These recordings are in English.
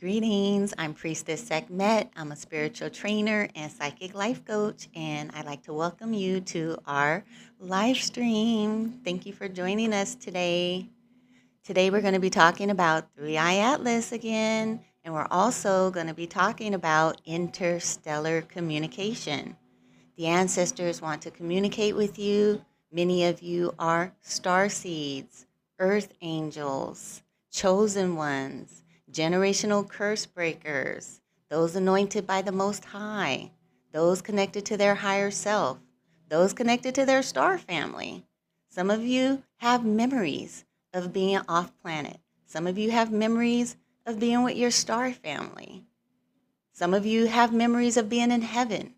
Greetings, I'm Priestess Sekhmet. I'm a spiritual trainer and psychic life coach, and I'd like to welcome you to our live stream. Thank you for joining us today. Today we're going to be talking about 3IATLAS again, and we're also going to be talking about interstellar communication. The ancestors want to communicate with you. Many of you are star seeds, earth angels, chosen ones, generational curse breakers, those anointed by the Most High, those connected to their higher self, those connected to their star family. Some of you have memories of being off planet. Some of you have memories of being with your star family. Some of you have memories of being in heaven.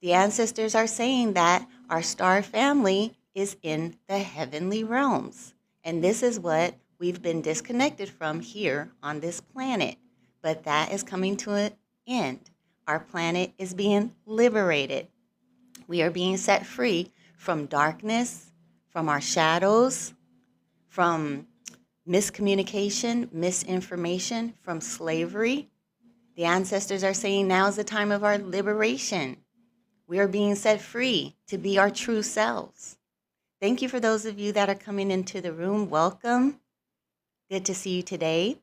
The ancestors are saying that our star family is in the heavenly realms. And this is what we've been disconnected from here on this planet. But that is coming to an end. Our planet is being liberated. We are being set free from darkness, from our shadows, from miscommunication, misinformation, from slavery. The ancestors are saying now is the time of our liberation. We are being set free to be our true selves. Thank you for those of you that are coming into the room. Welcome. Good to see you today.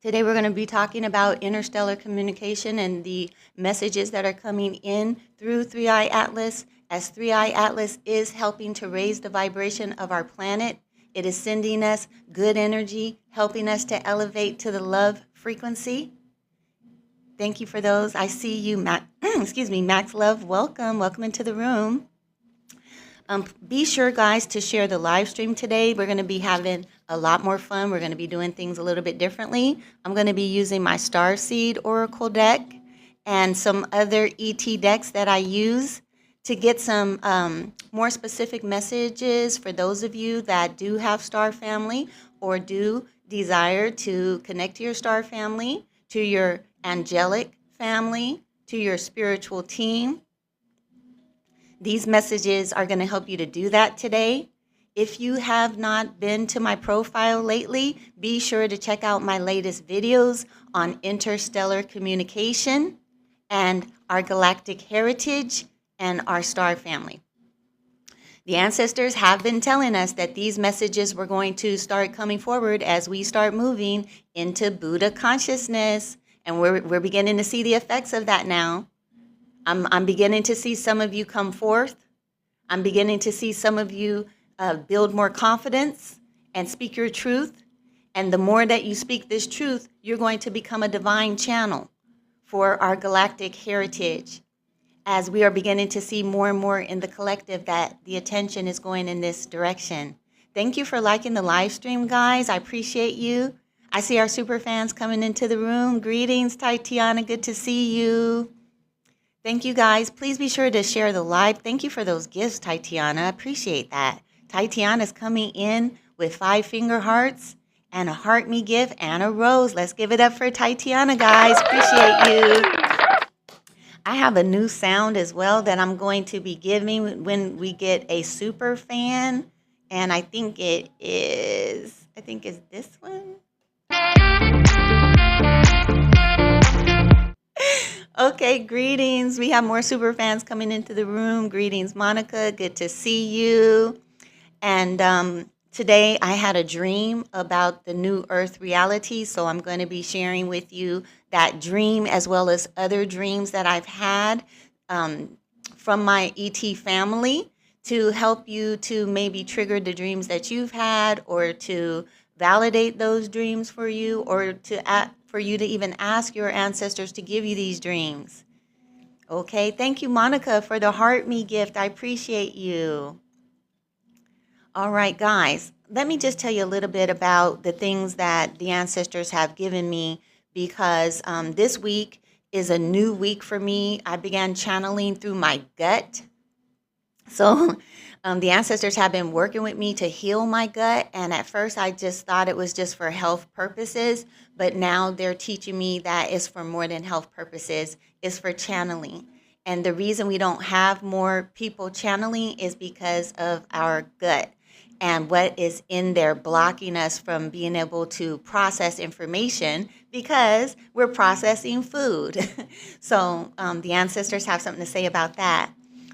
Today we're going to be talking about interstellar communication and the messages that are coming in through 3IATLAS, as 3IATLAS is helping to raise the vibration of our planet. It is sending us good energy, helping us to elevate to the love frequency. Thank you for those. I see you, Max Love. Welcome into the room. Be sure, guys, to share the live stream today. We're going to be having a lot more fun. We're going to be doing things a little bit differently. I'm going to be using my Starseed Oracle deck and some other ET decks that I use to get some more specific messages for those of you that do have star family or do desire to connect to your star family, to your angelic family, to your spiritual team. These messages are going to help you to do that today. If you have not been to my profile lately, be sure to check out my latest videos on interstellar communication and our galactic heritage and our star family. The ancestors have been telling us that these messages were going to start coming forward as we start moving into Buddha consciousness, and we're beginning to see the effects of that now. I'm beginning to see some of you come forth. I'm beginning to see some of you build more confidence and speak your truth. And the more that you speak this truth, you're going to become a divine channel for our galactic heritage. As we are beginning to see more and more in the collective that the attention is going in this direction. Thank you for liking the live stream, guys. I appreciate you. I see our super fans coming into the room. Greetings, Tatiana. Good to see you. Thank you, guys. Please be sure to share the live. Thank you for those gifts, Tatiana. I appreciate that. Tatiana's coming in with 5-finger hearts and a heart me gift and a rose. Let's give it up for Tatiana, guys. Appreciate you. I have a new sound as well that I'm going to be giving when we get a super fan. And I think it's this one. Okay, greetings. We have more super fans coming into the room. Greetings, Monica. Good to see you. And today I had a dream about the new Earth reality. So I'm going to be sharing with you that dream as well as other dreams that I've had from my ET family to help you to maybe trigger the dreams that you've had or to validate those dreams for you or for you to even ask your ancestors to give you these dreams. Okay, thank you, Monica, for the heart me gift. I appreciate you. All right, guys, let me just tell you a little bit about the things that the ancestors have given me because this week is a new week for me. I began channeling through my gut. So the ancestors have been working with me to heal my gut. And at first, I just thought it was just for health purposes. But now they're teaching me that it's for more than health purposes. It's for channeling. And the reason we don't have more people channeling is because of our gut. and what is in there blocking us from being able to process information because we're processing food. So the ancestors have something to say about that.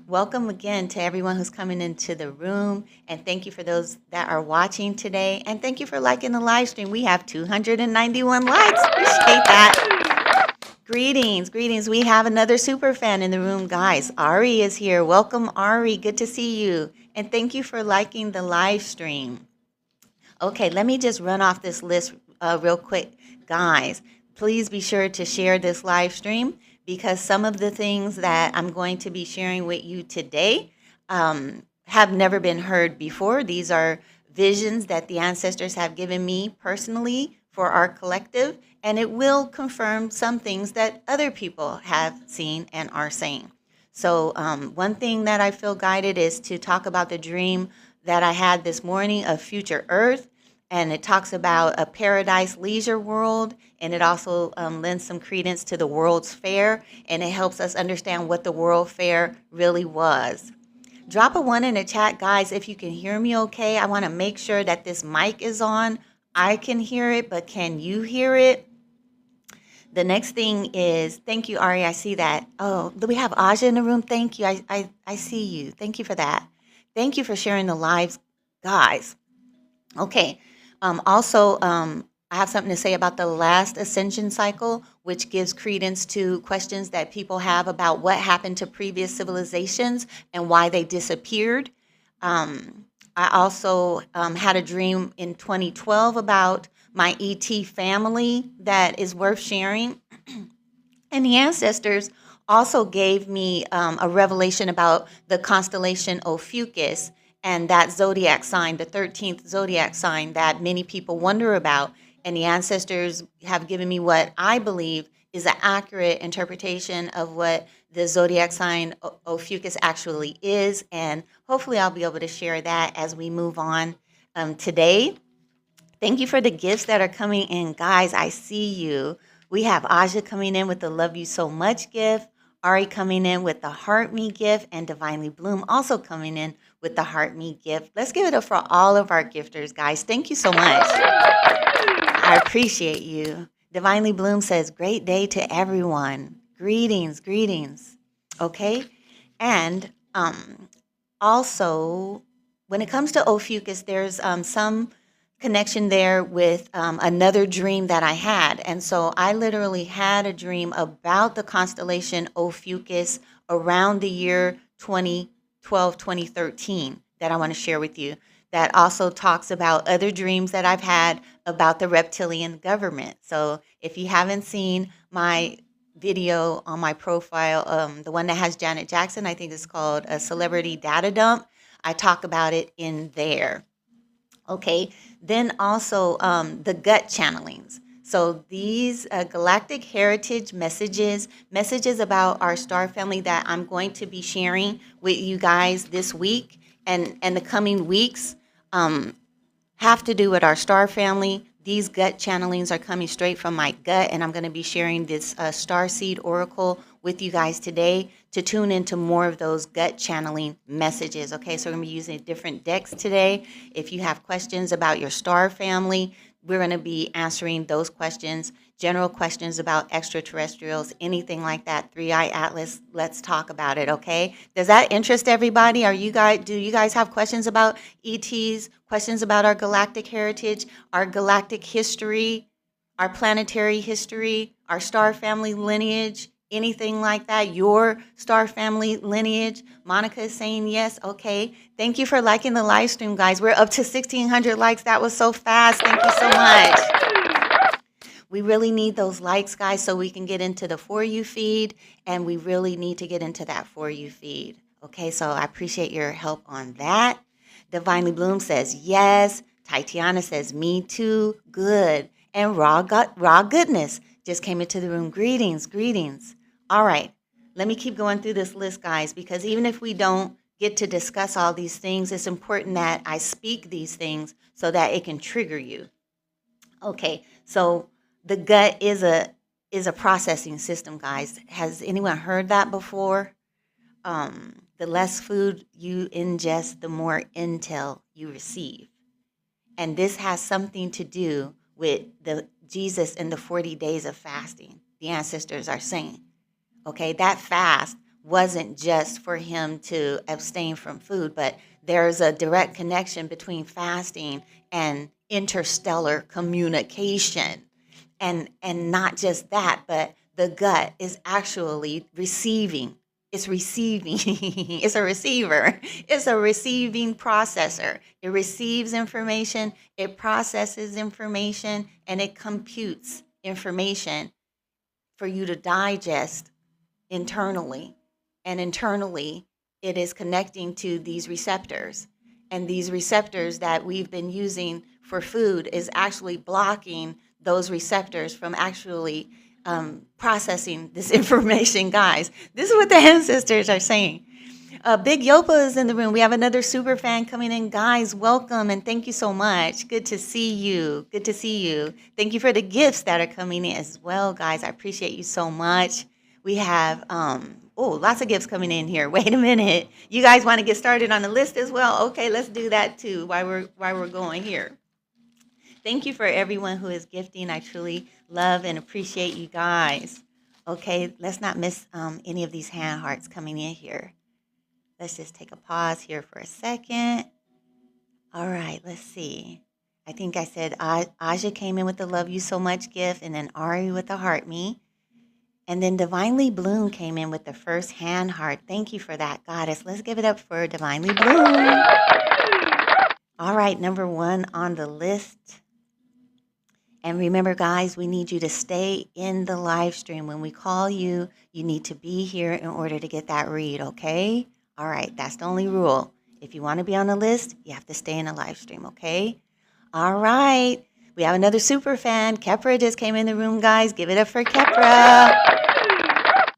Welcome again to everyone who's coming into the room, and thank you for those that are watching today, and thank you for liking the live stream. We have 291 likes. Appreciate that. Greetings, greetings. We have another super fan in the room, guys. Ari is here. Welcome, Ari. Good to see you. And thank you for liking the live stream. Okay, let me just run off this list real quick. Guys, please be sure to share this live stream because some of the things that I'm going to be sharing with you today have never been heard before. These are visions that the ancestors have given me personally for our collective, and it will confirm some things that other people have seen and are saying. So, one thing that I feel guided is to talk about the dream that I had this morning of future Earth. And it talks about a paradise leisure world. And it also lends some credence to the World's Fair. And it helps us understand what the World Fair really was. Drop a 1 in the chat, guys, if you can hear me okay. I want to make sure that this mic is on. I can hear it, but can you hear it? The next thing is, thank you, Ari. I see that. Oh, do we have Aja in the room? Thank you. I see you. Thank you for that. Thank you for sharing the lives, guys. Okay. I have something to say about the last ascension cycle, which gives credence to questions that people have about what happened to previous civilizations and why they disappeared. I also had a dream in 2012 about my ET family that is worth sharing. And the ancestors also gave me a revelation about the constellation Ophiuchus and that zodiac sign, the 13th zodiac sign that many people wonder about. And the ancestors have given me what I believe is an accurate interpretation of what the zodiac sign Ophiuchus actually is. And hopefully I'll be able to share that as we move on today. Thank you for the gifts that are coming in. Guys, I see you. We have Aja coming in with the Love You So Much gift, Ari coming in with the Heart Me gift, and Divinely Bloom also coming in with the Heart Me gift. Let's give it up for all of our gifters, guys. Thank you so much. I appreciate you. Divinely Bloom says, great day to everyone. Greetings, greetings. Okay. And also, when it comes to Ophiuchus, there's some connection there with another dream that I had. And so I literally had a dream about the constellation Ophiuchus around the year 2012, 2013 that I want to share with you. That also talks about other dreams that I've had about the reptilian government. So if you haven't seen my video on my profile, the one that has Janet Jackson, I think it's called a Celebrity Data Dump. I talk about it in there. Okay, then also the gut channelings. So these galactic heritage messages about our star family that I'm going to be sharing with you guys this week and the coming weeks have to do with our star family. These gut channelings are coming straight from my gut, and I'm going to be sharing this star seed oracle with you guys today to tune into more of those gut channeling messages. Okay, so we're going to be using different decks today. If you have questions about your star family, we're going to be answering those questions, general questions about extraterrestrials, anything like that. 3IATLAS, let's talk about it, okay? Does that interest everybody? Do you guys have questions about ETs, questions about our galactic heritage, our galactic history, our planetary history, our star family lineage, anything like that, your star family lineage? Monica is saying yes. Okay. Thank you for liking the live stream, guys. We're up to 1,600 likes. That was so fast. Thank you so much. We really need those likes, guys, so we can get into the For You feed, and we really need to get into that For You feed. Okay, so I appreciate your help on that. Divinely Bloom says yes. Tatiana says me too. Good. And Raw Goodness just came into the room. Greetings, greetings. All right, let me keep going through this list, guys, because even if we don't get to discuss all these things, it's important that I speak these things so that it can trigger you. Okay, so the gut is a processing system, guys. Has anyone heard that before? The less food you ingest, the more intel you receive. And this has something to do with the Jesus and the 40 days of fasting. The ancestors are saying, okay, that fast wasn't just for him to abstain from food, but there's a direct connection between fasting and interstellar communication. And not just that, but the gut is actually receiving. It's receiving. It's a receiver. It's a receiving processor. It receives information, it processes information, and it computes information for you to digest internally. And internally, it is connecting to these receptors. And these receptors that we've been using for food is actually blocking those receptors from actually processing this information, guys. This is what the ancestors are saying. Big Yopa is in the room. We have another super fan coming in. Guys, welcome and thank you so much. Good to see you. Good to see you. Thank you for the gifts that are coming in as well, guys. I appreciate you so much. We have lots of gifts coming in here. Wait a minute. You guys want to get started on the list as well? Okay, let's do that too while we're going here. Thank you for everyone who is gifting. I truly love and appreciate you guys. Okay, let's not miss any of these hand hearts coming in here. Let's just take a pause here for a second. All right, let's see. I think I said Aja came in with the love you so much gift, and then Ari with the heart me. And then Divinely Bloom came in with the first hand heart. Thank you for that, Goddess. Let's give it up for Divinely Bloom. All right, number 1 on the list. And remember, guys, we need you to stay in the live stream. When we call you, you need to be here in order to get that read, okay? All right, that's the only rule. If you want to be on the list, you have to stay in the live stream, okay? All right, we have another super fan. Kepra just came in the room, guys. Give it up for Kepra.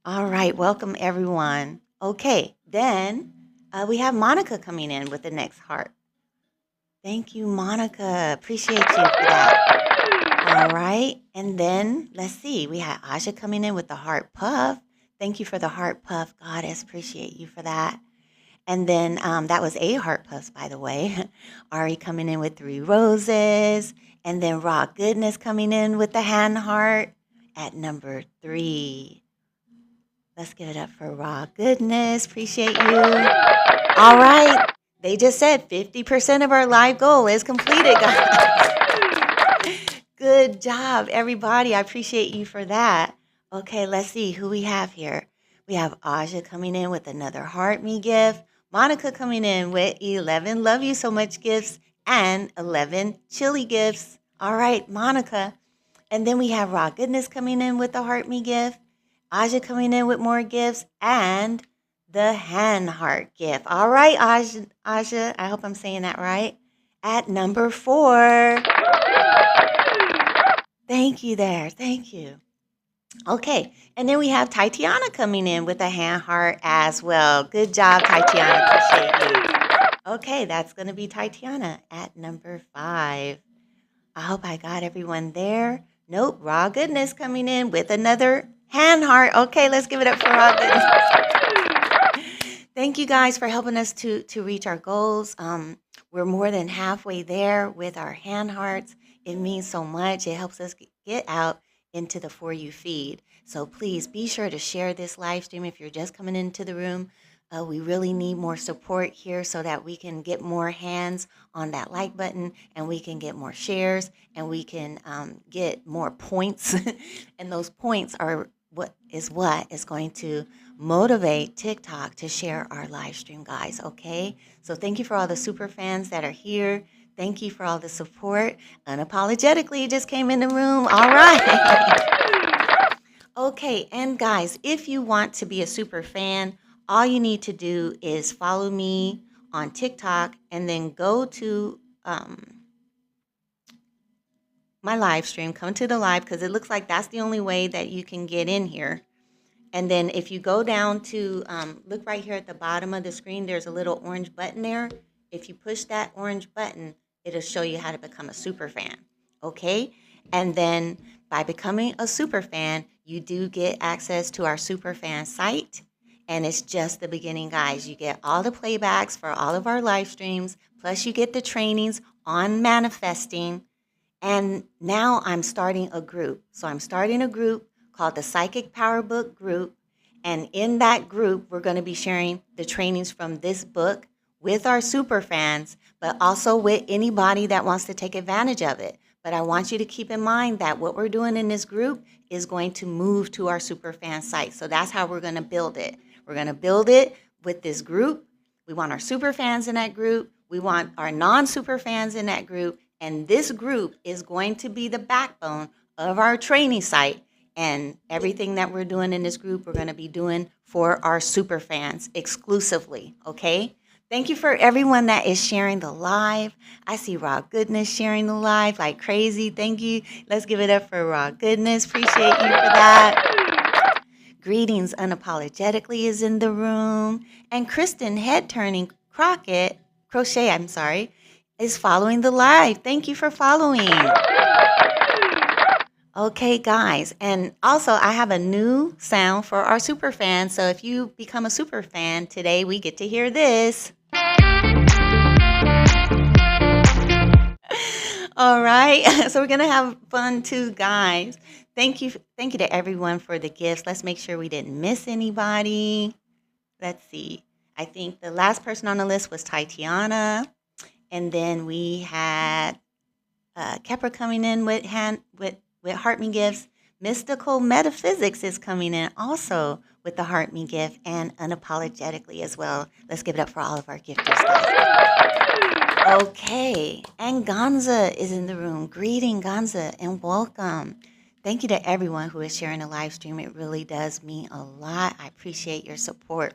All right, welcome, everyone. Okay, then we have Monica coming in with the next heart. Thank you, Monica. Appreciate you for that. All right, and then let's see. We had Aja coming in with the heart puff. Thank you for the heart puff, Goddess. Appreciate you for that. And then that was a heart puff, by the way. Ari coming in with 3 roses. And then Raw Goodness coming in with the hand heart at number 3. Let's give it up for Raw Goodness. Appreciate you. All right. They just said 50% of our live goal is completed, guys. Good job, everybody. I appreciate you for that. Okay, let's see who we have here. We have Aja coming in with another heart me gift. Monica coming in with 11 love you so much gifts and 11 chili gifts. All right, Monica. And then we have Raw Goodness coming in with the heart me gift. Aja coming in with more gifts and the hand heart gift. All right, Aja, I hope I'm saying that right. At number 4. Thank you there. Thank you. Okay, and then we have Tatiana coming in with a hand heart as well. Good job, Tatiana. Appreciate you. Okay, that's going to be Tatiana at number 5. I hope I got everyone there. Nope, Raw Goodness coming in with another hand heart. Okay, let's give it up for Raw Goodness. Thank you guys for helping us to reach our goals. We're more than halfway there with our hand hearts. It means so much. It helps us get out into the For You feed. So please be sure to share this live stream if you're just coming into the room. We really need more support here so that we can get more hands on that like button and we can get more shares and we can get more points. And those points are what is going to motivate TikTok to share our live stream, guys, okay? So thank you for all the super fans that are here. Thank you for all the support. Unapologetically just came in the room. All right. Okay, and guys, if you want to be a super fan, all you need to do is follow me on TikTok and then go to my live stream. Come to the live because it looks like that's the only way that you can get in here. And then if you go down to, look right here at the bottom of the screen, there's a little orange button there. If you push that orange button, it'll show you how to become a super fan, okay? And then by becoming a super fan, you do get access to our super fan site. And it's just the beginning, guys. You get all the playbacks for all of our live streams, plus you get the trainings on manifesting. And now I'm starting a group. So I'm starting a group called the Psychic Power Book Group. And in that group, we're going to be sharing the trainings from this book with our super fans, but also with anybody that wants to take advantage of it. But I want you to keep in mind that what we're doing in this group is going to move to our super fan site. So that's how we're going to build it. We're going to build it with this group. We want our super fans in that group. We want our non-super fans in that group. And this group is going to be the backbone of our training site. And everything that we're doing in this group, we're going to be doing for our super fans exclusively, okay? Thank you for everyone that is sharing the live. I see Raw Goodness sharing the live like crazy. Thank you. Let's give it up for Raw Goodness. Appreciate you for that. Greetings Unapologetically is in the room. And Kristen Head Turning Crochet, is following the live. Thank you for following. Okay, guys. And also, I have a new sound for our super fans. So if you become a super fan today, we get to hear this. All right. So we're going to have fun too, guys. Thank you to everyone for the gifts. Let's make sure we didn't miss anybody. Let's see. I think the last person on the list was Tatiana. And then we had Kepra coming in with Heart Me Gifts. Mystical Metaphysics is coming in also with the Heart Me Gift, and Unapologetically as well. Let's give it up for all of our gifters, guys. Okay, and Gonza is in the room. Greeting, Gonza, and welcome. Thank you to everyone who is sharing the live stream. It really does mean a lot. I appreciate your support.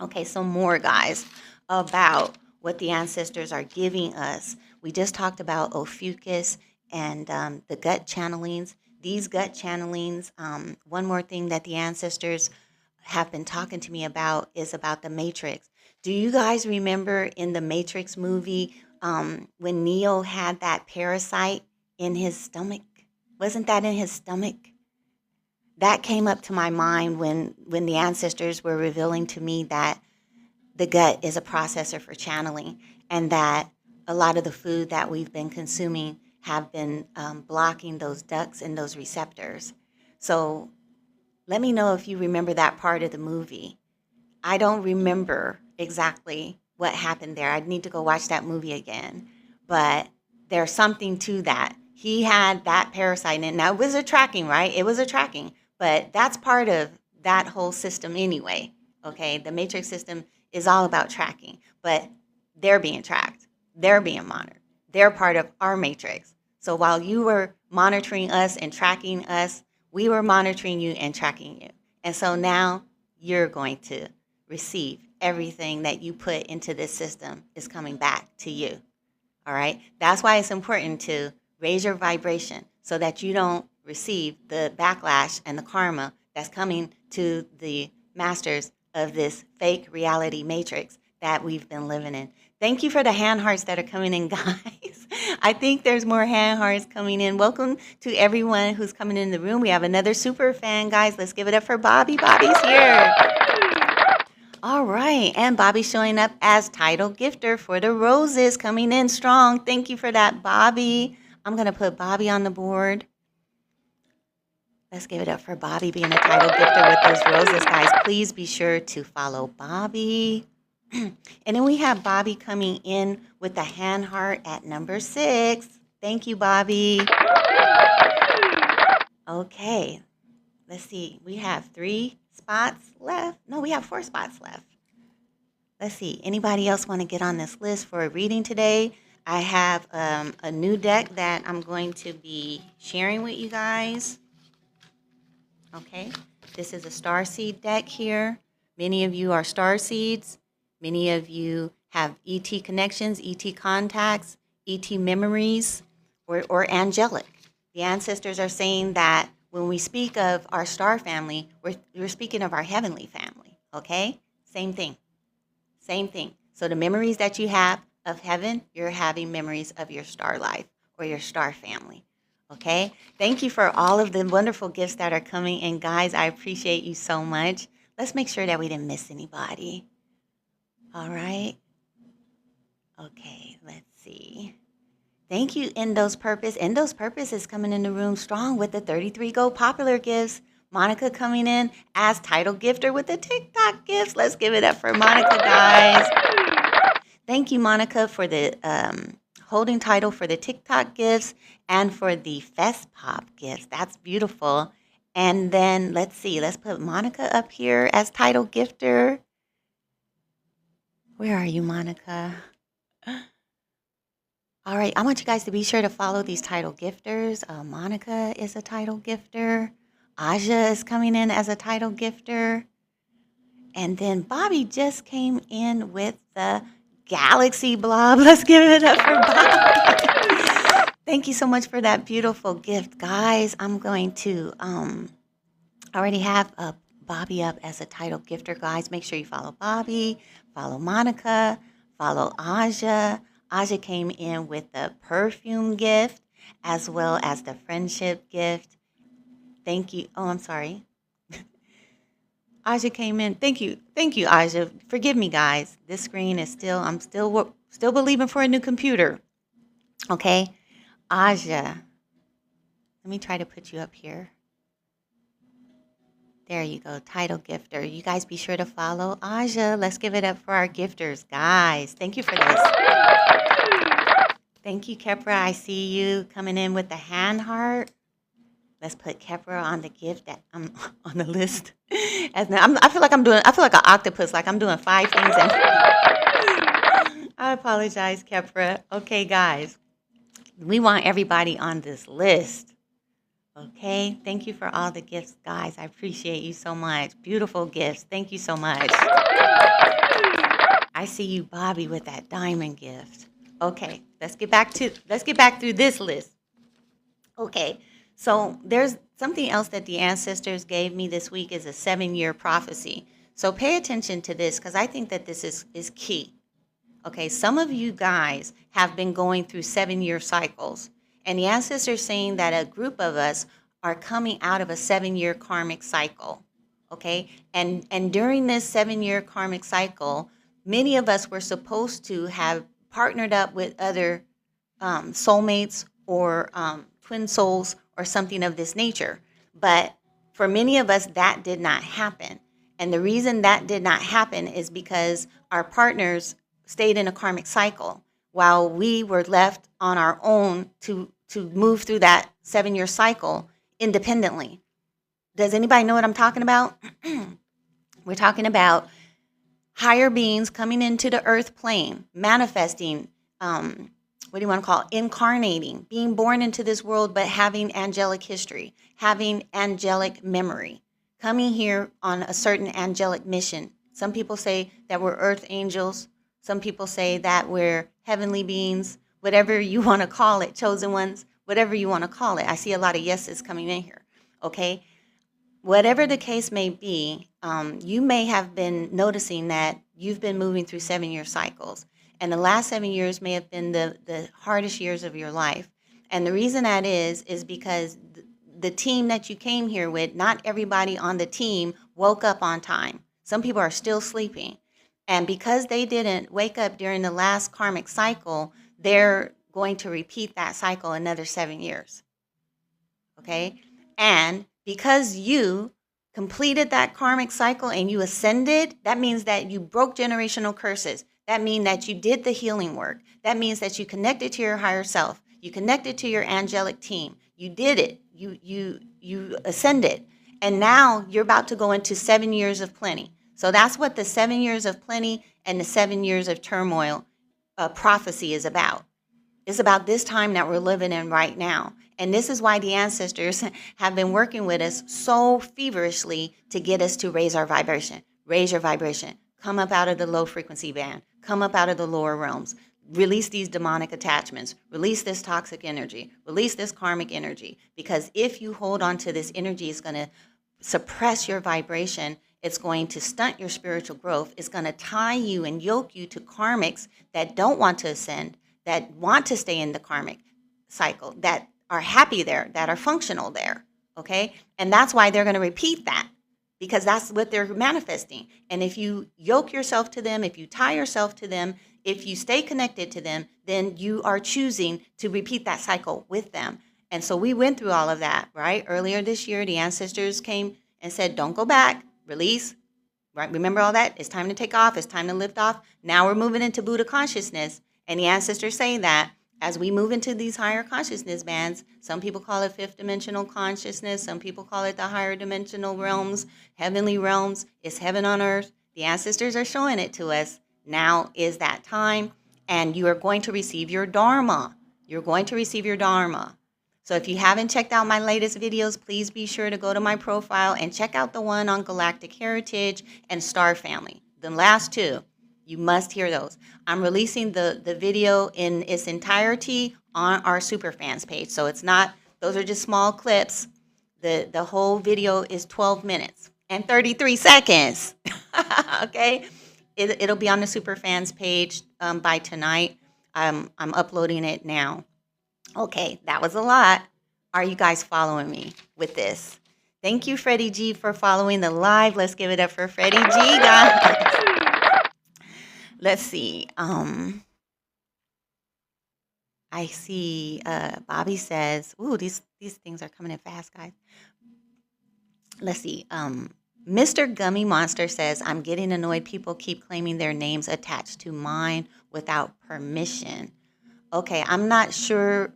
Okay, so more, guys, about what the ancestors are giving us. We just talked about Ophiuchus and the gut channelings. These gut channelings, one more thing that the ancestors have been talking to me about is about the Matrix. Do you guys remember in the Matrix movie when Neo had that parasite in his stomach? Wasn't that in his stomach? That came up to my mind when the ancestors were revealing to me that the gut is a processor for channeling, and that a lot of the food that we've been consuming have been blocking those ducts and those receptors. So let me know if you remember that part of the movie. I don't remember exactly what happened there. I'd need to go watch that movie again. But there's something to that. He had that parasite in it. Now, it was a tracking, right? It was a tracking. But that's part of that whole system anyway. Okay? The Matrix system is all about tracking. But they're being tracked. They're being monitored. They're part of our Matrix. So while you were monitoring us and tracking us, we were monitoring you and tracking you. And so now you're going to receive everything that you put into this system is coming back to you. All right? That's why it's important to raise your vibration so that you don't receive the backlash and the karma that's coming to the masters of this fake reality matrix that we've been living in. Thank you for the hand hearts that are coming in, guys. I think there's more hand hearts coming in. Welcome to everyone who's coming in the room. We have another super fan, guys. Let's give it up for Bobby. Bobby's here. All right, and Bobby's showing up as title gifter for the roses, coming in strong. Thank you for that, Bobby. I'm going to put Bobby on the board. Let's give it up for Bobby being a title gifter with those roses, guys. Please be sure to follow Bobby. And then we have Bobby coming in with the hand heart at number 6. Thank you, Bobby. Okay, let's see. We have 3 spots left. No, we have 4 spots left. Let's see. Anybody else want to get on this list for a reading today? I have a new deck that I'm going to be sharing with you guys. Okay, this is a starseed deck here. Many of you are starseeds. Many of you have ET connections, ET contacts, ET memories, or angelic. The ancestors are saying that when we speak of our star family, we're speaking of our heavenly family, okay? Same thing, same thing. So the memories that you have of heaven, you're having memories of your star life or your star family, okay? Thank you for all of the wonderful gifts that are coming in. Guys, I appreciate you so much. Let's make sure that we didn't miss anybody. All right. Okay, let's see. Thank you, Endo's Purpose. Endo's Purpose is coming in the room strong with the 33 Go Popular gifts. Monica coming in as title gifter with the TikTok gifts. Let's give it up for Monica, guys. Thank you, Monica, for the holding title for the TikTok gifts and for the Fest Pop gifts. That's beautiful. And then let's see, let's put Monica up here as title gifter. Where are you, Monica? All right, I want you guys to be sure to follow these title gifters. Monica is a title gifter. Aja is coming in as a title gifter. And then Bobby just came in with the Galaxy Blob. Let's give it up for Bobby. Thank you so much for that beautiful gift, guys. I'm going to already have Bobby up as a title gifter, guys. Make sure you follow Bobby, follow Monica, follow Aja. Aja came in with the perfume gift as well as the friendship gift. Thank you. Oh, I'm sorry. Aja came in. Thank you, Aja. Forgive me, guys. This screen is I'm still believing for a new computer. Okay, Aja. Let me try to put you up here. There you go, title gifter. You guys be sure to follow Aja. Let's give it up for our gifters, guys. Thank you for this. Thank you, Kepra. I see you coming in with the hand heart. Let's put Kepra on the gift that I'm on the list. I feel like an octopus, like I'm doing 5 things. I apologize, Kepra. Okay, guys, we want everybody on this list. Okay, thank you for all the gifts, guys. I appreciate you so much. Beautiful gifts. Thank you so much. I see you, Bobby, with that diamond gift. Okay, let's get back through this list. Okay, so there's something else that the ancestors gave me this week is a 7-year prophecy. So pay attention to this because I think that this is key. Okay, some of you guys have been going through 7-year cycles, and the ancestors saying that a group of us are coming out of a 7-year karmic cycle. Okay, and during this 7-year karmic cycle, many of us were supposed to have partnered up with other soulmates or twin souls or something of this nature. But for many of us, that did not happen. And the reason that did not happen is because our partners stayed in a karmic cycle while we were left on our own to move through that 7-year cycle independently. Does anybody know what I'm talking about? We're talking about higher beings coming into the earth plane, manifesting, what do you want to call it? Incarnating, being born into this world, but having angelic history, having angelic memory, coming here on a certain angelic mission. Some people say that we're earth angels. Some people say that we're heavenly beings, whatever you want to call it, chosen ones, whatever you want to call it. I see a lot of yeses coming in here. Okay. Whatever the case may be, you may have been noticing that you've been moving through 7-year cycles. And the last 7 years may have been the hardest years of your life. And the reason that is because the team that you came here with, not everybody on the team woke up on time. Some people are still sleeping. And because they didn't wake up during the last karmic cycle, they're going to repeat that cycle another 7 years. Okay? And because you completed that karmic cycle and you ascended, that means that you broke generational curses. That means that you did the healing work. That means that you connected to your higher self. You connected to your angelic team. You did it. You ascended. And now you're about to go into 7 years of plenty. So that's what the 7 years of plenty and the 7 years of turmoil prophecy is about. It's about this time that we're living in right now. And this is why the ancestors have been working with us so feverishly to get us to raise our vibration. Raise your vibration. Come up out of the low frequency band. Come up out of the lower realms. Release these demonic attachments. Release this toxic energy. Release this karmic energy. Because if you hold on to this energy, it's going to suppress your vibration. It's going to stunt your spiritual growth. It's going to tie you and yoke you to karmics that don't want to ascend, that want to stay in the karmic cycle, that are happy there, that are functional there, okay? And that's why they're going to repeat that, because that's what they're manifesting. And if you yoke yourself to them, if you tie yourself to them, If you stay connected to them, then you are choosing to repeat that cycle with them. And so we went through all of that, right? Earlier this year, the ancestors came and said, don't go back, release, right? Remember all that? It's time to take off. It's time to lift off. Now we're moving into Buddha consciousness. And the ancestors say that as we move into these higher consciousness bands, some people call it fifth dimensional consciousness. Some people call it the higher dimensional realms, heavenly realms. It's heaven on earth. The ancestors are showing it to us. Now is that time. And you are going to receive your Dharma. You're going to receive your Dharma. So if you haven't checked out my latest videos, please be sure to go to my profile and check out the one on galactic heritage and star family. The last two, you must hear those. I'm releasing the video in its entirety on our Superfans page. So it's not, those are just small clips. The whole video is 12 minutes and 33 seconds. Okay? It'll be on the Superfans page by tonight. I'm uploading it now. Okay, that was a lot. Are you guys following me with this? Thank you, Freddie G, for following the live. Let's give it up for Freddie G, guys. Let's see. I see Bobby says, ooh, these things are coming in fast, guys. Let's see. Mr. Gummy Monster says, I'm getting annoyed. People keep claiming their names attached to mine without permission. Okay, I'm not sure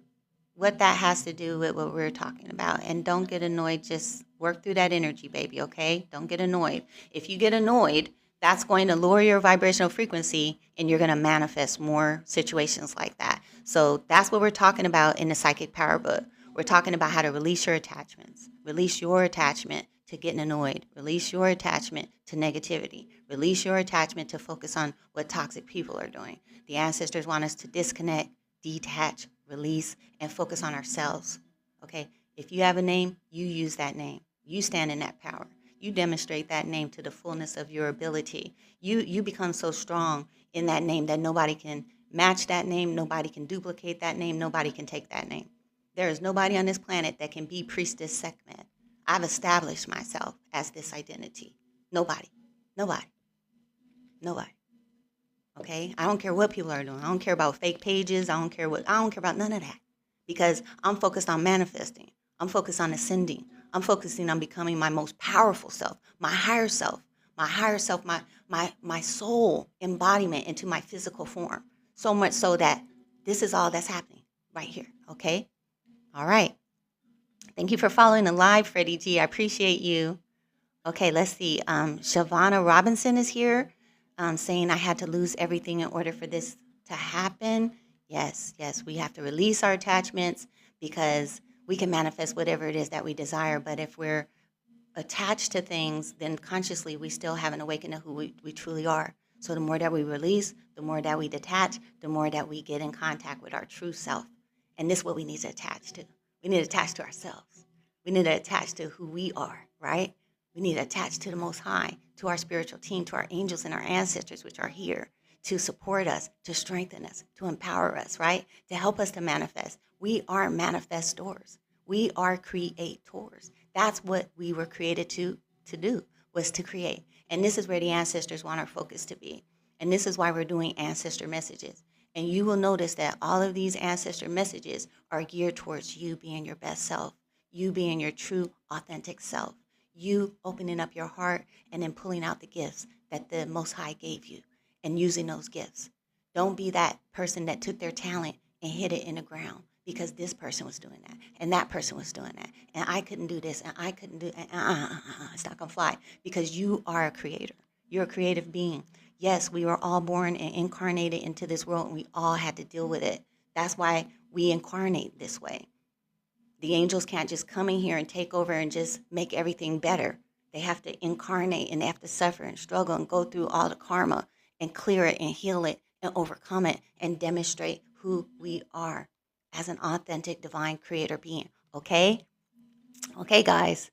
what that has to do with what we're talking about. And don't get annoyed. Just work through that energy, baby, okay? Don't get annoyed. If you get annoyed, that's going to lower your vibrational frequency and you're going to manifest more situations like that. So that's what we're talking about in the Psychic Power Book. We're talking about how to release your attachments. Release your attachment to getting annoyed. Release your attachment to negativity. Release your attachment to focus on what toxic people are doing. The ancestors want us to disconnect, detach, release, and focus on ourselves. Okay? If you have a name, you use that name. You stand in that power. You demonstrate that name to the fullness of your ability. You become so strong in that name that nobody can match that name, nobody can duplicate that name, nobody can take that name. There is nobody on this planet that can be Priestess Sekhmet. I've established myself as this identity. Nobody. Nobody. Nobody. Okay? I don't care what people are doing. I don't care about fake pages. I don't care about none of that. Because I'm focused on manifesting. I'm focused on ascending. I'm focusing on becoming my most powerful self, my higher self, my soul embodiment into my physical form. So much so that this is all that's happening right here. Okay? All right. Thank you for following the live, Freddie G. I appreciate you. Okay, let's see. Shavana Robinson is here saying I had to lose everything in order for this to happen. Yes, we have to release our attachments because we can manifest whatever it is that we desire. But if we're attached to things, then consciously we still haven't awakened to who we truly are. So the more that we release, the more that we detach, the more that we get in contact with our true self. And this is what we need to attach to. We need to attach to ourselves. We need to attach to who we are, right? We need to attach to the Most High, to our spiritual team, to our angels and our ancestors, which are here to support us, to strengthen us, to empower us, right? To help us to manifest. We are manifestors. We are creators. That's what we were created to do, was to create. And this is where the ancestors want our focus to be. And this is why we're doing ancestor messages. And you will notice that all of these ancestor messages are geared towards you being your best self, you being your true, authentic self, you opening up your heart and then pulling out the gifts that the Most High gave you and using those gifts. Don't be that person that took their talent and hid it in the ground because this person was doing that and that person was doing that. And I couldn't do this and I couldn't do it's not going to fly because you are a creator. You're a creative being. Yes, we were all born and incarnated into this world, and we all had to deal with it. That's why we incarnate this way. The angels can't just come in here and take over and just make everything better. They have to incarnate, and they have to suffer and struggle and go through all the karma and clear it and heal it and overcome it and demonstrate who we are as an authentic divine creator being. Okay? Okay, guys.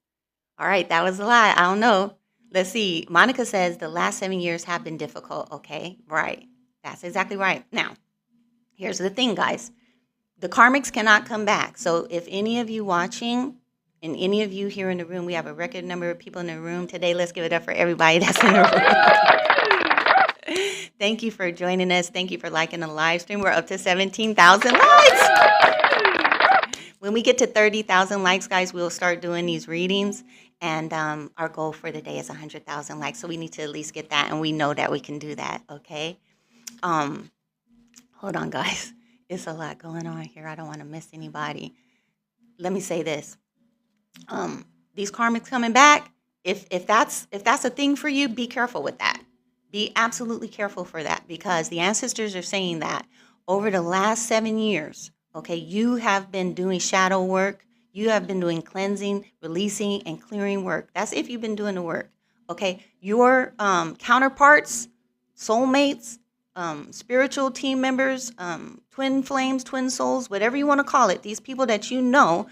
All right, that was a lie. I don't know. Let's see. Monica says the last 7 years have been difficult. Okay, right. That's exactly right. Now, here's the thing, guys. The karmics cannot come back. So if any of you watching and any of you here in the room, we have a record number of people in the room today. Let's give it up for everybody that's in the room. Thank you for joining us. Thank you for liking the live stream. We're up to 17,000 likes. When we get to 30,000 likes, guys, we'll start doing these readings. And our goal for the day is 100,000 likes. So we need to at least get that. And we know that we can do that. Okay. Hold on, guys. It's a lot going on here. I don't want to miss anybody. Let me say this. These karmics coming back, if that's a thing for you, be careful with that. Be absolutely careful for that, because the ancestors are saying that over the last 7 years, okay, you have been doing shadow work. You have been doing cleansing, releasing, and clearing work. That's if you've been doing the work. Okay, your counterparts, soulmates, spiritual team members, twin flames, twin souls, whatever you want to call it, these people that you know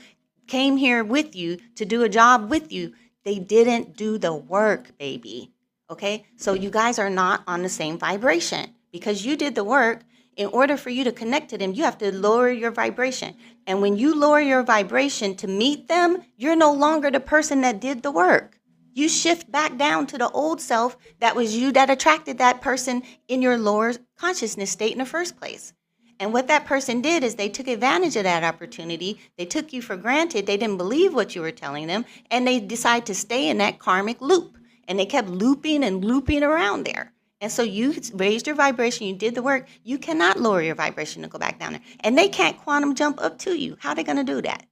came here with you to do a job with you, they didn't do the work, baby. Okay, so you guys are not on the same vibration because you did the work. In order for you to connect to them, you have to lower your vibration. And when you lower your vibration to meet them, you're no longer the person that did the work. You shift back down to the old self that was you that attracted that person in your lower consciousness state in the first place. And what that person did is they took advantage of that opportunity. They took you for granted. They didn't believe what you were telling them. And they decided to stay in that karmic loop. And they kept looping and looping around there. And so you raised your vibration. You did the work. You cannot lower your vibration to go back down there. And they can't quantum jump up to you. How are they going to do that?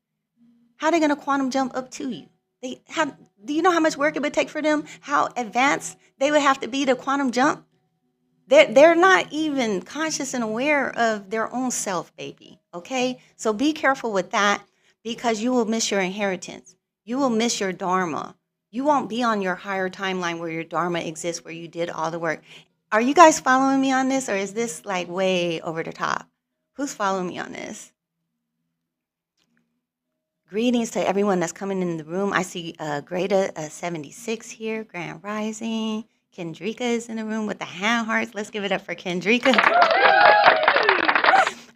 How are they going to quantum jump up to you? Do you know how much work it would take for them? How advanced they would have to be to quantum jump? They're not even conscious and aware of their own self, baby. Okay? So be careful with that, because you will miss your inheritance. You will miss your dharma. You won't be on your higher timeline where your dharma exists, where you did all the work. Are you guys following me on this, or is this like way over the top? Who's following me on this? Greetings to everyone that's coming in the room. I see Greta 76 here, Grand Rising. Kendrika is in the room with the hand hearts. Let's give it up for Kendrika.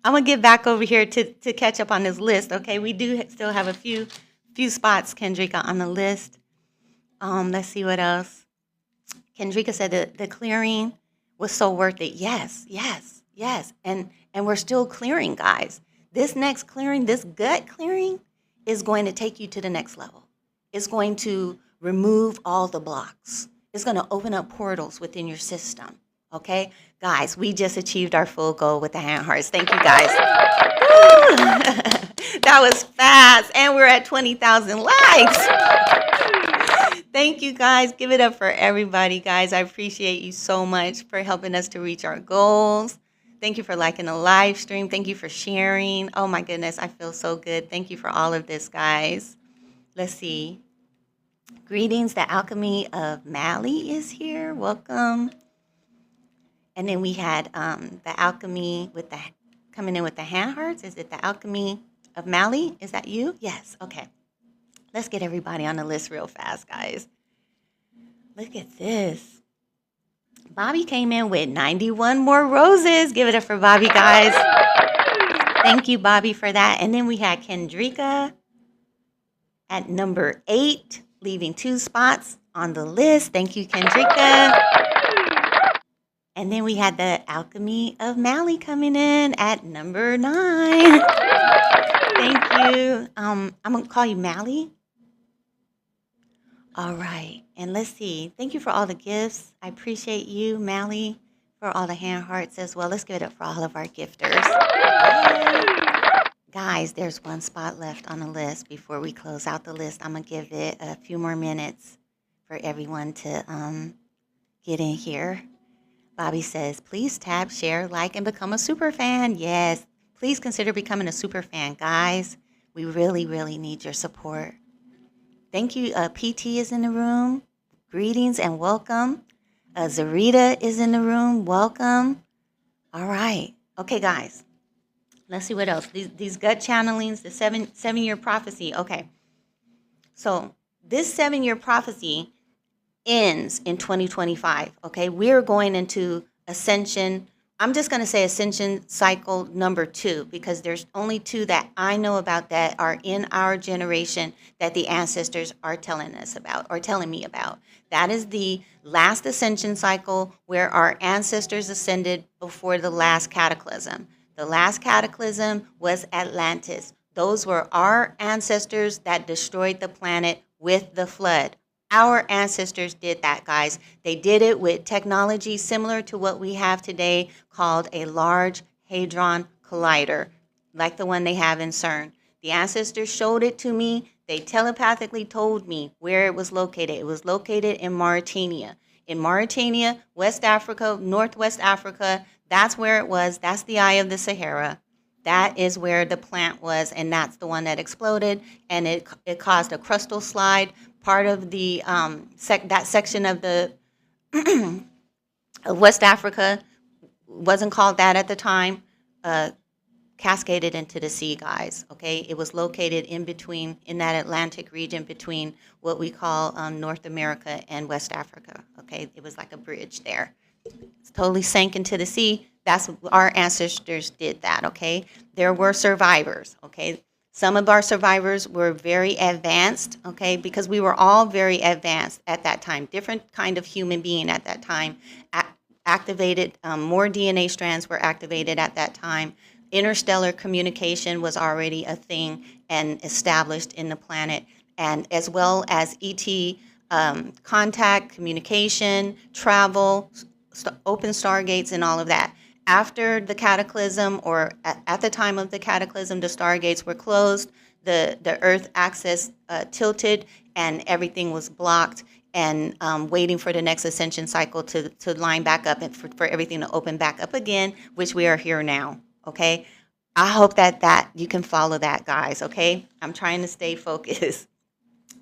I'm going to get back over here to catch up on this list, okay? We do still have a few spots, Kendrika, on the list. Let's see what else. Kendrika said the clearing was so worth it. Yes. And we're still clearing, guys. This next clearing, this gut clearing, is going to take you to the next level. It's going to remove all the blocks. It's going to open up portals within your system. Okay? Guys, we just achieved our full goal with the hand hearts. Thank you, guys. That was fast. And we're at 20,000 likes. Thank you, guys. Give it up for everybody, guys. I appreciate you so much for helping us to reach our goals. Thank you for liking the live stream. Thank you for sharing. Oh, my goodness. I feel so good. Thank you for all of this, guys. Let's see. Greetings. The Alchemy of Mali is here. Welcome. And then we had the Alchemy with the coming in with the hand hearts. Is it the Alchemy of Mali? Is that you? Yes. Okay. Let's get everybody on the list real fast, guys. Look at this. Bobby came in with 91 more roses. Give it up for Bobby, guys. Thank you, Bobby, for that. And then we had Kendrika at number 8, leaving 2 spots on the list. Thank you, Kendrika. And then we had the Alchemy of Mali coming in at number 9. Thank you. I'm going to call you Mali. All right. And let's see. Thank you for all the gifts. I appreciate you, Mali, for all the hand hearts as well. Let's give it up for all of our gifters. Guys, there's 1 spot left on the list. Before we close out the list, I'm going to give it a few more minutes for everyone to get in here. Bobby says, please tap, share, like, and become a super fan. Yes, please consider becoming a super fan, guys. We really, really need your support. Thank you. PT is in the room. Greetings and welcome. Zarita is in the room. Welcome. All right. Okay, guys. Let's see what else. These gut channelings, the seven-year prophecy. Okay. So this 7-year prophecy ends in 2025. Okay. We're going into ascension I'm just going to say ascension cycle number 2 because there's only 2 that I know about that are in our generation that the ancestors are telling us about or telling me about. That is the last ascension cycle where our ancestors ascended before the last cataclysm. The last cataclysm was Atlantis. Those were our ancestors that destroyed the planet with the flood. Our ancestors did that, guys. They did it with technology similar to what we have today called a Large Hadron Collider, like the one they have in CERN. The ancestors showed it to me. They telepathically told me where it was located. It was located in Mauritania. In Mauritania, West Africa, Northwest Africa, that's where it was. That's the eye of the Sahara. That is where the plant was, and that's the one that exploded, and it caused a crustal slide. Part of the that section of the of West Africa wasn't called that at the time. Cascaded into the sea, guys. Okay, it was located in between in that Atlantic region between what we call North America and West Africa. Okay, it was like a bridge there. It's totally sank into the sea. That's our ancestors did that. Okay, there were survivors. Okay, some of our survivors were very advanced. Okay, because we were all very advanced at that time. Different kind of human being at that time. Activated more DNA strands were activated at that time. Interstellar communication was already a thing and established in the planet, and as well as ET contact, communication, travel, open stargates, and all of that. After the cataclysm, or at the time of the cataclysm, the stargates were closed, the Earth axis tilted, and everything was blocked, and waiting for the next ascension cycle to line back up and for everything to open back up again, which we are here now. Okay, I hope that you can follow that, guys. Okay, I'm trying to stay focused.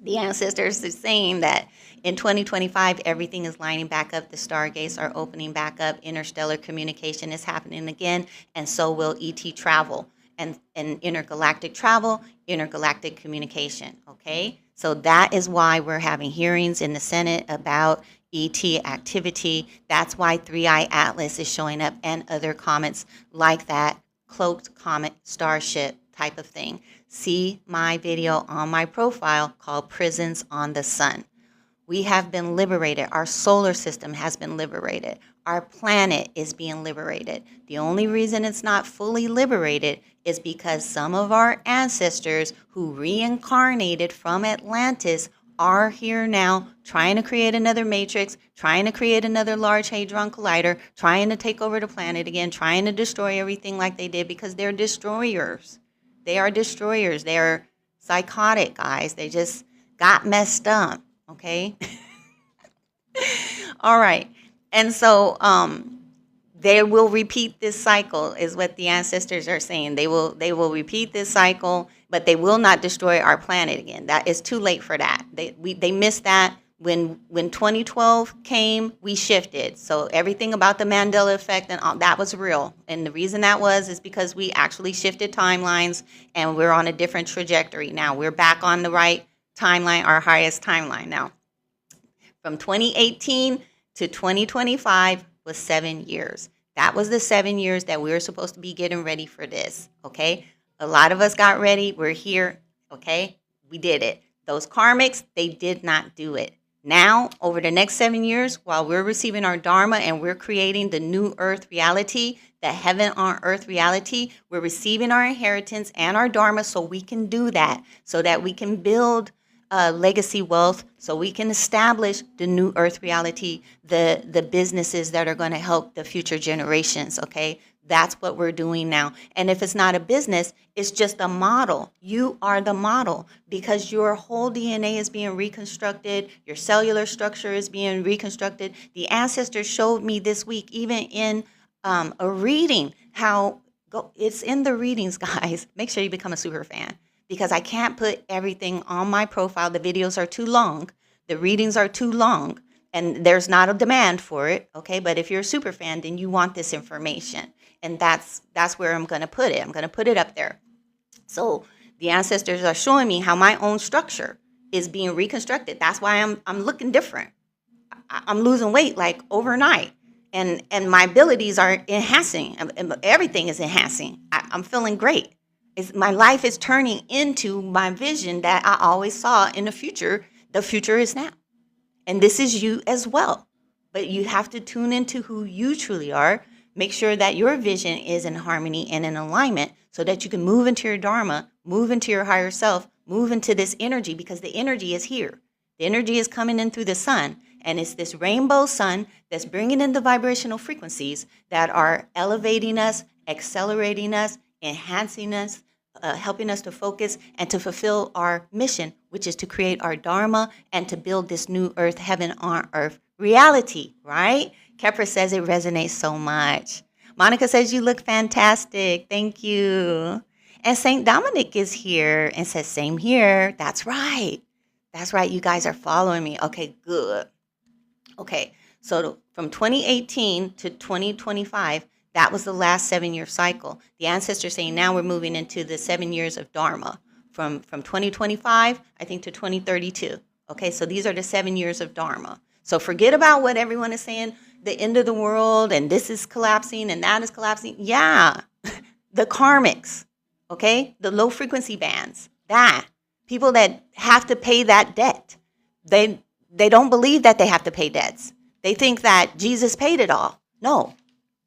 The ancestors are saying that in 2025, everything is lining back up. The stargates are opening back up. Interstellar communication is happening again, and so will ET travel and intergalactic travel, intergalactic communication. Okay, so that is why we're having hearings in the Senate about ET activity. That's why 3IATLAS is showing up, and other comets like that, cloaked comet starship type of thing. See my video on my profile called Prisons on the Sun. We have been liberated. Our solar system has been liberated. Our planet is being liberated. The only reason it's not fully liberated is because some of our ancestors who reincarnated from Atlantis are here now trying to create another matrix, trying to create another Large Hadron Collider, trying to take over the planet again, trying to destroy everything like they did, because they're destroyers. They are destroyers. They're psychotic, guys. They just got messed up, okay? All right. And so they will repeat this cycle, is what the ancestors are saying. They will repeat this cycle, but they will not destroy our planet again. That is too late for that. They missed that. When 2012 came, we shifted. So everything about the Mandela effect and all that was real. And the reason that is because we actually shifted timelines, and we're on a different trajectory now. We're back on the right timeline, our highest timeline now. From 2018 to 2025 was 7 years. That was the 7 years that we were supposed to be getting ready for this, okay? A lot of us got ready. We're here, okay? We did it. Those karmics, they did not do it. Now, over the next 7 years, while we're receiving our Dharma and we're creating the new earth reality, the heaven on earth reality, we're receiving our inheritance and our Dharma so we can do that, so that we can build legacy wealth, so we can establish the new earth reality, the businesses that are going to help the future generations, okay? That's what we're doing now. And if it's not a business, it's just a model. You are the model, because your whole DNA is being reconstructed. Your cellular structure is being reconstructed. The ancestors showed me this week, even in a reading, it's in the readings, guys. Make sure you become a super fan, because I can't put everything on my profile. The videos are too long. The readings are too long. And there's not a demand for it, okay? But if you're a super fan, then you want this information. And that's where I'm going to put it. I'm going to put it up there. So the ancestors are showing me how my own structure is being reconstructed. That's why I'm looking different. I'm losing weight like overnight. and my abilities are enhancing. Everything is enhancing. I'm feeling great. My life is turning into my vision that I always saw in the future. The future is now. And this is you as well. But you have to tune into who you truly are. Make sure that your vision is in harmony and in alignment so that you can move into your dharma, move into your higher self, move into this energy, because the energy is here. The energy is coming in through the sun. And it's this rainbow sun that's bringing in the vibrational frequencies that are elevating us, accelerating us, enhancing us, helping us to focus and to fulfill our mission, which is to create our dharma and to build this new earth, heaven on earth reality, right? Kepra says it resonates so much. Monica says you look fantastic. Thank you. And St. Dominic is here and says, same here. That's right. That's right. You guys are following me. Okay, good. Okay, so from 2018 to 2025, that was the last 7-year cycle. The ancestors saying now we're moving into the 7 years of Dharma from 2025, I think, to 2032. Okay, so these are the 7 years of Dharma. So forget about what everyone is saying, the end of the world, and this is collapsing, and that is collapsing. Yeah, the karmics, okay, the low frequency bands, that people that have to pay that debt, they don't believe that they have to pay debts. They think that Jesus paid it all. No.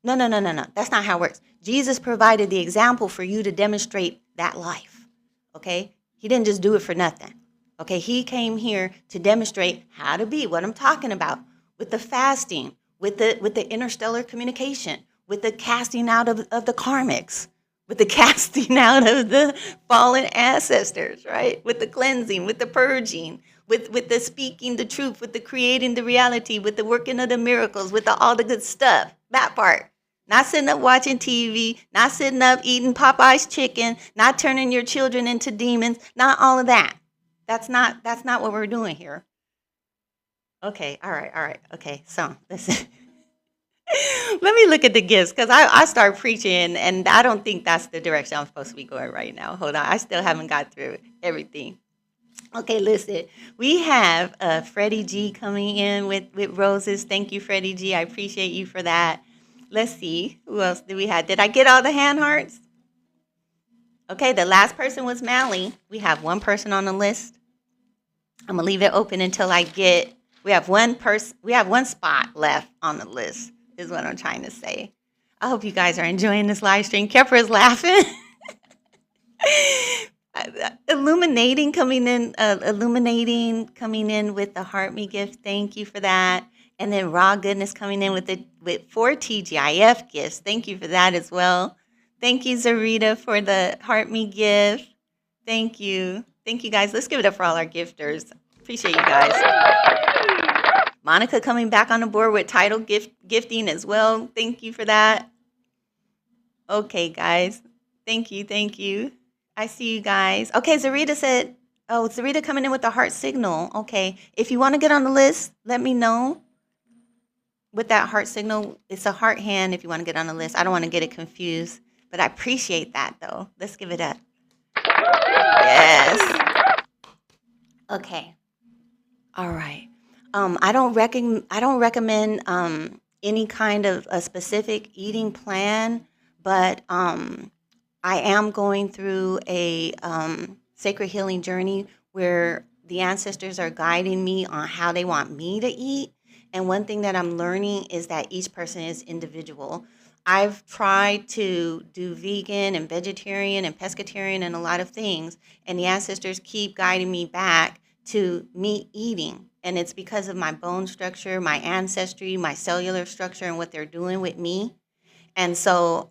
That's not how it works. Jesus provided the example for you to demonstrate that life. Okay? He didn't just do it for nothing. Okay? He came here to demonstrate how to be, what I'm talking about, with the fasting, with the interstellar communication, with the casting out of the karmics, with the casting out of the fallen ancestors, right? With the cleansing, with the purging, with the speaking the truth, with the creating the reality, with the working of the miracles, with all the good stuff. That part. Not sitting up watching TV, not sitting up eating Popeye's chicken, not turning your children into demons, not all of that. That's not what we're doing here. Okay, all right. Okay, so listen. Let me look at the gifts, because I start preaching and I don't think that's the direction I'm supposed to be going right now. Hold on, I still haven't got through everything. Okay, listen, we have Freddie G coming in with roses. Thank you, Freddie G. I appreciate you for that. Let's see, who else do we have? Did I get all the hand hearts? Okay, the last person was Mally. We have one person on the list. I'm gonna leave it open until I get. We have one spot left on the list, is what I'm trying to say. I hope you guys are enjoying this live stream. Kepra is laughing. Illuminating coming in with the Heart Me gift. Thank you for that. And then Raw Goodness coming in with 4 TGIF gifts. Thank you for that as well. Thank you, Zarita, for the Heart Me gift. Thank you. Thank you, guys. Let's give it up for all our gifters. Appreciate you guys. Monica coming back on the board with title gifting as well. Thank you for that. Okay, guys. Thank you. I see you guys. Okay, Zarita said, Zarita coming in with the heart signal. Okay, if you want to get on the list, let me know. With that heart signal, it's a heart hand if you want to get on the list. I don't want to get it confused, but I appreciate that, though. Let's give it up. Yes. Okay. All right. I don't recommend any kind of a specific eating plan, but I am going through a sacred healing journey where the ancestors are guiding me on how they want me to eat. And one thing that I'm learning is that each person is individual. I've tried to do vegan and vegetarian and pescatarian and a lot of things, and the ancestors keep guiding me back to meat eating. And it's because of my bone structure, my ancestry, my cellular structure, and what they're doing with me. And so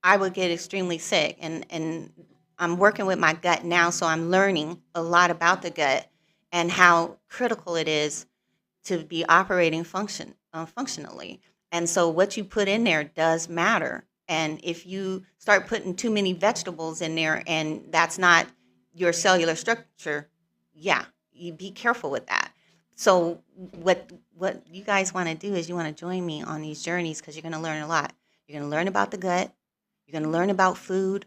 I would get extremely sick. And I'm working with my gut now, so I'm learning a lot about the gut and how critical it is to be operating functionally. And so what you put in there does matter. And if you start putting too many vegetables in there and that's not your cellular structure, yeah, you be careful with that. So what you guys want to do is you want to join me on these journeys, because you're going to learn a lot. You're going to learn about the gut. You're going to learn about food.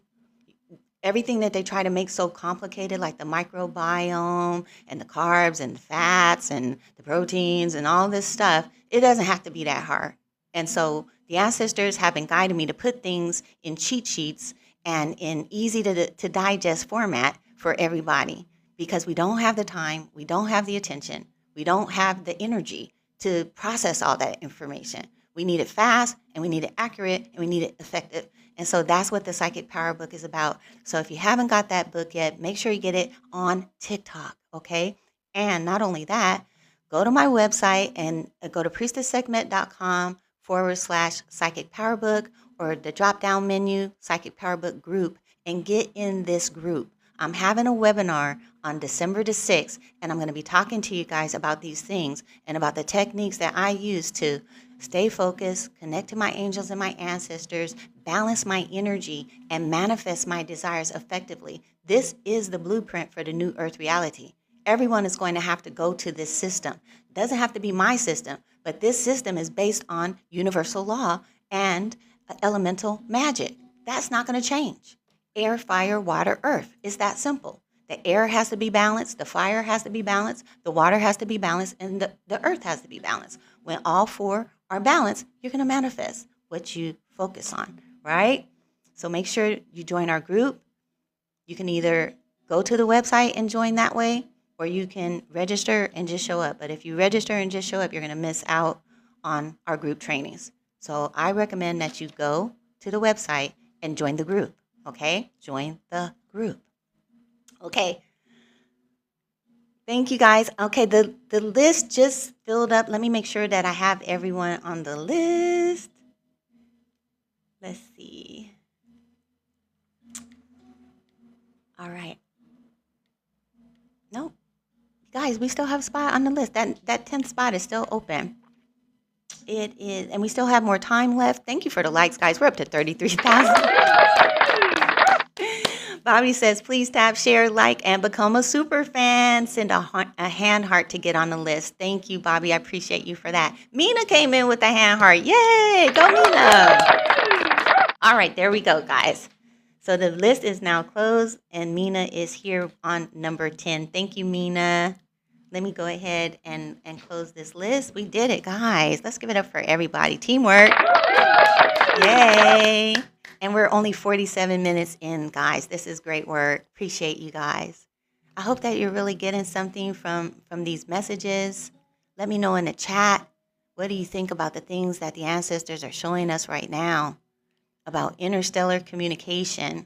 Everything that they try to make so complicated, like the microbiome and the carbs and the fats and the proteins and all this stuff, it doesn't have to be that hard. And so the ancestors have been guiding me to put things in cheat sheets and in easy to digest format for everybody, because we don't have the time, we don't have the attention, we don't have the energy to process all that information. We need it fast, and we need it accurate, and we need it effective. And so that's what the Psychic Power Book is about. So if you haven't got that book yet, make sure you get it on TikTok, okay? And not only that, go to my website and go to priestesssegment.com/psychic power book, or the drop down menu, Psychic Power Book group, and get in this group. I'm having a webinar on December the 6th, and I'm going to be talking to you guys about these things and about the techniques that I use to stay focused, connect to my angels and my ancestors, balance my energy, and manifest my desires effectively. This is the blueprint for the new earth reality. Everyone is going to have to go to this system. It doesn't have to be my system, but this system is based on universal law and elemental magic. That's not going to change. Air, fire, water, earth. It's that simple. The air has to be balanced, the fire has to be balanced, the water has to be balanced, and the earth has to be balanced. When all four are balanced, you're going to manifest what you focus on, right? So make sure you join our group. You can either go to the website and join that way, or you can register and just show up. But if you register and just show up, you're going to miss out on our group trainings. So I recommend that you go to the website and join the group, okay? Join the group. Okay. Thank you, guys. Okay, the list just filled up. Let me make sure that I have everyone on the list. Let's see. All right. Nope. Guys, we still have a spot on the list. That 10th spot is still open. It is, and we still have more time left. Thank you for the likes, guys. We're up to 33,000. Bobby says, please tap, share, like, and become a super fan. Send a hand heart to get on the list. Thank you, Bobby. I appreciate you for that. Mina came in with a hand heart. Yay! Go, Mina. All right, there we go, guys. So the list is now closed, and Mina is here on number 10. Thank you, Mina. Let me go ahead and close this list. We did it, guys. Let's give it up for everybody. Teamwork. Yay. And we're only 47 minutes in, guys. This is great work. Appreciate you guys. I hope that you're really getting something from these messages. Let me know in the chat. What do you think about the things that the ancestors are showing us right now about interstellar communication?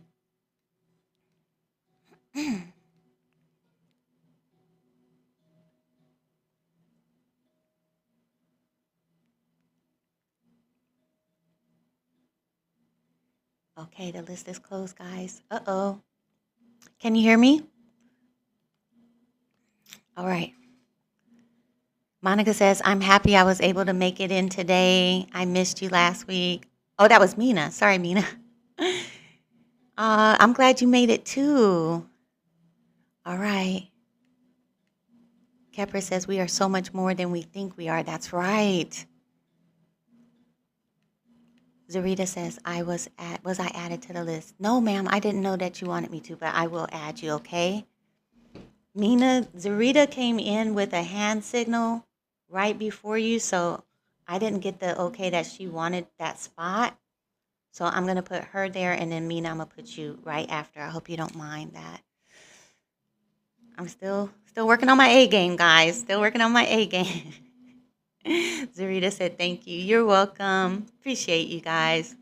Okay, the list is closed, guys. Uh-oh. Can you hear me? All right. Monica says, I'm happy I was able to make it in today. I missed you last week. Oh, that was Mina. Sorry, Mina. I'm glad you made it too. All right. Kepra says, we are so much more than we think we are. That's right. Zarita says, was I added to the list? No, ma'am, I didn't know that you wanted me to, but I will add you, okay? Mina, Zarita came in with a hand signal right before you, so I didn't get the okay that she wanted that spot. So I'm going to put her there, and then Mina, I'm going to put you right after. I hope you don't mind that. I'm still working on my A game, guys. Still working on my A game. Zarita said, thank you. You're welcome. Appreciate you guys.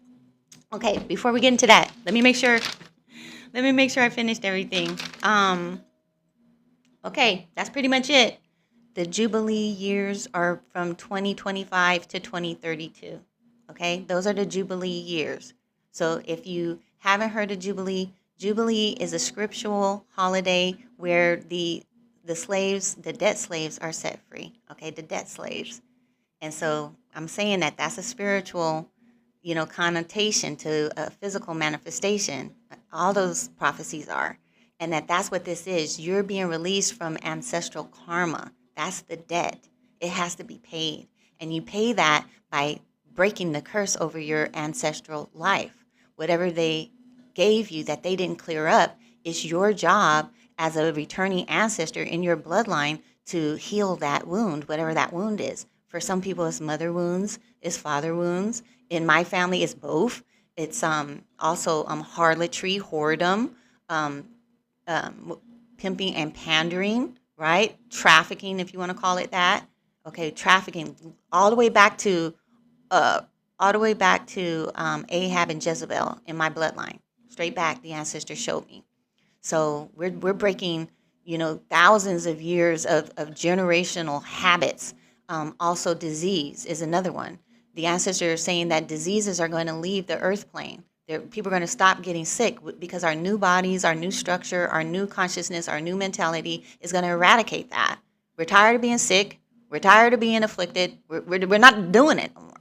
Okay, before we get into that, let me make sure I finished everything. Okay, that's pretty much it. The Jubilee years are from 2025 to 2032. Okay, those are the Jubilee years. So if you haven't heard of Jubilee, Jubilee is a scriptural holiday where the slaves, the debt slaves, are set free. Okay, the debt slaves. And so I'm saying that that's a spiritual, connotation to a physical manifestation. All those prophecies are. And that's what this is. You're being released from ancestral karma. That's the debt. It has to be paid. And you pay that by breaking the curse over your ancestral life. Whatever they gave you that they didn't clear up, it's your job as a returning ancestor in your bloodline to heal that wound, whatever that wound is. For some people, it's mother wounds, it's father wounds. In my family, it's both. It's also harlotry, whoredom, um, pimping and pandering, right? Trafficking, if you want to call it that. Okay, trafficking, all the way back to uh, Ahab and Jezebel in my bloodline. Straight back, the ancestors showed me. So we're breaking, thousands of years of generational habits. Also, disease is another one. The ancestors are saying that diseases are going to leave the earth plane. People are going to stop getting sick because our new bodies, our new structure, our new consciousness, our new mentality is going to eradicate that. We're tired of being sick. We're tired of being afflicted. We're not doing it no more.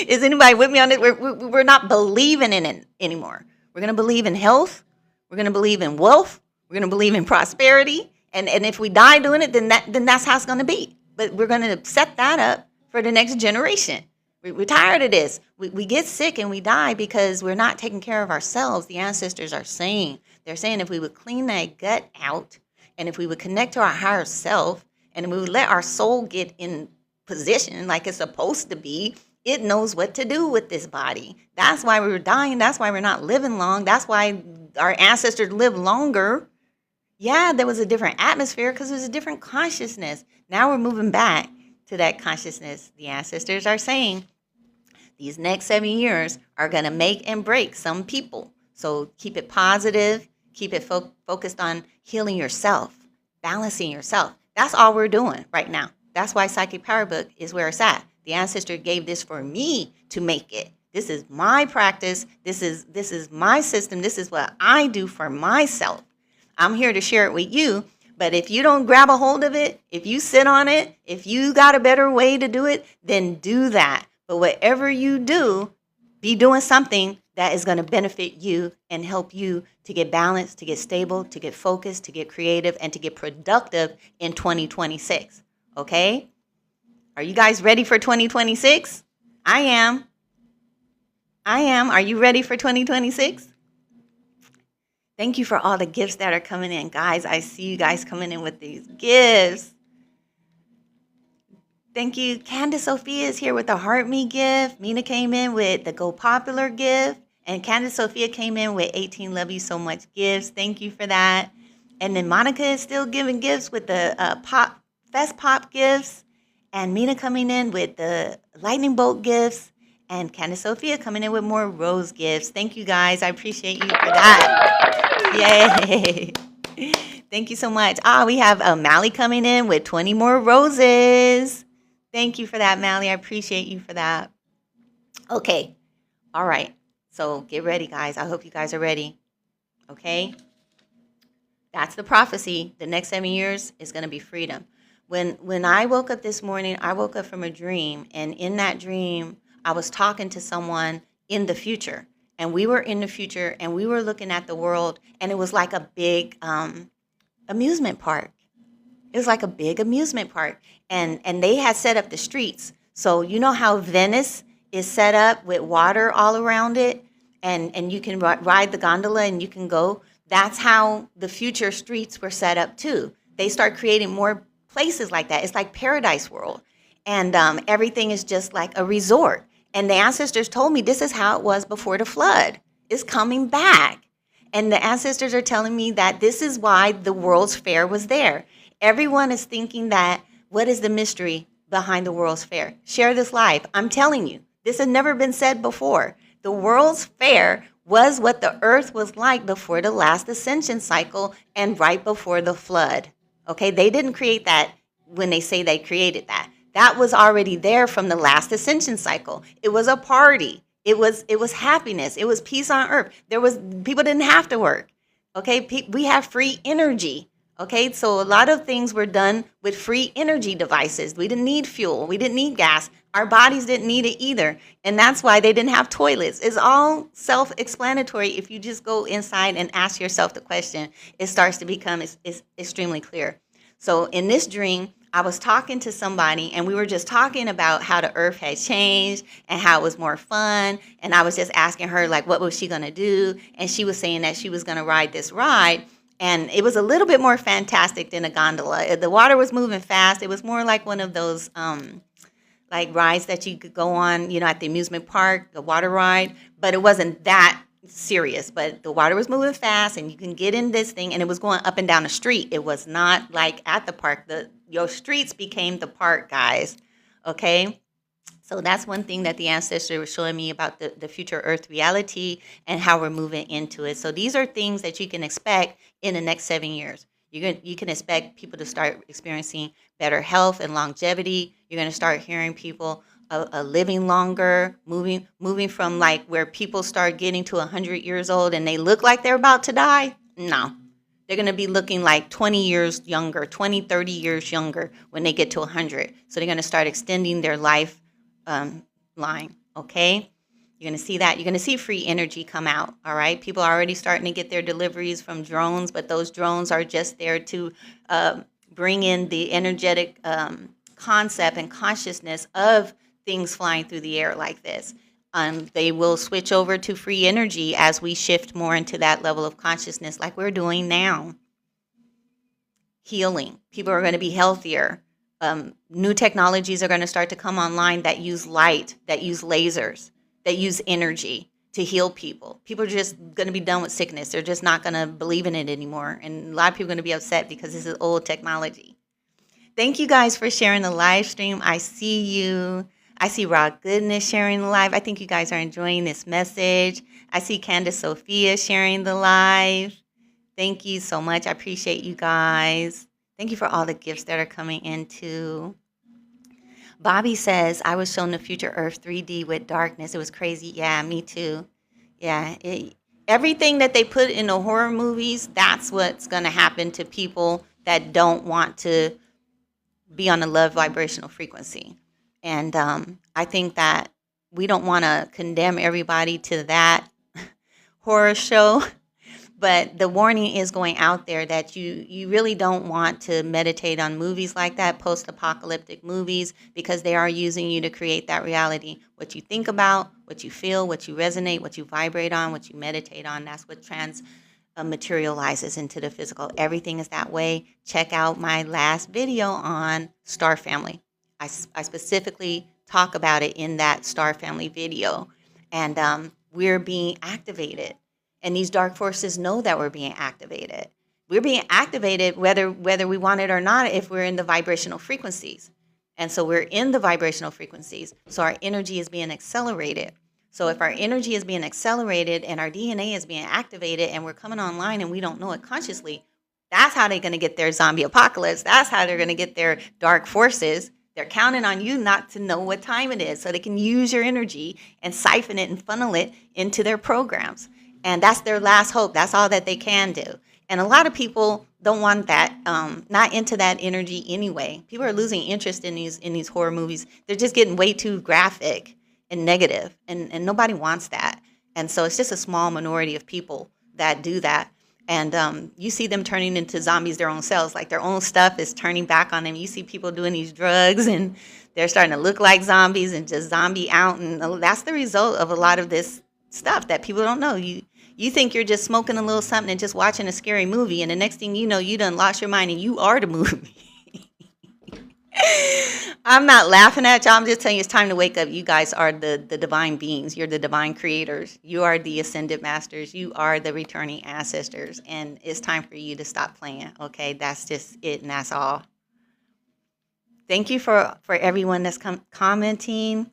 Is anybody with me on this? We're not believing in it anymore. We're going to believe in health. We're going to believe in wealth. We're going to believe in prosperity. And if we die doing it, then that's how it's going to be. But we're going to set that up for the next generation. We're tired of this. We get sick and we die because we're not taking care of ourselves. The ancestors are saying, they're saying if we would clean that gut out and if we would connect to our higher self and we would let our soul get in position like it's supposed to be, it knows what to do with this body. That's why we're dying. That's why we're not living long. That's why our ancestors lived longer. Yeah, there was a different atmosphere because there was a different consciousness. Now we're moving back to that consciousness. The ancestors are saying these next 7 years are going to make and break some people. So keep it positive. Keep it focused on healing yourself, balancing yourself. That's all we're doing right now. That's why Psychic Power Book is where it's at. The ancestor gave this for me to make it. This is my practice. This is my system. This is what I do for myself. I'm here to share it with you. But if you don't grab a hold of it, if you sit on it, if you got a better way to do it, then do that. But whatever you do, be doing something that is going to benefit you and help you to get balanced, to get stable, to get focused, to get creative, and to get productive in 2026. Okay? Are you guys ready for 2026? I am. Are you ready for 2026? Thank you for all the gifts that are coming in. Guys, I see you guys coming in with these gifts. Thank you. Candace Sophia is here with the Heart Me gift. Mina came in with the Go Popular gift. And Candace Sophia came in with 18 Love You So Much gifts. Thank you for that. And then Monica is still giving gifts with the Fest Pop gifts. And Mina coming in with the Lightning Bolt gifts. And Candace Sophia coming in with more Rose gifts. Thank you, guys. I appreciate you for that. Yay. Thank you so much. We have Mally coming in with 20 more roses. Thank you for that, Mally. I appreciate you for that. Okay. All right. So get ready, guys. I hope you guys are ready. Okay. That's the prophecy. The next 7 years is going to be freedom. When I woke up this morning, I woke up from a dream. And in that dream, I was talking to someone in the future. And we were in the future and we were looking at the world. And it was like a big amusement park. It was like a big amusement park. And they had set up the streets. So you know how Venice is set up with water all around it? And you can ride the gondola and you can go. That's how the future streets were set up too. They start creating more places like that. It's like Paradise World. And everything is just like a resort. And the ancestors told me this is how it was before the flood. It's coming back. And the ancestors are telling me that this is why the World's Fair was there. Everyone is thinking that, what is the mystery behind the World's Fair? Share this live. I'm telling you, this had never been said before. The World's Fair was what the earth was like before the last ascension cycle and right before the flood. Okay, they didn't create that when they say they created that. That was already there from the last ascension cycle. It was a party. It was happiness. It was peace on earth. People didn't have to work. Okay, we have free energy. Okay, so a lot of things were done with free energy devices. We didn't need fuel. We didn't need gas. Our bodies didn't need it either. And that's why they didn't have toilets. It's all self-explanatory. If you just go inside and ask yourself the question, it starts to become it's extremely clear. So in this dream, I was talking to somebody and we were just talking about how the earth had changed and how it was more fun. And I was just asking her, like, what was she going to do? And she was saying that she was going to ride this ride. And it was a little bit more fantastic than a gondola. The water was moving fast. It was more like one of those like rides that you could go on, at the amusement park, the water ride, but it wasn't that serious. But the water was moving fast, and you can get in this thing, and it was going up and down the street. It was not like at the park. Your streets became the park, guys. Okay. So that's one thing that the ancestor was showing me about the future Earth reality and how we're moving into it. So these are things that you can expect in the next 7 years. You can expect people to start experiencing better health and longevity. You're going to start hearing people living longer, moving from like where people start getting to 100 years old and they look like they're about to die. No, they're going to be looking like 20 years younger, 20, 30 years younger when they get to 100. So they're going to start extending their life line. Okay. You're going to see that. You're going to see free energy come out. All right. People are already starting to get their deliveries from drones, but those drones are just there to bring in the energetic concept and consciousness of things flying through the air like this. They will switch over to free energy as we shift more into that level of consciousness like we're doing now. Healing. People are going to be healthier. New technologies are going to start to come online that use light, that use lasers, that use energy to heal people. People are just going to be done with sickness. They're just not going to believe in it anymore. And a lot of people are going to be upset because this is old technology. Thank you guys for sharing the live stream. I see you. I see Raw Goodness sharing the live. I think you guys are enjoying this message. I see Candace Sophia sharing the live. Thank you so much. I appreciate you guys. Thank you for all the gifts that are coming in too. Bobby says, I was shown the future Earth 3D with darkness. It was crazy. Yeah, me too. Yeah. Everything that they put in the horror movies, that's what's going to happen to people that don't want to be on a love vibrational frequency. And I think that we don't want to condemn everybody to that horror show. But the warning is going out there that you really don't want to meditate on movies like that, post-apocalyptic movies, because they are using you to create that reality. What you think about, what you feel, what you resonate, what you vibrate on, what you meditate on, that's what materializes into the physical. Everything is that way. Check out my last video on Star Family. I specifically talk about it in that Star Family video. And we're being activated. And these dark forces know that we're being activated. We're being activated whether we want it or not if we're in the vibrational frequencies. And so we're in the vibrational frequencies. So our energy is being accelerated. So if our energy is being accelerated and our DNA is being activated and we're coming online and we don't know it consciously, that's how they're going to get their zombie apocalypse. That's how they're going to get their dark forces. They're counting on you not to know what time it is so they can use your energy and siphon it and funnel it into their programs. And that's their last hope. That's all that they can do. And a lot of people don't want that, not into that energy anyway. People are losing interest in these horror movies. They're just getting way too graphic and negative, and nobody wants that. And so it's just a small minority of people that do that. And you see them turning into zombies their own selves, like their own stuff is turning back on them. You see people doing these drugs and they're starting to look like zombies and just zombie out. And that's the result of a lot of this stuff that people don't know. You think you're just smoking a little something and just watching a scary movie, and the next thing you know, you done lost your mind and you are the movie. I'm not laughing at y'all. I'm just telling you it's time to wake up. You guys are the divine beings. You're the divine creators. You are the ascended masters. You are the returning ancestors. And it's time for you to stop playing. Okay, that's just it, and that's all. Thank you for everyone that's commenting.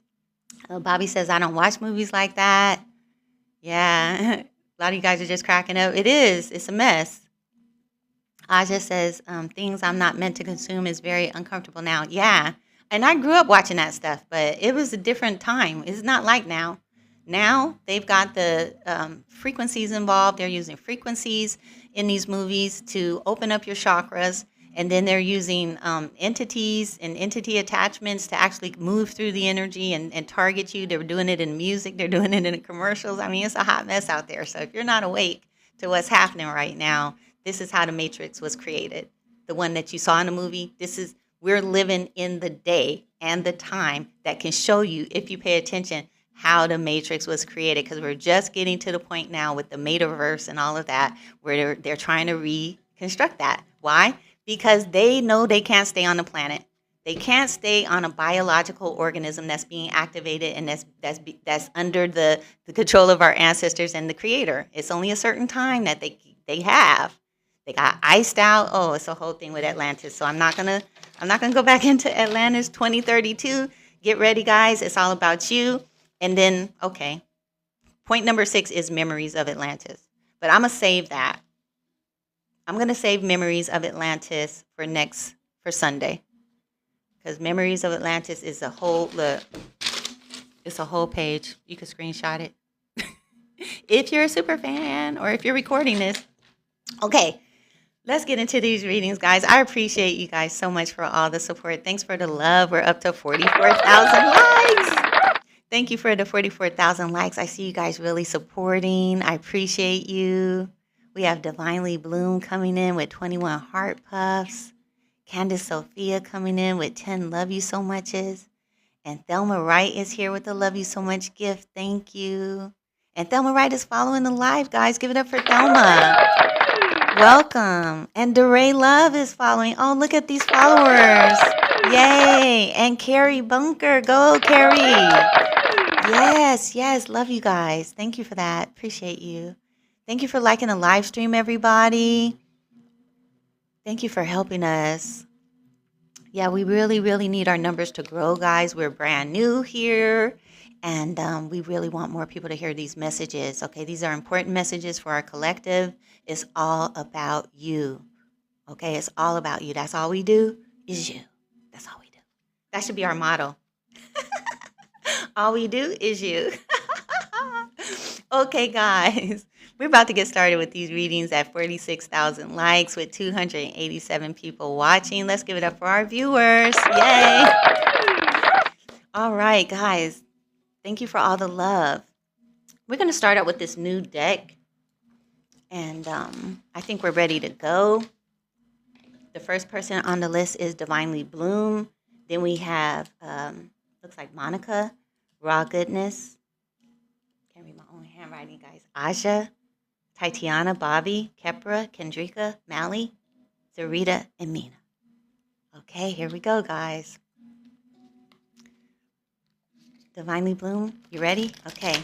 Bobby says, I don't watch movies like that. Yeah. A lot of you guys are just cracking up. It is. It's a mess. Aja says, things I'm not meant to consume is very uncomfortable now. Yeah. And I grew up watching that stuff, but it was a different time. It's not like now. Now they've got the frequencies involved. They're using frequencies in these movies to open up your chakras. And then they're using entities and entity attachments to actually move through the energy and target you. They're doing it in music. They're doing it in commercials. I mean, it's a hot mess out there. So if you're not awake to what's happening right now, this is how the Matrix was created. The one that you saw in the movie, we're living in the day and the time that can show you, if you pay attention, how the Matrix was created, because we're just getting to the point now with the metaverse and all of that where they're trying to reconstruct that. Why? Because they know they can't stay on the planet. They can't stay on a biological organism that's being activated and that's under the control of our ancestors and the creator. It's only a certain time that they have. They got iced out. Oh, it's a whole thing with Atlantis. So I'm not gonna go back into Atlantis 2032. Get ready, guys. It's all about you. And then, okay, point number 6 is memories of Atlantis. But I'm gonna save that. I'm gonna save memories of Atlantis for Sunday, because memories of Atlantis is a whole look. It's a whole page. You can screenshot it if you're a super fan or if you're recording this. Okay, let's get into these readings, guys. I appreciate you guys so much for all the support. Thanks for the love. We're up to 44,000 likes. Thank you for the 44,000 likes. I see you guys really supporting. I appreciate you. We have Divinely Bloom coming in with 21 heart puffs. Candace Sophia coming in with 10 love you so muches. And Thelma Wright is here with the love you so much gift. Thank you. And Thelma Wright is following the live, guys. Give it up for Thelma. Welcome. And DeRay Love is following. Oh, look at these followers. Yay. And Carrie Bunker. Go, Carrie. Yes. Love you guys. Thank you for that. Appreciate you. Thank you for liking the live stream, everybody. Thank you for helping us. Yeah, we really need our numbers to grow, guys. We're brand new here, and we really want more people to hear these messages. Okay, these are important messages for our collective. It's all about you. Okay, it's all about you. That's all we do is you. That's all we do. That should be our motto. All we do is you. Okay, guys. We're about to get started with these readings at 46,000 likes with 287 people watching. Let's give it up for our viewers. Yay. All right, guys. Thank you for all the love. We're going to start out with this new deck. And I think we're ready to go. The first person on the list is Divinely Bloom. Then we have, looks like Monica, Raw Goodness. Can't read my own handwriting, guys. Aja, Tatiana, Bobby, Kepra, Kendrika, Mally, Zarita, and Mina. Okay, here we go, guys. Divinely Bloom, you ready? Okay.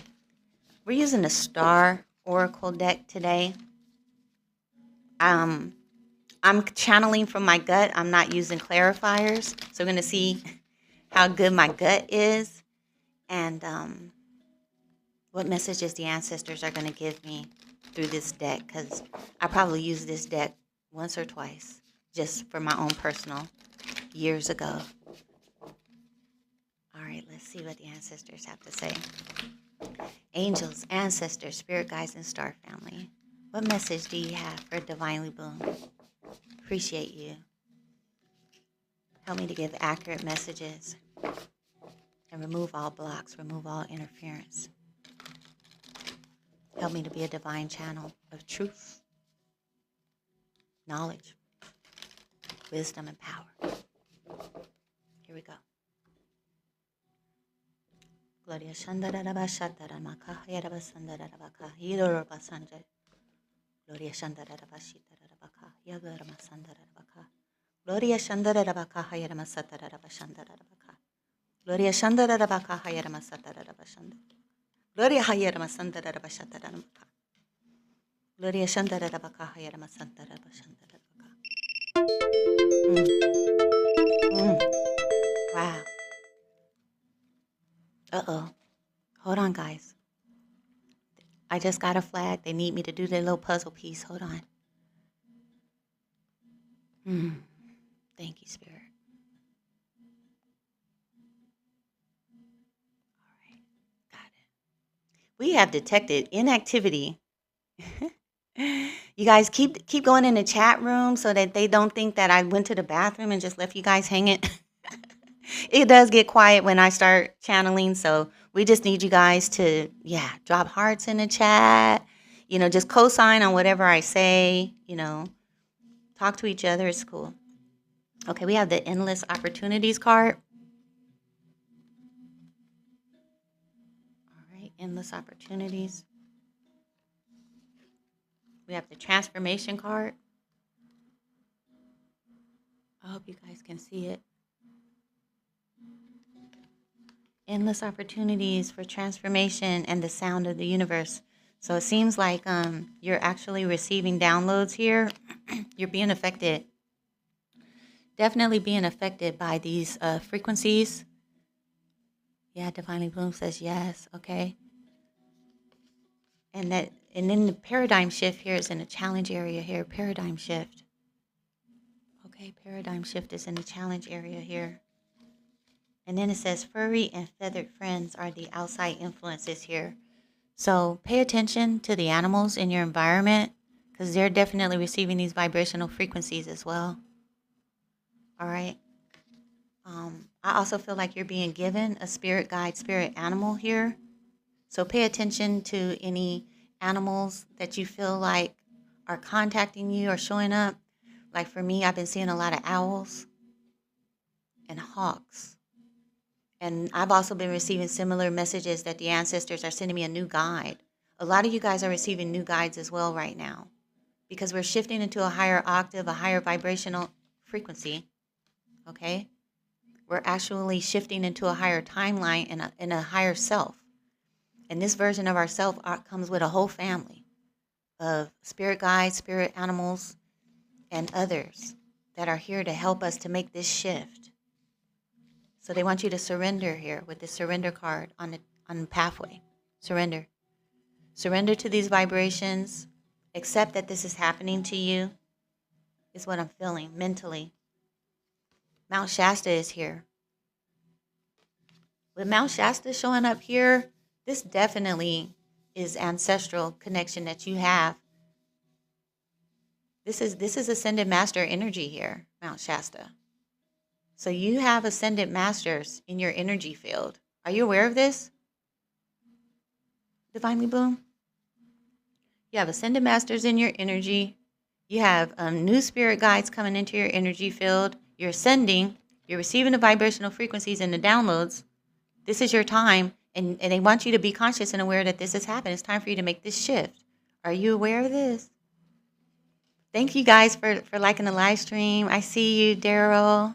We're using the Star Oracle deck today. I'm channeling from my gut. I'm not using clarifiers. So we're going to see how good my gut is and what messages the ancestors are going to give me through this deck, because I probably used this deck once or twice just for my own personal years ago. All right, let's see what the ancestors have to say. Angels, ancestors, spirit guides, and star family. What message do you have for Divinely Bloom? Appreciate you. Help me to give accurate messages and remove all blocks, remove all interference. Help me to be a divine channel of truth, knowledge, wisdom, and power. Here we go. Gloria Shandara Shatara Makaya Sandara Baka, Hidor Basanja. Gloria Shandara Bashitara Baka, Yagarama Sandara Baka. Gloria Shandara Baka, Hayarama Satara Bashandara Baka. Gloria Shandara Baka, Hayarama Satara Bashanda. Gloria Hayarama Sandara Bashatara Baka. Gloria Shandara Baka, Hayarama Sandara Bashandara Baka. Wow. Uh-oh. Hold on, guys. I just got a flag. They need me to do their little puzzle piece. Hold on. Thank you, Spirit. All right. Got it. We have detected inactivity. You guys keep going in the chat room so that they don't think that I went to the bathroom and just left you guys hanging. It does get quiet when I start channeling, so we just need you guys to, drop hearts in the chat. Just co-sign on whatever I say. Talk to each other. It's cool. Okay, we have the Endless Opportunities card. Endless opportunities. We have the transformation card. I hope you guys can see it. Endless opportunities for transformation and the sound of the universe. So it seems like you're actually receiving downloads here. You're being affected. Definitely being affected by these frequencies. Yeah, Divinely Bloom says yes. Okay. And then the paradigm shift here is in a challenge area here. Paradigm shift. Okay, paradigm shift is in the challenge area here. And then it says furry and feathered friends are the outside influences here. So pay attention to the animals in your environment because they're definitely receiving these vibrational frequencies as well. All right. I also feel like you're being given a spirit guide, spirit animal here. So pay attention to any animals that you feel like are contacting you or showing up. Like for me, I've been seeing a lot of owls and hawks. And I've also been receiving similar messages that the ancestors are sending me a new guide. A lot of you guys are receiving new guides as well right now because we're shifting into a higher octave, a higher vibrational frequency. Okay? We're actually shifting into a higher timeline and a higher self. And this version of ourself comes with a whole family of spirit guides, spirit animals, and others that are here to help us to make this shift. So they want you to surrender here with the surrender card on the pathway. Surrender. Surrender to these vibrations. Accept that this is happening to you is what I'm feeling mentally. Mount Shasta is here. With Mount Shasta showing up here, this definitely is ancestral connection that you have. This is ascended master energy here, Mount Shasta. So you have ascended masters in your energy field. Are you aware of this? Divinely Bloom? You have ascended masters in your energy. You have new spirit guides coming into your energy field. You're ascending. You're receiving the vibrational frequencies and the downloads. This is your time, and they want you to be conscious and aware that this has happened. It's time for you to make this shift. Are you aware of this? Thank you guys for liking the live stream. I see you, Daryl.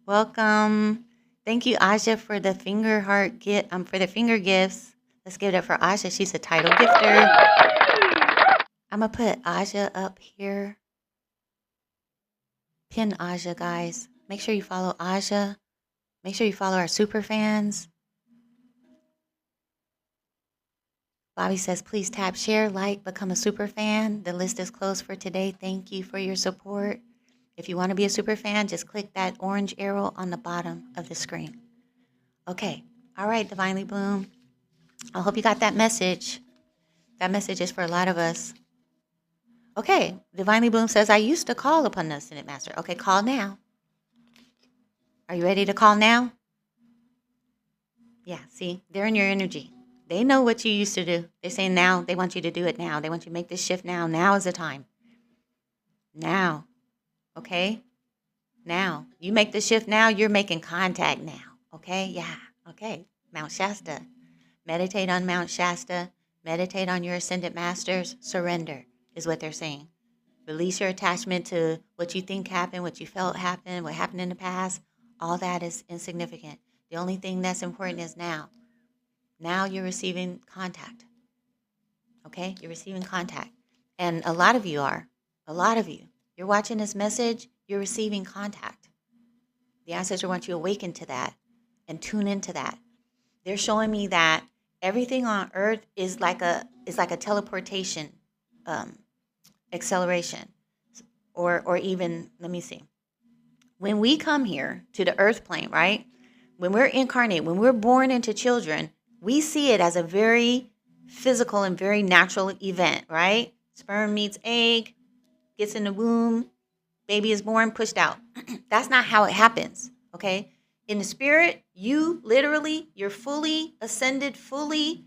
Welcome. Thank you, Aja, for the finger heart for the finger gifts. Let's give it up for Aja. She's a title gifter. I'm gonna put Aja up here. Pin Aja, guys. Make sure you follow Aja. Make sure you follow our super fans. Bobby says, please tap, share, like, become a super fan. The list is closed for today. Thank you for your support. If you want to be a super fan, just click that orange arrow on the bottom of the screen. Okay. All right, Divinely Bloom. I hope you got that message. That message is for a lot of us. Okay. Divinely Bloom says, I used to call upon the Ascended Master. Okay, call now. Are you ready to call now? Yeah, see, they're in your energy. They know what you used to do. They're saying now, they want you to do it now. They want you to make this shift now. Now is the time. Now. Okay? Now. You make the shift now, you're making contact now. Okay? Yeah. Okay. Mount Shasta. Meditate on Mount Shasta. Meditate on your ascended masters. Surrender is what they're saying. Release your attachment to what you think happened, what you felt happened, what happened in the past. All that is insignificant. The only thing that's important is now. Now you're receiving contact. Okay? You're receiving contact. And a lot of you are. A lot of you. You're watching this message, you're receiving contact. The ancestor wants you to awaken to that and tune into that. They're showing me that everything on earth is like a teleportation acceleration. Or even, let me see. When we come here to the earth plane, right? When we're incarnate, when we're born into children, we see it as a very physical and very natural event, right? Sperm meets egg, gets in the womb, baby is born, pushed out. That's not how it happens, okay? In the spirit, you're fully ascended, fully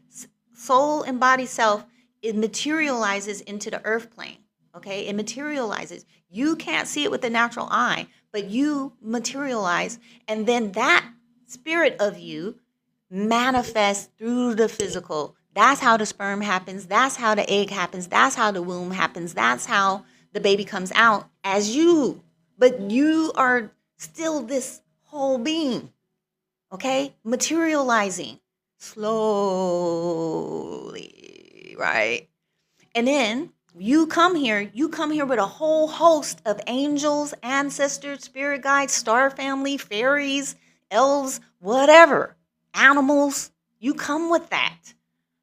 soul and body self. It materializes into the earth plane, okay? It materializes. You can't see it with the natural eye, but you materialize, and then that spirit of you manifest through the physical. That's how the sperm happens. That's how the egg happens. That's how the womb happens. That's how the baby comes out as you. But you are still this whole being, okay? Materializing slowly, right? And then you come here with a whole host of angels, ancestors, spirit guides, star family, fairies, elves, whatever, animals. You come with that.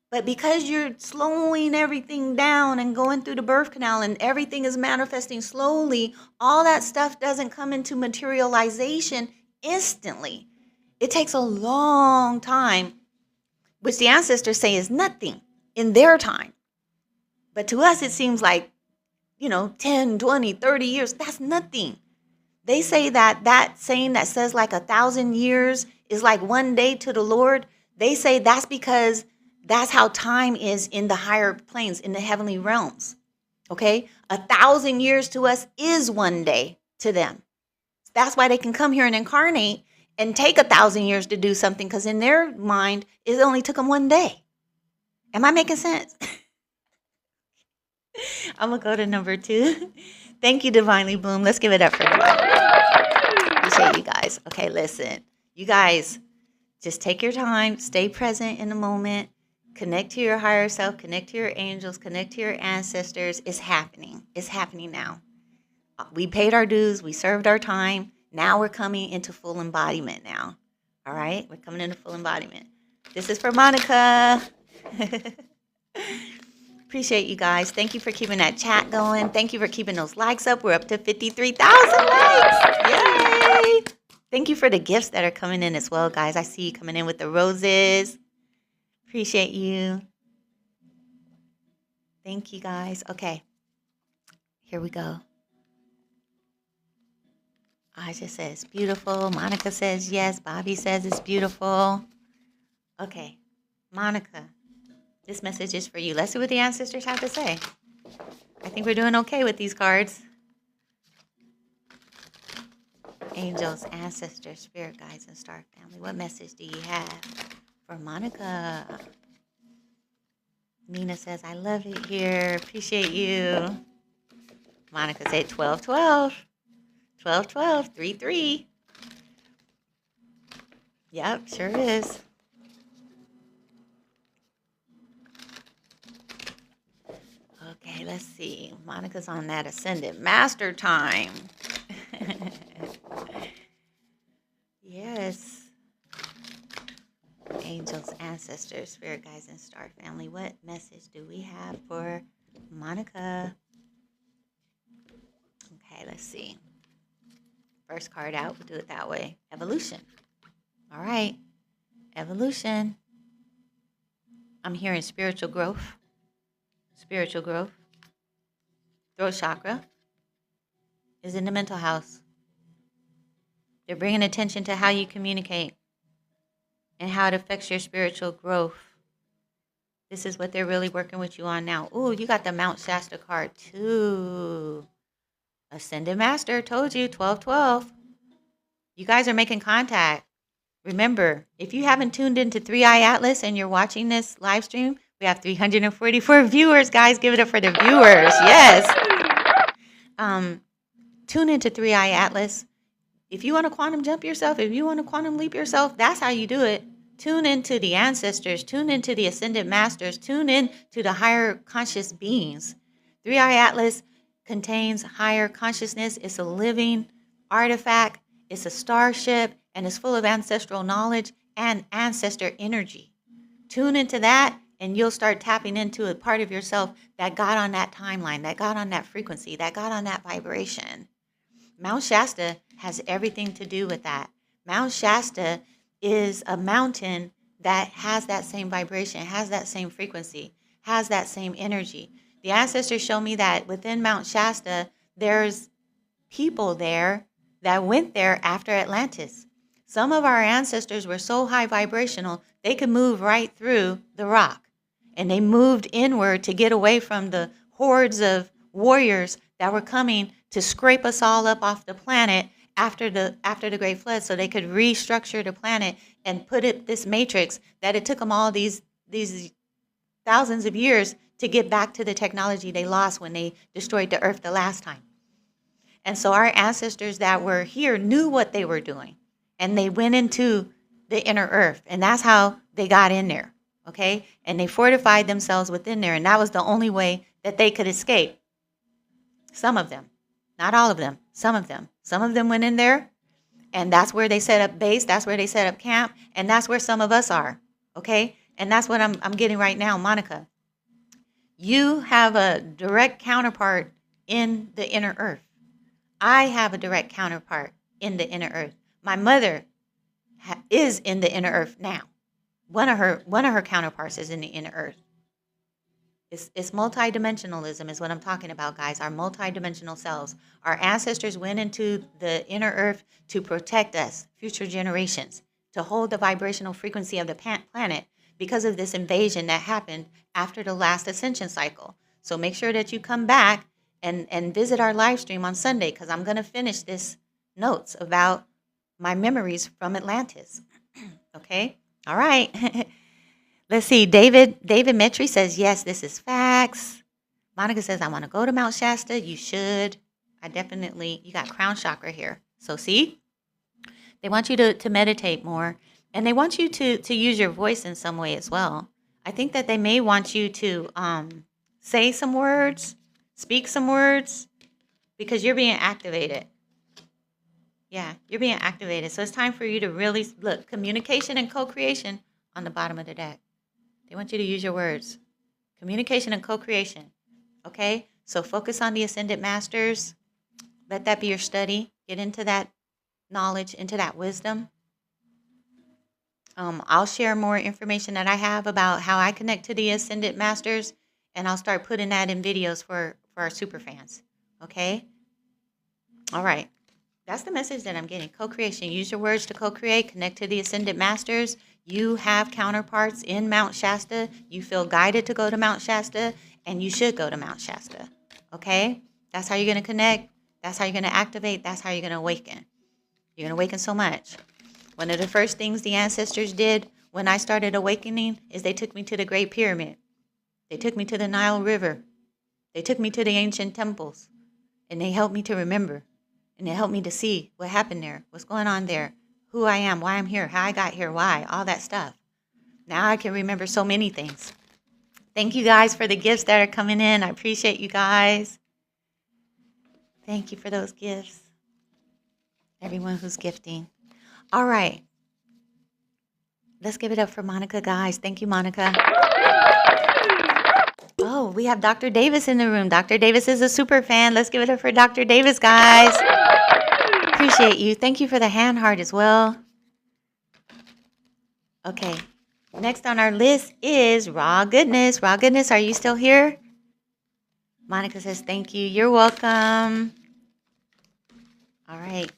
But because you're slowing everything down and going through the birth canal and everything is manifesting slowly, all that stuff doesn't come into materialization instantly. It takes a long time, which the ancestors say is nothing in their time. But to us, it seems like, 10, 20, 30 years, that's nothing. They say that saying that says like 1,000 years is like one day to the Lord. They say that's because that's how time is in the higher planes, in the heavenly realms. Okay? 1,000 years to us is one day to them. That's why they can come here and incarnate and take 1,000 years to do something, because in their mind, it only took them one day. Am I making sense? I'm going to go to number 2. Thank you, Divinely Bloom. Let's give it up for Divinely Bloom. Appreciate you guys. Okay, listen. You guys, just take your time. Stay present in the moment. Connect to your higher self. Connect to your angels. Connect to your ancestors. It's happening. It's happening now. We paid our dues. We served our time. Now we're coming into full embodiment now. All right? We're coming into full embodiment. This is for Monica. Appreciate you guys. Thank you for keeping that chat going. Thank you for keeping those likes up. We're up to 53,000 likes. Yay! Thank you for the gifts that are coming in as well, guys. I see you coming in with the roses. Appreciate you. Thank you, guys. Okay. Here we go. Aja says beautiful. Monica says yes. Bobby says it's beautiful. Okay. Monica. This message is for you. Let's see what the ancestors have to say. I think we're doing okay with these cards. Angels, ancestors, spirit guides, and star family. What message do you have for Monica? Mina says, I love it here. Appreciate you. Monica said 12-12. 12-12. 3-3. Yep, sure is. Okay, let's see. Monica's on that ascended master time. Yes. Angels, ancestors, spirit guides, and star family. What message do we have for Monica? Okay, let's see. First card out. We'll do it that way. Evolution. All right. Evolution. I'm hearing spiritual growth. Spiritual growth. Throat chakra is in the mental house. They're bringing attention to how you communicate and how it affects your spiritual growth. This is what they're really working with you on now. Ooh, you got the Mount Shasta card too. Ascended Master, told you, 12-12. You guys are making contact. Remember, if you haven't tuned into 3IATLAS and you're watching this live stream, we have 344 viewers, guys. Give it up for the viewers. Yes. Tune into 3IATLAS. If you want to quantum jump yourself, if you want to quantum leap yourself, that's how you do it. Tune into the ancestors. Tune into the ascended masters. Tune in to the higher conscious beings. 3IATLAS contains higher consciousness. It's a living artifact. It's a starship, and it's full of ancestral knowledge and ancestor energy. Tune into that, and you'll start tapping into a part of yourself that got on that timeline, that got on that frequency, that got on that vibration. Mount Shasta has everything to do with that. Mount Shasta is a mountain that has that same vibration, has that same frequency, has that same energy. The ancestors show me that within Mount Shasta, there's people there that went there after Atlantis. Some of our ancestors were so high vibrational, they could move right through the rock. And they moved inward to get away from the hordes of warriors that were coming to scrape us all up off the planet after the Great Flood, so they could restructure the planet and put it this matrix that it took them all these thousands of years to get back to the technology they lost when they destroyed the earth the last time. And so our ancestors that were here knew what they were doing, and they went into the inner earth, and that's how they got in there. Okay. And they fortified themselves within there, and that was the only way that they could escape. Some of them, not all of them, some of them. Some of them went in there, and that's where they set up base. That's where they set up camp. And that's where some of us are. Okay. And that's what I'm getting right now, Monica. You have a direct counterpart in the inner earth. I have a direct counterpart in the inner earth. My mother is in the inner earth now. One of her counterparts is in the inner earth. It's multidimensionalism is what I'm talking about, guys. Our multidimensional selves. Our ancestors went into the inner earth to protect us, future generations, to hold the vibrational frequency of the planet because of this invasion that happened after the last ascension cycle. So make sure that you come back and visit our live stream on Sunday, because I'm going to finish this notes about my memories from Atlantis. Okay? All right. Let's see. David Metry says, yes, this is facts. Monica says, I want to go to Mount Shasta. You should. You got crown chakra here. So see, they want you to meditate more, and they want you to use your voice in some way as well. I think that they may want you to say some words, speak some words, because you're being activated. Yeah, you're being activated. So it's time for you to really look. Communication and co-creation on the bottom of the deck. They want you to use your words. Communication and co-creation. Okay? So focus on the Ascended Masters. Let that be your study. Get into that knowledge, into that wisdom. I'll share more information that I have about how I connect to the Ascended Masters, and I'll start putting that in videos for our super fans. Okay? All right. That's the message that I'm getting. Co-creation. Use your words to co-create. Connect to the Ascended Masters. You have counterparts in Mount Shasta. You feel guided to go to Mount Shasta, and you should go to Mount Shasta. Okay? That's how you're going to connect. That's how you're going to activate. That's how you're going to awaken. You're going to awaken so much. One of the first things the ancestors did when I started awakening is they took me to the Great Pyramid. They took me to the Nile River. They took me to the ancient temples, and they helped me to remember. And it helped me to see what happened there, what's going on there, who I am, why I'm here, how I got here, why, all that stuff. Now I can remember so many things. Thank you guys for the gifts that are coming in. I appreciate you guys. Thank you for those gifts. Everyone who's gifting. All right. Let's give it up for Monica, guys. Thank you, Monica. Oh, we have Dr. Davis in the room. Dr. Davis is a super fan. Let's give it up for Dr. Davis, guys. Appreciate you. Thank you for the hand heart as well. Okay. Next on our list is Raw Goodness. Raw Goodness, are you still here? Monica says, thank you. You're welcome. All right.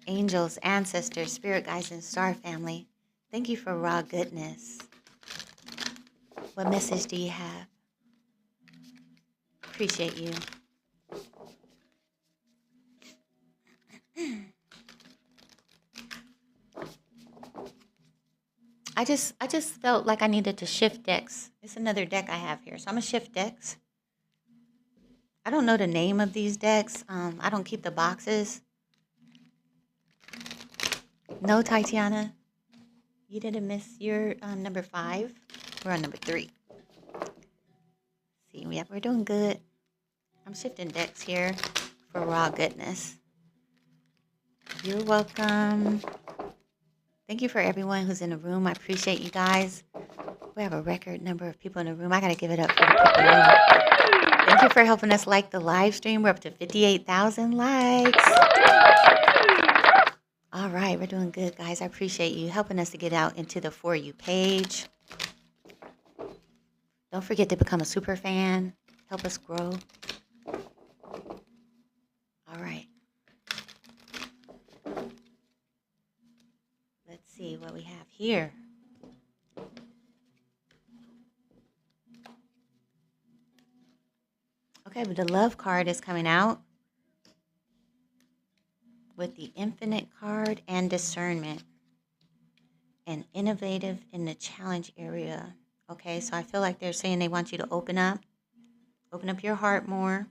Angels, ancestors, spirit guides, and star family, thank you for Raw Goodness. What message do you have? Appreciate you. I just felt like I needed to shift decks. It's another deck I have here, so I'm gonna shift decks. I don't know the name of these decks. I don't keep the boxes. No, Tatiana, you didn't miss your number 5. We're on number 3. See, we're doing good. I'm shifting decks here for Raw Goodness. You're welcome. Thank you for everyone who's in the room. I appreciate you guys. We have a record number of people in the room. I got to give it up for the people in the room. Thank you for helping us like the live stream. We're up to 58,000 likes. All right, we're doing good, guys. I appreciate you helping us to get out into the For You page. Don't forget to become a super fan. Help us grow. All right. Let's see what we have here. Okay, but the love card is coming out with the infinite card and discernment, and innovative in the challenge area. Okay, so I feel like they're saying they want you to open up your heart more.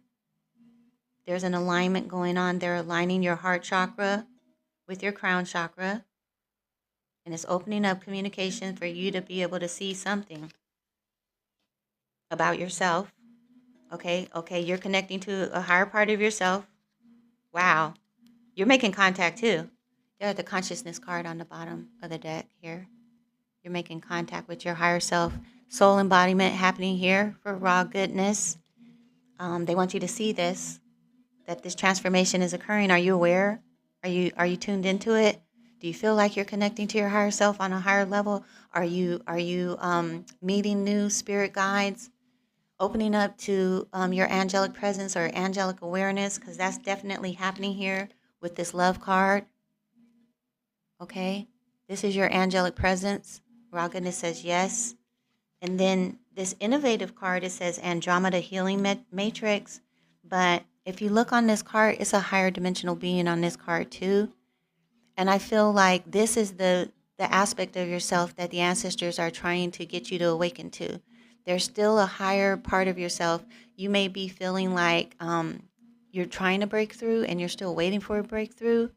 There's an alignment going on. They're aligning your heart chakra with your crown chakra, and it's opening up communication for you to be able to see something about yourself. Okay, you're connecting to a higher part of yourself. Wow, you're making contact too. There's the consciousness card on the bottom of the deck here. You're making contact with your higher self. Soul embodiment happening here for raw goodness. They want you to see this, that this transformation is occurring. Are you aware? Are you tuned into it? Do you feel like you're connecting to your higher self on a higher level? Are you meeting new spirit guides? Opening up to your angelic presence or angelic awareness, because that's definitely happening here with this love card. Okay, this is your angelic presence. Raw goodness says yes. And then this innovative card, it says Andromeda Healing Matrix. But if you look on this card, it's a higher dimensional being on this card too. And I feel like this is the aspect of yourself that the ancestors are trying to get you to awaken to. There's still a higher part of yourself. You may be feeling like you're trying to break through and you're still waiting for a breakthrough.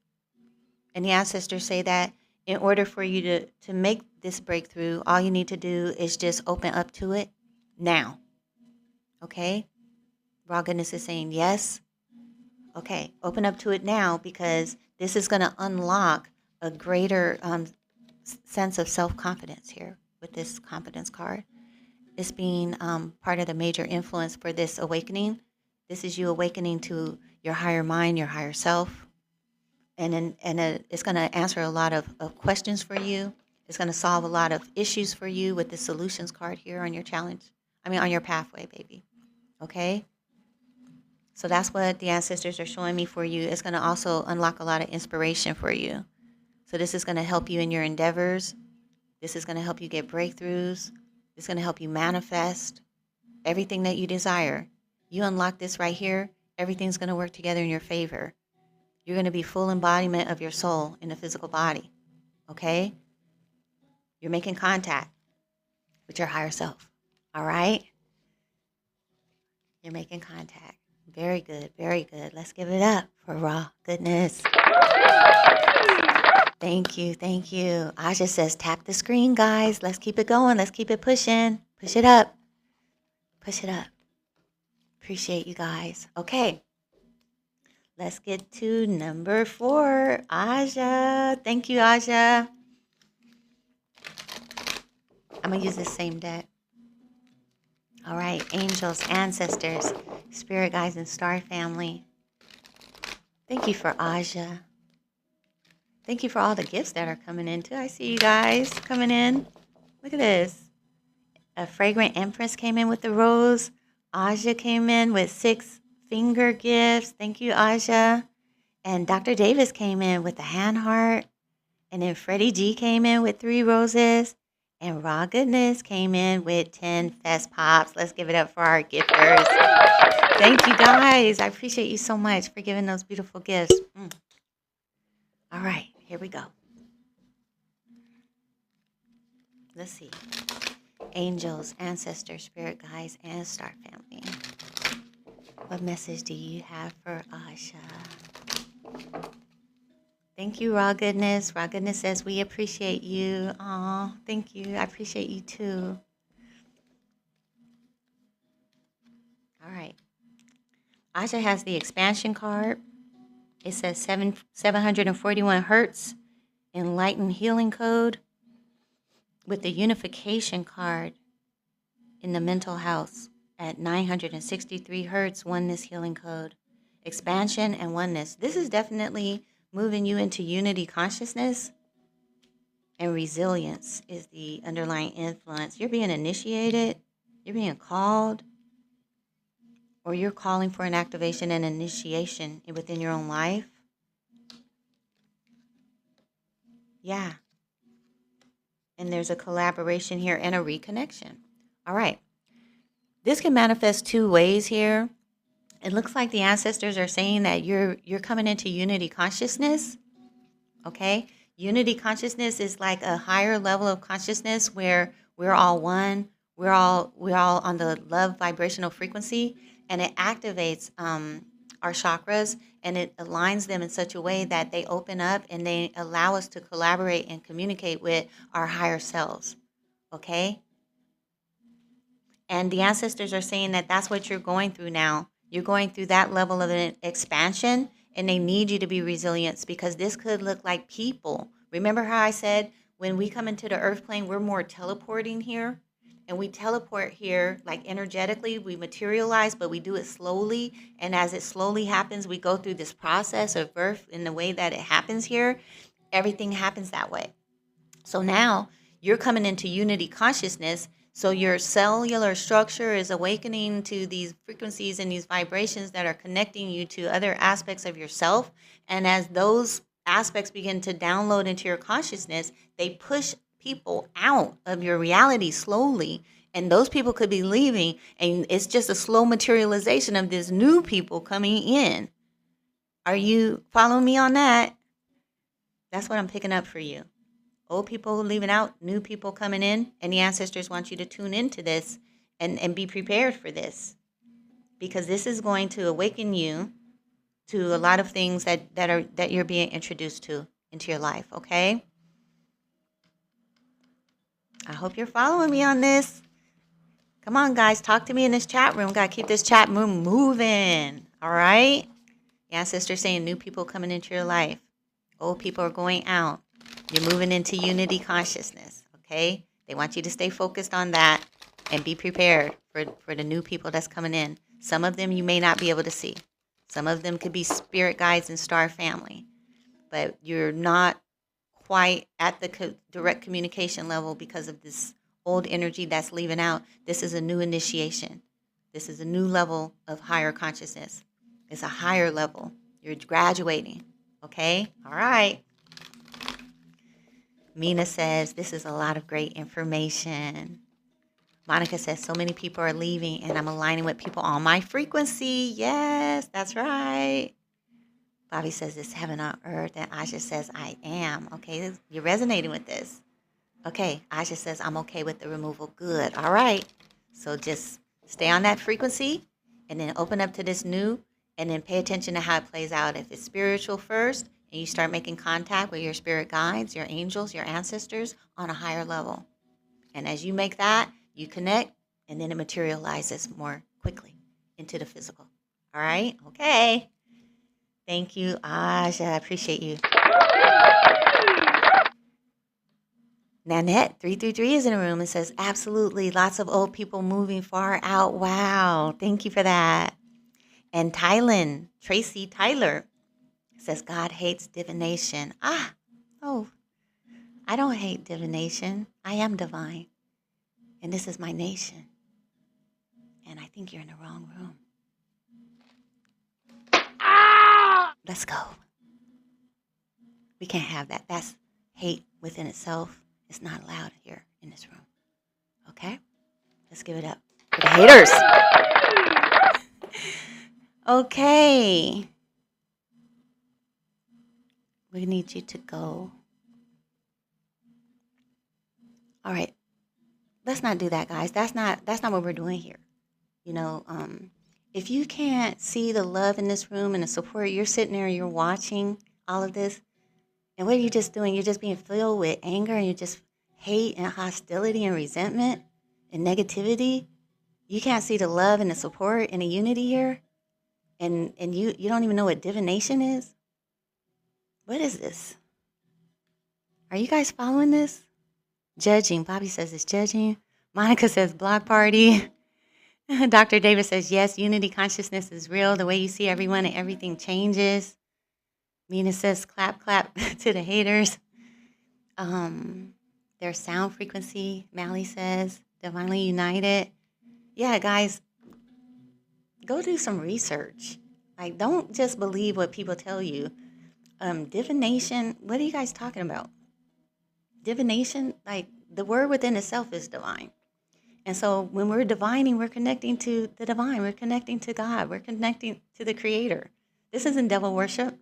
And the ancestors say that in order for you to make this breakthrough, all you need to do is just open up to it now. Okay? Raw goodness is saying yes. Okay, open up to it now, because this is going to unlock a greater sense of self-confidence here with this confidence card. It's being part of the major influence for this awakening. This is you awakening to your higher mind, your higher self. And it's going to answer a lot of questions for you. It's going to solve a lot of issues for you with the solutions card here on your challenge. On your pathway, baby. Okay? So that's what the ancestors are showing me for you. It's going to also unlock a lot of inspiration for you. So this is going to help you in your endeavors. This is going to help you get breakthroughs. It's going to help you manifest everything that you desire. You unlock this right here, everything's going to work together in your favor. You're going to be full embodiment of your soul in the physical body. Okay? You're making contact with your higher self. All right? You're making contact. Very good, very good. Let's give it up for raw goodness. Thank you, thank you. Aja says, tap the screen, guys. Let's keep it going. Let's keep it pushing. Push it up. Push it up. Appreciate you guys. Okay. Let's get to number 4. Aja. Thank you, Aja. I'm going to use the same deck. All right. Angels, ancestors, spirit guides, and star family. Thank you for Aja. Thank you for all the gifts that are coming in, too. I see you guys coming in. Look at this. A fragrant empress came in with the rose. Aja came in with 6 finger gifts. Thank you, Aja. And Dr. Davis came in with the hand heart. And then Freddie G came in with 3 roses. And Raw Goodness came in with 10 Fest Pops. Let's give it up for our gifters. Thank you, guys. I appreciate you so much for giving those beautiful gifts. All right, here we go. Let's see. Angels, ancestors, spirit guides, and star family. What message do you have for Aja? Thank you, Raw Goodness. Raw Goodness says, we appreciate you. Aw, thank you. I appreciate you too. All right. Aja has the expansion card. It says 741 hertz, enlightened healing code, with the unification card in the mental house at 963 hertz, oneness healing code, expansion and oneness. This is definitely moving you into unity consciousness, and resilience is the underlying influence. You're being initiated, you're being called, or you're calling for an activation and initiation within your own life. Yeah. And there's a collaboration here and a reconnection. All right. This can manifest 2 ways here. It looks like the ancestors are saying that you're coming into unity consciousness. Okay? Unity consciousness is like a higher level of consciousness where we're all one. We're all on the love vibrational frequency, and it activates our chakras, and it aligns them in such a way that they open up and they allow us to collaborate and communicate with our higher selves. Okay. And the ancestors are saying that that's what you're going through now. You're going through that level of an expansion, and they need you to be resilient, because this could look like people. Remember how I said when we come into the earth plane, we're more teleporting here? And we teleport here like energetically, we materialize, but we do it slowly. And as it slowly happens, we go through this process of birth in the way that it happens here. Everything happens that way. So now you're coming into unity consciousness. So your cellular structure is awakening to these frequencies and these vibrations that are connecting you to other aspects of yourself. And as those aspects begin to download into your consciousness, they push people out of your reality slowly. And those people could be leaving. And it's just a slow materialization of this new people coming in. Are you following me on that? That's what I'm picking up for you. Old people leaving out, new people coming in, and the ancestors want you to tune into this and be prepared for this, because this is going to awaken you to a lot of things that you're being introduced to into your life. Okay, I hope you're following me on this. Come on, guys, talk to me in this chat room. Gotta keep this chat room moving. All right, the ancestors saying new people coming into your life, old people are going out. You're moving into unity consciousness, okay? They want you to stay focused on that and be prepared for the new people that's coming in. Some of them you may not be able to see. Some of them could be spirit guides and star family, but you're not quite at the direct communication level because of this old energy that's leaving out. This is a new initiation. This is a new level of higher consciousness. It's a higher level. You're graduating, okay? All right. Mina says, this is a lot of great information. Monica says, so many people are leaving and I'm aligning with people on my frequency. Yes, that's right. Bobby says, it's heaven on earth. And Asha says, I am. Okay, you're resonating with this. Okay, Asha says, I'm okay with the removal. Good. All right. So just stay on that frequency and then open up to this new, and then pay attention to how it plays out. If it's spiritual first, and you start making contact with your spirit guides, your angels, your ancestors on a higher level. And as you make that, you connect, and then it materializes more quickly into the physical. All right? Okay. Thank you, Aja. I appreciate you. Nanette 333 is in the room and says, absolutely, lots of old people moving far out. Wow. Thank you for that. And Tylen, Tracy Tyler, says, God hates divination. Oh, I don't hate divination. I am divine. And this is my nation. And I think you're in the wrong room. Let's go. We can't have that. That's hate within itself. It's not allowed here in this room. Okay? Let's give it up for the haters. Okay. We need you to go. All right. Let's not do that, guys. That's not what we're doing here. You know, if you can't see the love in this room and the support, you're sitting there, you're watching all of this, and what are you just doing? You're just being filled with anger, and you just hate and hostility and resentment and negativity. You can't see the love and the support and the unity here, and you don't even know what divination is. What is this? Are you guys following this? Judging. Bobby says it's judging. Monica says block party. Dr. David says, yes, unity consciousness is real. The way you see everyone and everything changes. Mina says, clap, clap to the haters. Their sound frequency, Mally says, divinely united. Yeah, guys, go do some research. Like, don't just believe what people tell you. Divination, what are you guys talking about? Divination, like, the word within itself is divine. And so when we're divining, we're connecting to the divine. We're connecting to God. We're connecting to the Creator. This isn't devil worship.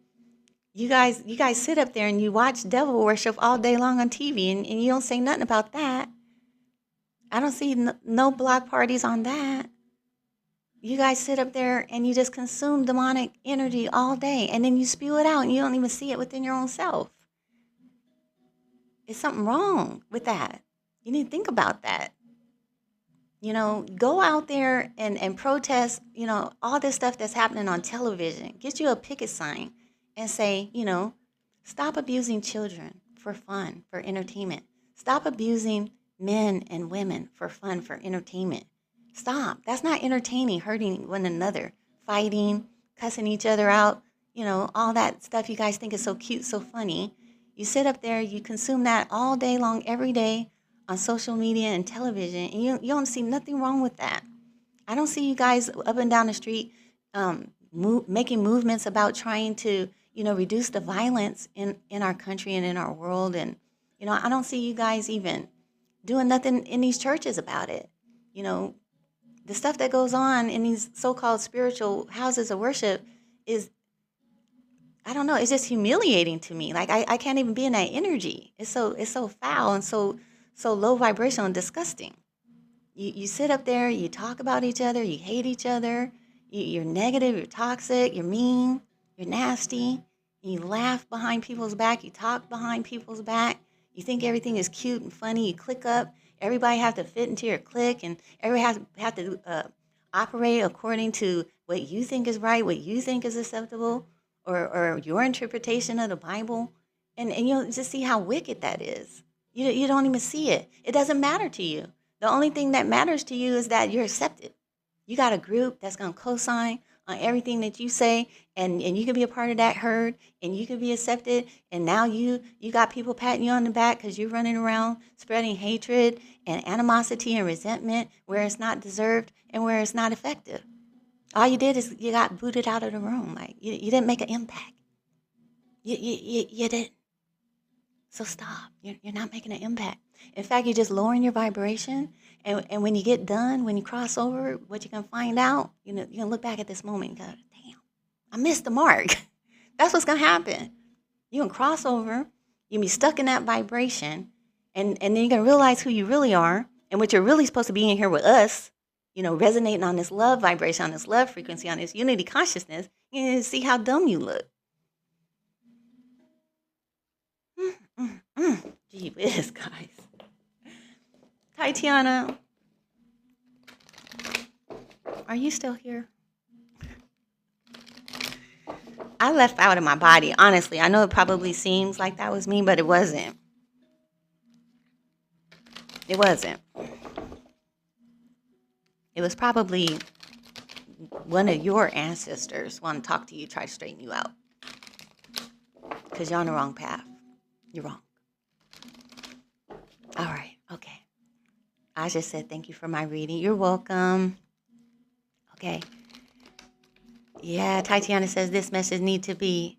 You guys sit up there and you watch devil worship all day long on TV, and you don't say nothing about that. I don't see no block parties on that. You guys sit up there and you just consume demonic energy all day, and then you spew it out and you don't even see it within your own self. Is something wrong with that? You need to think about that. Go out there and protest, all this stuff that's happening on television. Get you a picket sign and say, stop abusing children for fun, for entertainment. Stop abusing men and women for fun, for entertainment. Stop. That's not entertaining, hurting one another, fighting, cussing each other out, all that stuff you guys think is so cute, so funny. You sit up there, you consume that all day long, every day on social media and television, and you don't see nothing wrong with that. I don't see you guys up and down the street making movements about trying to, reduce the violence in our country and in our world. And, I don't see you guys even doing nothing in these churches about it. The stuff that goes on in these so-called spiritual houses of worship is, I don't know, it's just humiliating to me. Like I can't even be in that energy. It's so foul and so low vibrational and disgusting. You sit up there, you talk about each other, you hate each other, you're negative, you're toxic, you're mean, you're nasty, you laugh behind people's back, you talk behind people's back, you think everything is cute and funny, you click up, everybody has to fit into your clique, and everybody have to operate according to what you think is right, what you think is acceptable, or your interpretation of the Bible, and you'll just see how wicked that is. You don't even see it. It doesn't matter to you. The only thing that matters to you is that you're accepted. You got a group that's going to co-sign on everything that you say, and you can be a part of that herd, and you can be accepted, and now you got people patting you on the back because you're running around spreading hatred and animosity and resentment where it's not deserved and where it's not effective. All you did is you got booted out of the room. Like you didn't make an impact. You didn't. So stop. You're not making an impact. In fact, you're just lowering your vibration. And when you get done, when you cross over, what you can find out, you're going to look back at this moment and go, damn, I missed the mark. That's what's going to happen. You're going to cross over. You'll be stuck in that vibration. And then you're going to realize who you really are and what you're really supposed to be in here with us, resonating on this love vibration, on this love frequency, on this unity consciousness. You're going to see how dumb you look. Gee whiz, guys. Tatiana, are you still here? I left out of my body, honestly. I know it probably seems like that was me, but it wasn't. It wasn't. It was probably one of your ancestors want to talk to you, try to straighten you out. Because you're on the wrong path. You're wrong. All right. Okay. I just said thank you for my reading. You're welcome. Okay. Yeah, Tatiana says this message needs to be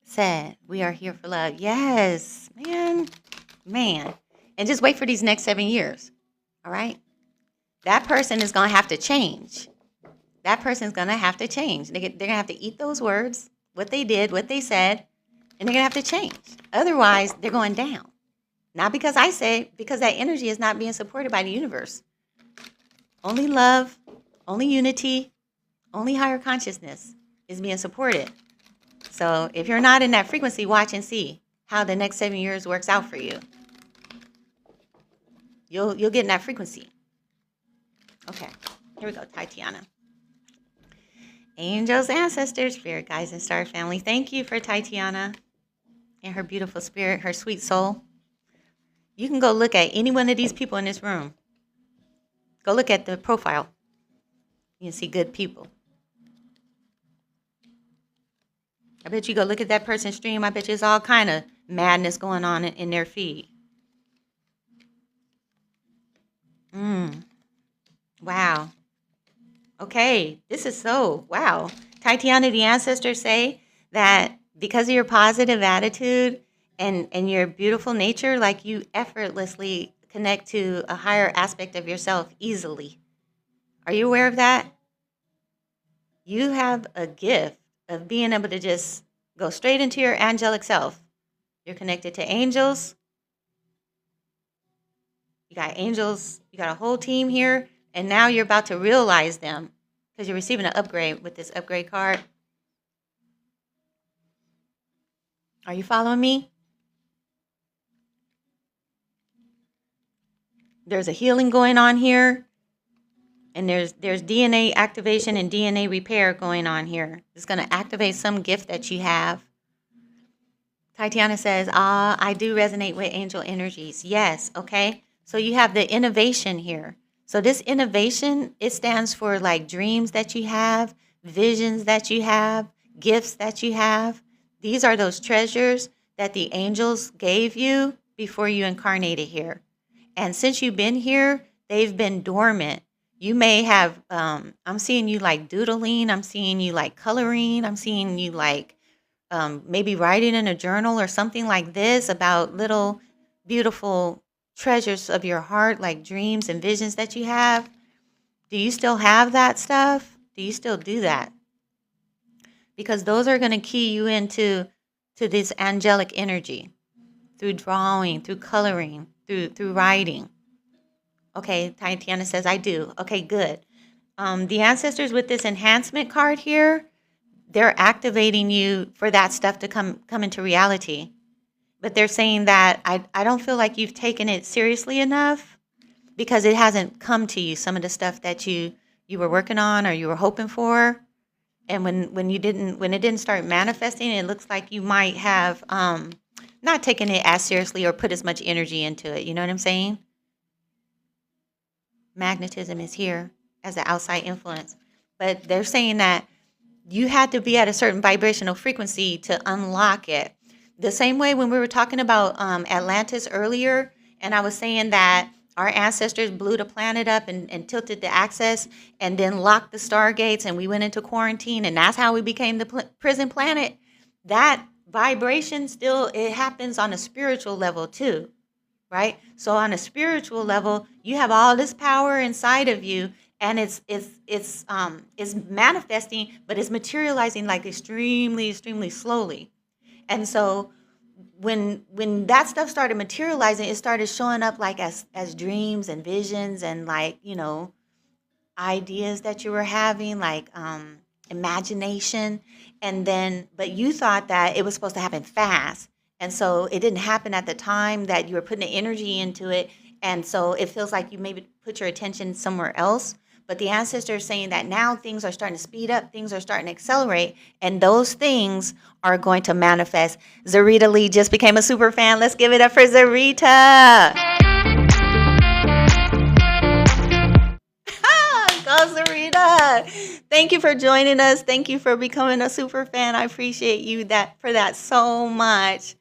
said. We are here for love. Yes, man. And just wait for these next 7 years. All right? That person is going to have to change. That person's going to have to change. They're going to have to eat those words, what they did, what they said, and they're going to have to change. Otherwise, they're going down. Not because I say, because that energy is not being supported by the universe. Only love, only unity, only higher consciousness is being supported. So if you're not in that frequency, watch and see how the next 7 years works out for you. You'll get in that frequency. Okay, here we go, Tatiana. Angels, ancestors, spirit guides, and star family. Thank you for Tatiana and her beautiful spirit, her sweet soul. You can go look at any one of these people in this room. Go look at the profile. You can see good people. I bet you go look at that person's stream. I bet you there's all kind of madness going on in their feed. Wow. Okay, this is so, wow. Tatiana, the ancestors say that because of your positive attitude and your beautiful nature, like you effortlessly connect to a higher aspect of yourself easily. Are you aware of that? You have a gift of being able to just go straight into your angelic self. You're connected to angels. You got angels, you got a whole team here, and now you're about to realize them because you're receiving an upgrade with this upgrade card. Are you following me? There's a healing going on here, and there's DNA activation and DNA repair going on here. It's going to activate some gift that you have. Tatiana says, I do resonate with angel energies. Yes, okay. So you have the innovation here. So this innovation, it stands for like dreams that you have, visions that you have, gifts that you have. These are those treasures that the angels gave you before you incarnated here. And since you've been here, they've been dormant. You may have, I'm seeing you like doodling. I'm seeing you like coloring. I'm seeing you like maybe writing in a journal or something like this about little beautiful treasures of your heart, like dreams and visions that you have. Do you still have that stuff? Do you still do that? Because those are going to key you into this angelic energy through drawing, through coloring, through writing. Okay, Tatiana says, I do. Okay, good. The ancestors with this enhancement card here, they're activating you for that stuff to come into reality. But they're saying that I don't feel like you've taken it seriously enough because it hasn't come to you, some of the stuff that you were working on or you were hoping for. And when it didn't start manifesting, it looks like you might have not taken it as seriously or put as much energy into it. You know what I'm saying? Magnetism is here as an outside influence. But they're saying that you had to be at a certain vibrational frequency to unlock it. The same way when we were talking about Atlantis earlier, and I was saying that our ancestors blew the planet up and tilted the axis and then locked the stargates and we went into quarantine and that's how we became the prison planet. That vibration still, it happens on a spiritual level too, right? So on a spiritual level, you have all this power inside of you and it's manifesting, but it's materializing like extremely, extremely slowly. And so when that stuff started materializing, it started showing up like as dreams and visions and like, you know, ideas that you were having, like imagination. And then, but you thought that it was supposed to happen fast. And so it didn't happen at the time that you were putting the energy into it. And so it feels like you maybe put your attention somewhere else. But the ancestors are saying that now things are starting to speed up, things are starting to accelerate, and those things are going to manifest. Zarita Lee just became a super fan. Let's give it up for Zarita. Go Zarita. Thank you for joining us. Thank you for becoming a super fan. I appreciate you for that so much.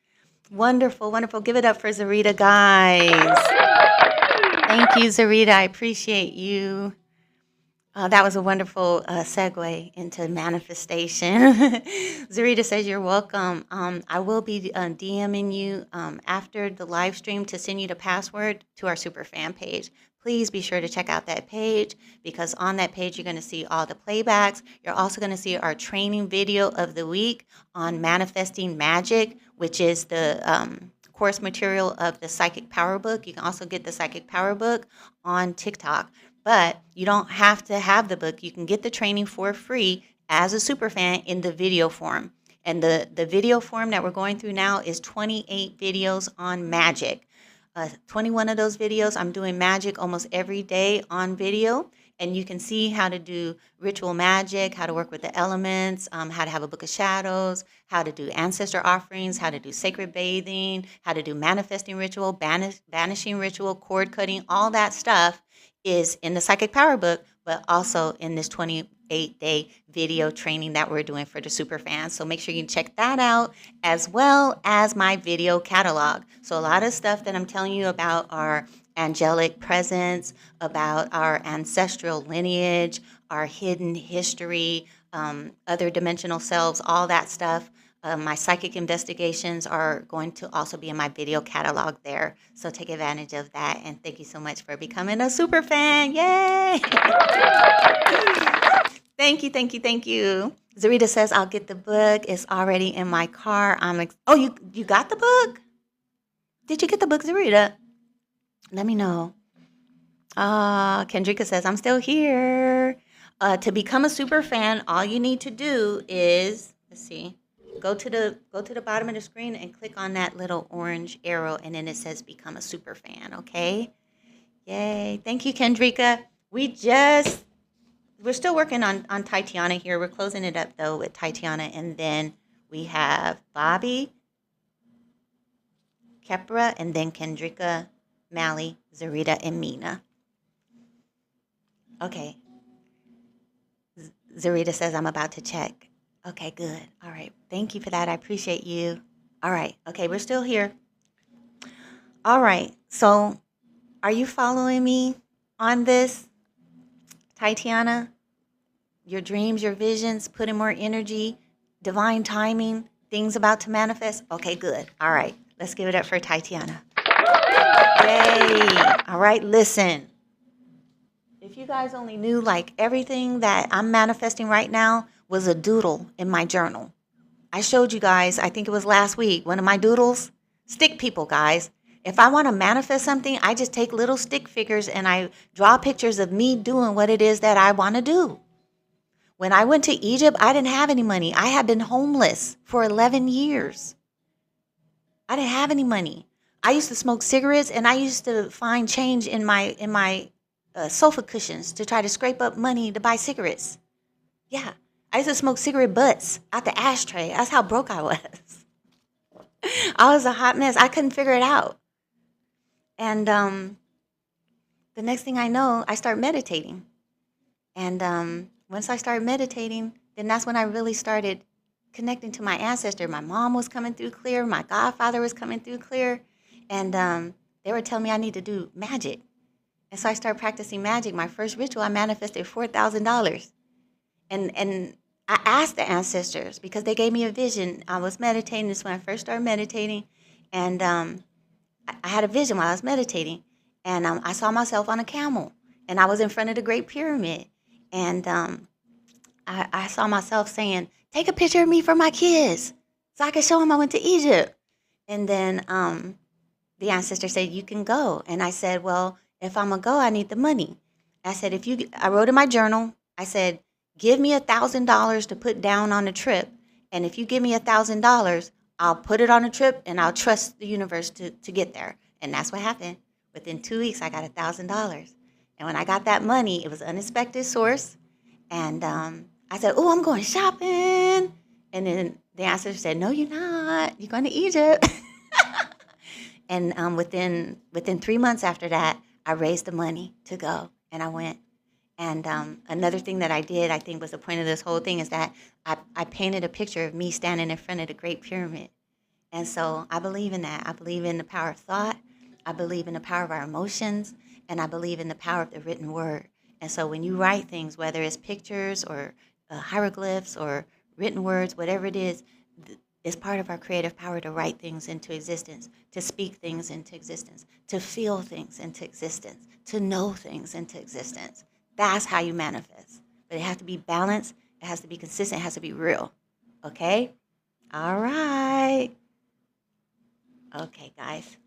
Wonderful, wonderful. Give it up for Zarita, guys. Thank you, Zarita. I appreciate you. That was a wonderful segue into manifestation. Zarita says you're welcome. I will be DMing you after the live stream to send you the password to our super fan page. Please be sure to check out that page because on that page you're going to see all the playbacks. You're also going to see our training video of the week on manifesting magic, which is the course material of the Psychic Power Book. You can also get the Psychic Power Book on TikTok. But you don't have to have the book. You can get the training for free as a super fan in the video form. And the video form that we're going through now is 28 videos on magic. 21 of those videos, I'm doing magic almost every day on video. And you can see how to do ritual magic, how to work with the elements, how to have a book of shadows, how to do ancestor offerings, how to do sacred bathing, how to do manifesting ritual, banishing ritual, cord cutting, all that stuff is in the Psychic Power Book, but also in this 28-day video training that we're doing for the super fans. So make sure you check that out, as well as my video catalog. So a lot of stuff that I'm telling you about our angelic presence, about our ancestral lineage, our hidden history, other dimensional selves, all that stuff. My psychic investigations are going to also be in my video catalog there. So take advantage of that. And thank you so much for becoming a super fan. Yay! Thank you, thank you, thank you. Zarita says, I'll get the book. It's already in my car. You got the book? Did you get the book, Zarita? Let me know. Kendrika says, I'm still here. To become a super fan, all you need to do is, let's see, go to the bottom of the screen and click on that little orange arrow, and then it says become a super fan, okay? Yay. Thank you, Kendrika. We're still working on Tatiana here. We're closing it up though with Tatiana, and then we have Bobby, Kepra, and then Kendrika, Mally, Zarita, and Mina. Okay. Zarita says, I'm about to check. Okay, good. All right. Thank you for that. I appreciate you. All right. Okay, we're still here. All right. So, are you following me on this, Tatiana? Your dreams, your visions, put in more energy, divine timing, things about to manifest. Okay, good. All right. Let's give it up for Tatiana. Yay. All right, listen. If you guys only knew, like, everything that I'm manifesting right now was a doodle in my journal. I showed you guys, I think it was last week, one of my doodles. Stick people, guys. If I want to manifest something, I just take little stick figures and I draw pictures of me doing what it is that I want to do. When I went to Egypt, I didn't have any money. I had been homeless for 11 years. I didn't have any money. I used to smoke cigarettes, and I used to find change in my sofa cushions to try to scrape up money to buy cigarettes. Yeah, I used to smoke cigarette butts out the ashtray. That's how broke I was. I was a hot mess. I couldn't figure it out. And the next thing I know, I start meditating. And once I started meditating, then that's when I really started connecting to my ancestor. My mom was coming through clear. My godfather was coming through clear. And they were telling me I need to do magic. And so I started practicing magic. My first ritual, I manifested $4,000. And I asked the ancestors because they gave me a vision. I was meditating. This is when I first started meditating. And I had a vision while I was meditating. And I saw myself on a camel. And I was in front of the Great Pyramid. And I saw myself saying, take a picture of me for my kids so I can show them I went to Egypt. And then the ancestor said, you can go. And I said, well, if I'm going to go, I need the money. I said, I wrote in my journal, I said, give me $1,000 to put down on the trip. And if you give me $1,000, I'll put it on a trip and I'll trust the universe to get there. And that's what happened. Within 2 weeks, I got $1,000. And when I got that money, it was an unexpected source. And I said, oh, I'm going shopping. And then the ancestor said, no, you're not. You're going to Egypt. And within 3 months after that, I raised the money to go. And I went. And another thing that I did, I think was the point of this whole thing, is that I painted a picture of me standing in front of the Great Pyramid. And so I believe in that. I believe in the power of thought. I believe in the power of our emotions. And I believe in the power of the written word. And so when you write things, whether it's pictures or hieroglyphs or written words, whatever it is, it's part of our creative power to write things into existence, to speak things into existence, to feel things into existence, to know things into existence. That's how you manifest. But it has to be balanced. It has to be consistent. It has to be real. Okay? All right. Okay, guys.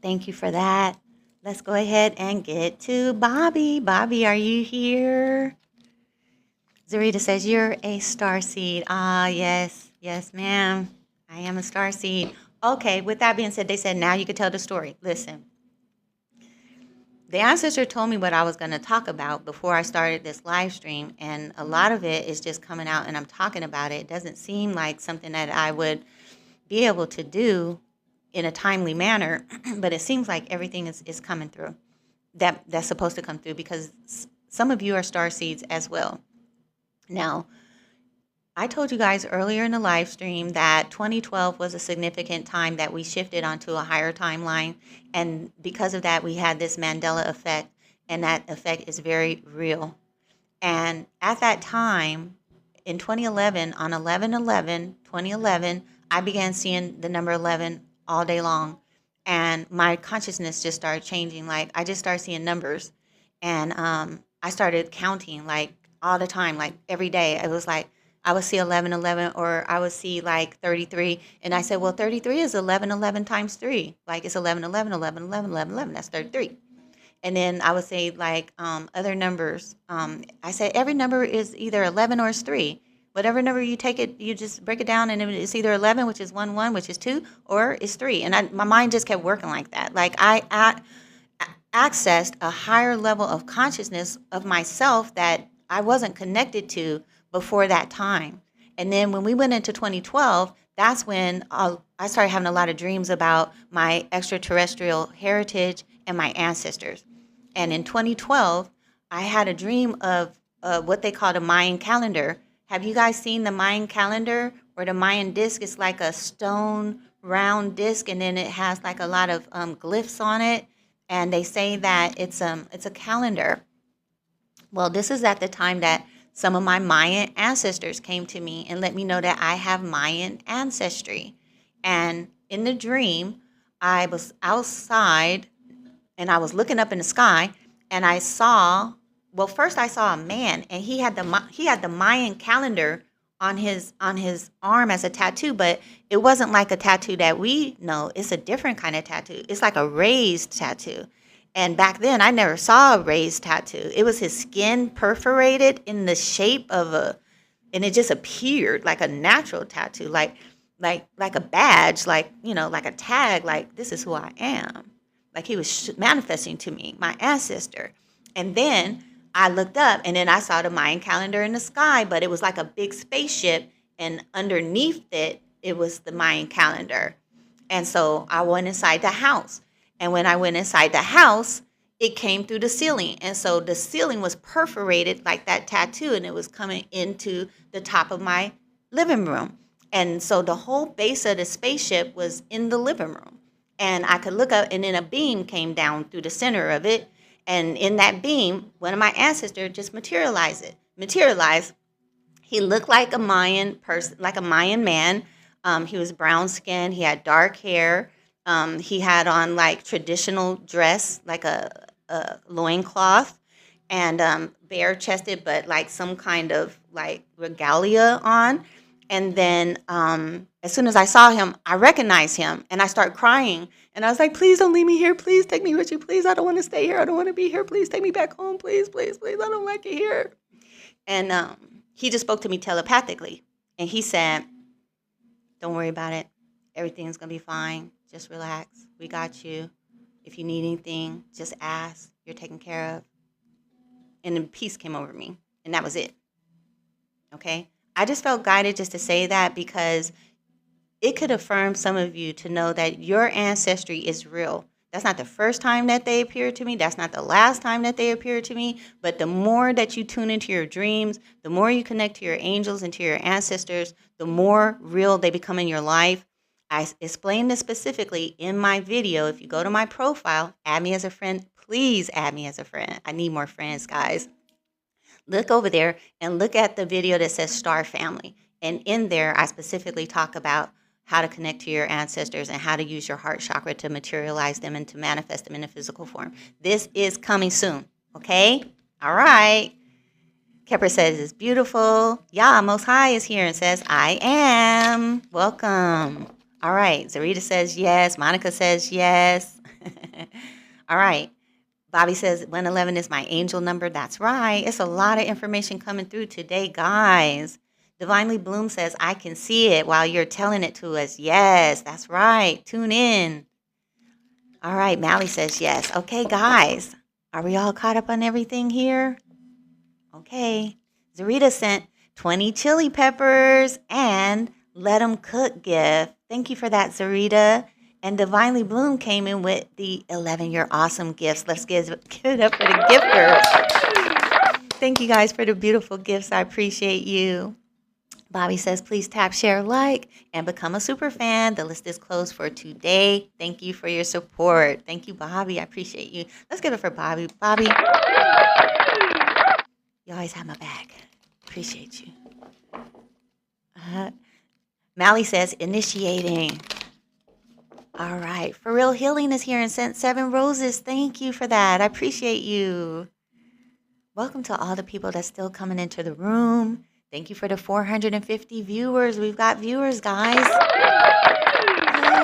Thank you for that. Let's go ahead and get to Bobby. Bobby, are you here? Zarita says, you're a starseed. Ah, yes. Yes, ma'am. I am a starseed. Okay, with that being said, they said, now you can tell the story. Listen. The ancestor told me what I was going to talk about before I started this live stream, and a lot of it is just coming out and I'm talking about it. It doesn't seem like something that I would be able to do in a timely manner, but it seems like everything is coming through that's supposed to come through, because some of you are star seeds as well. Now, I told you guys earlier in the live stream that 2012 was a significant time that we shifted onto a higher timeline. And because of that, we had this Mandela effect, and that effect is very real. And at that time, in 2011, on 11/11/2011, I began seeing the number 11 all day long. And my consciousness just started changing. Like, I just started seeing numbers. And I started counting, like, all the time, like, every day. It was like, I would see 11/11, or I would see like 33. And I said, well, 33 is 11/11 times 3. Like, it's 11/11, 11/11, 11/11. That's 33. And then I would say like other numbers. I said every number is either 11 or it's 3. Whatever number you take it, you just break it down, and it's either 11, which is 1, 1, which is 2, or it's 3. And my mind just kept working like that. Like I accessed a higher level of consciousness of myself that I wasn't connected to before that time. And then when we went into 2012, that's when I started having a lot of dreams about my extraterrestrial heritage and my ancestors. And in 2012, I had a dream of what they call the Mayan calendar. Have you guys seen the Mayan calendar or the Mayan disc? It's like a stone round disc, and then it has like a lot of glyphs on it. And they say that it's a calendar. Well, this is at the time that some of my Mayan ancestors came to me and let me know that I have Mayan ancestry. And in the dream, I was outside and I was looking up in the sky, and I saw, well, first I saw a man, and he had the Mayan calendar on his arm as a tattoo, but it wasn't like a tattoo that we know. It's a different kind of tattoo. It's like a raised tattoo. And back then I never saw a raised tattoo. It was his skin perforated in the shape of and it just appeared like a natural tattoo, like a badge, like, like a tag, like this is who I am. Like he was manifesting to me, my ancestor. And then I looked up, and then I saw the Mayan calendar in the sky, but it was like a big spaceship, and underneath it, it was the Mayan calendar. And so I went inside the house. And when I went inside the house, it came through the ceiling. And so the ceiling was perforated like that tattoo, and it was coming into the top of my living room. And so the whole base of the spaceship was in the living room. And I could look up, and then a beam came down through the center of it. And in that beam, one of my ancestors just materialized. He looked like a Mayan person, like a Mayan man. He was brown skinned. He had dark hair. He had on like traditional dress, like a loincloth, and bare chested, but like some kind of like regalia on. And then as soon as I saw him, I recognized him, and I started crying. And I was like, please don't leave me here. Please take me with you. Please, I don't want to stay here. I don't want to be here. Please take me back home. Please, please, please. I don't like it here. And he just spoke to me telepathically. And he said, don't worry about it. Everything's going to be fine. Just relax. We got you. If you need anything, just ask. You're taken care of. And then peace came over me. And that was it. Okay? I just felt guided just to say that because it could affirm some of you to know that your ancestry is real. That's not the first time that they appeared to me. That's not the last time that they appeared to me. But the more that you tune into your dreams, the more you connect to your angels and to your ancestors, the more real they become in your life. I explained this specifically in my video. If you go to my profile, add me as a friend. Please add me as a friend. I need more friends, guys. Look over there and look at the video that says Star Family. And in there, I specifically talk about how to connect to your ancestors and how to use your heart chakra to materialize them and to manifest them in a physical form. This is coming soon, okay? All right. Kepper says it's beautiful. Yah, Most High is here and says, I am. Welcome. All right. Zarita says yes. Monica says yes. All right. Bobby says 111 is my angel number. That's right. It's a lot of information coming through today, guys. Divinely Bloom says, I can see it while you're telling it to us. Yes, that's right. Tune in. All right. Mally says yes. Okay, guys. Are we all caught up on everything here? Okay. Zarita sent 20 chili peppers and let them cook gift. Thank you for that, Zarita. And Divinely Bloom came in with the 11 You're Awesome gifts. Let's give it up for the gifters. Thank you guys for the beautiful gifts. I appreciate you. Bobby says, please tap, share, like, and become a super fan. The list is closed for today. Thank you for your support. Thank you, Bobby. I appreciate you. Let's give it for Bobby. Bobby, you always have my back. Appreciate you. Mally says, initiating. All right. For Real Healing is here and sent 7 roses. Thank you for that. I appreciate you. Welcome to all the people that's still coming into the room. Thank you for the 450 viewers. We've got viewers, guys.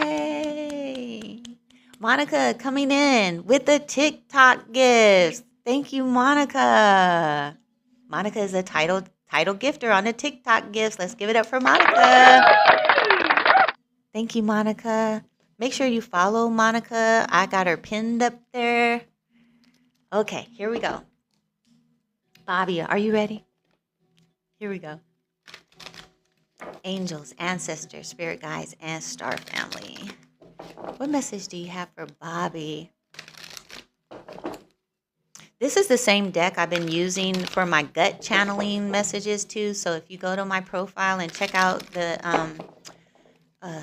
Yay. Monica coming in with the TikTok gifts. Thank you, Monica. Monica is a title gifter on the TikTok gifts. Let's give it up for Monica. Thank you, Monica. Make sure you follow Monica. I got her pinned up there. Okay, here we go. Bobby, are you ready? Here we go. Angels, ancestors, spirit guides, and star family. What message do you have for Bobby? This is the same deck I've been using for my gut channeling messages too. So if you go to my profile and check out the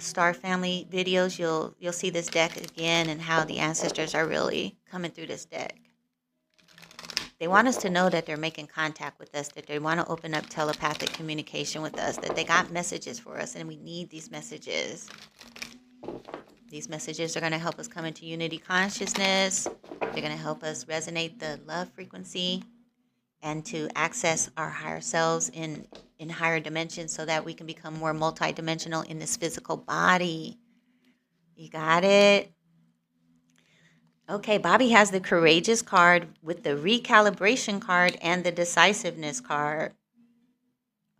Star Family videos, you'll see this deck again and how the ancestors are really coming through this deck. They want us to know that they're making contact with us, that they want to open up telepathic communication with us, that they got messages for us, and we need these messages. These messages are going to help us come into unity consciousness. They're going to help us resonate the love frequency and to access our higher selves in higher dimensions so that we can become more multidimensional in this physical body. You got it? Okay, Bobby has the courageous card with the recalibration card and the decisiveness card.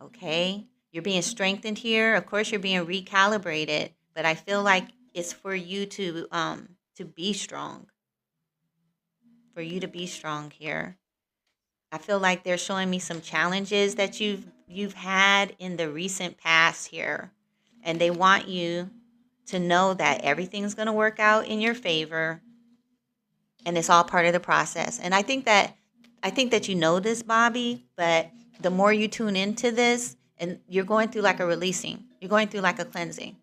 Okay, you're being strengthened here. Of course, you're being recalibrated, but I feel like it's for you to be strong. For you to be strong here. I feel like they're showing me some challenges that you've had in the recent past here, and they want you to know that everything's going to work out in your favor. And it's all part of the process. And I think that you know this, Bobby, but the more you tune into this, and you're going through like a releasing, you're going through like a cleansing.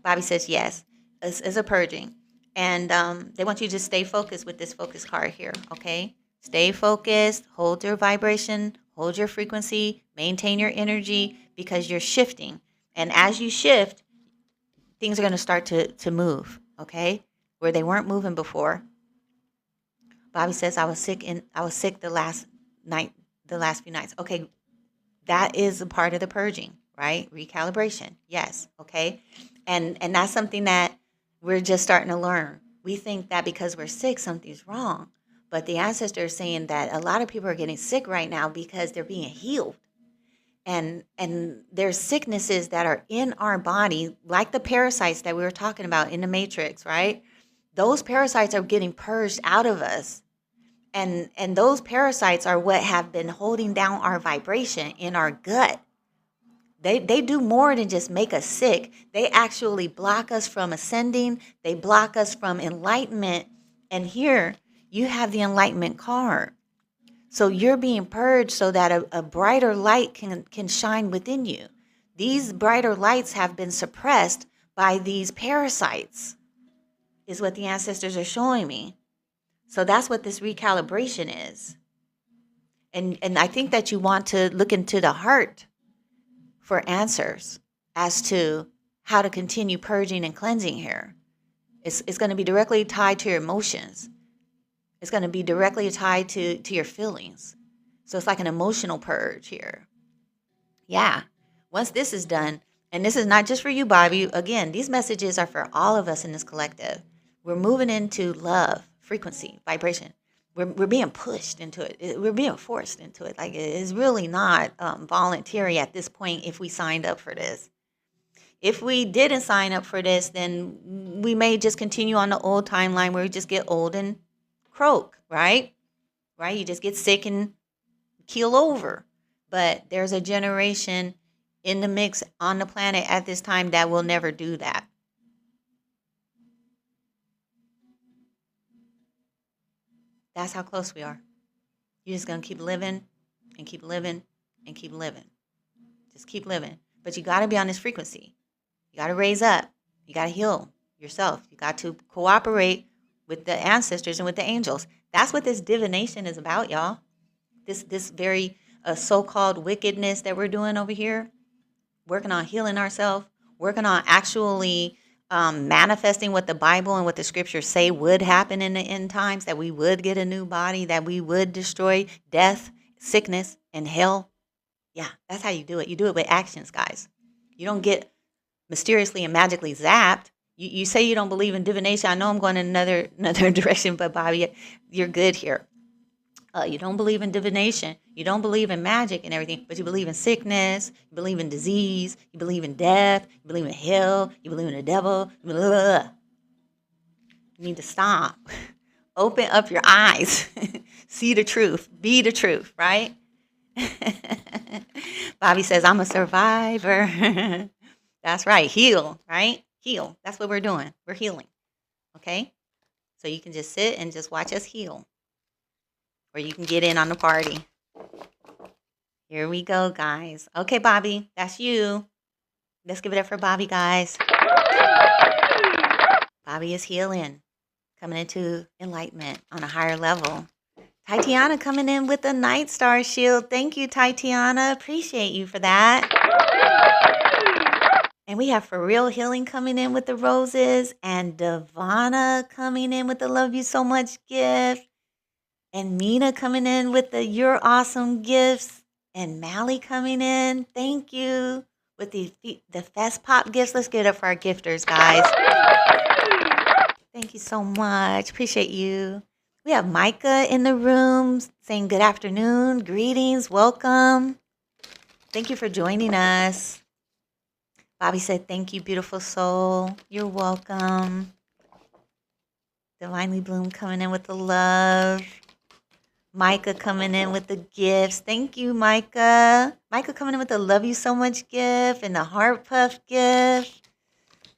Bobby says yes, it's a purging. And they want you to stay focused with this focus card here, okay? Stay focused, hold your vibration, hold your frequency, maintain your energy, because you're shifting. And as you shift, things are going to start to move, okay? Where they weren't moving before. Bobby says, I was sick the last few nights. Okay, that is a part of the purging, right? Recalibration. Yes. Okay. And that's something that we're just starting to learn. We think that because we're sick, something's wrong. But the ancestor is saying that a lot of people are getting sick right now because they're being healed. And there's sicknesses that are in our body, like the parasites that we were talking about in the Matrix, right? Those parasites are getting purged out of us. And those parasites are what have been holding down our vibration in our gut. They do more than just make us sick. They actually block us from ascending. They block us from enlightenment. And here you have the enlightenment card. So you're being purged so that a brighter light can shine within you. These brighter lights have been suppressed by these parasites, is what the ancestors are showing me. So that's what this recalibration is. And I think that you want to look into the heart for answers as to how to continue purging and cleansing here. It's going to be directly tied to your emotions. It's going to be directly tied to your feelings. So it's like an emotional purge here. Yeah. Once this is done, and this is not just for you, Bobby. Again, these messages are for all of us in this collective. We're moving into love, frequency, vibration. We're being pushed into it. We're being forced into it. Like, it's really not voluntary at this point if we signed up for this. If we didn't sign up for this, then we may just continue on the old timeline where we just get old and croak, right? Right? You just get sick and keel over. But there's a generation in the mix on the planet at this time that will never do that. That's how close we are. You're just going to keep living and keep living and keep living. Just keep living. But you got to be on this frequency. You got to raise up. You got to heal yourself. You got to cooperate with the ancestors and with the angels. That's what this divination is about, y'all. This very so-called wickedness that we're doing over here, working on healing ourselves, working on actually manifesting what the Bible and what the scriptures say would happen in the end times, that we would get a new body, that we would destroy death, sickness, and hell. Yeah, that's how you do it. You do it with actions, guys. You don't get mysteriously and magically zapped. You say you don't believe in divination. I know I'm going in another direction, but Bobby, you're good here. You don't believe in divination. You don't believe in magic and everything, but you believe in sickness. You believe in disease. You believe in death. You believe in hell. You believe in the devil. Blah, blah, blah. You need to stop. Open up your eyes. See the truth. Be the truth, right? Bobby says, I'm a survivor. That's right. Heal, right? Heal. That's what we're doing. We're healing. Okay? So you can just sit and just watch us heal. Or you can get in on the party. Here we go, guys. Okay, Bobby, that's you. Let's give it up for Bobby, guys. Bobby is healing, coming into enlightenment on a higher level. Tatiana coming in with the Night Star Shield. Thank you, Tatiana. Appreciate you for that. And we have For Real Healing coming in with the roses. And Devana coming in with the Love You So Much gift. And Mina coming in with the You're Awesome gifts. And Mally coming in. Thank you. With the Fest Pop gifts. Let's give it up for our gifters, guys. Thank you so much. Appreciate you. We have Micah in the room saying good afternoon, greetings, welcome. Thank you for joining us. Bobby said, thank you, beautiful soul. You're welcome. Divinely Bloom coming in with the love. Micah coming in with the gifts. Thank you, Micah. Micah coming in with the Love You So Much gift and the Heart Puff gift.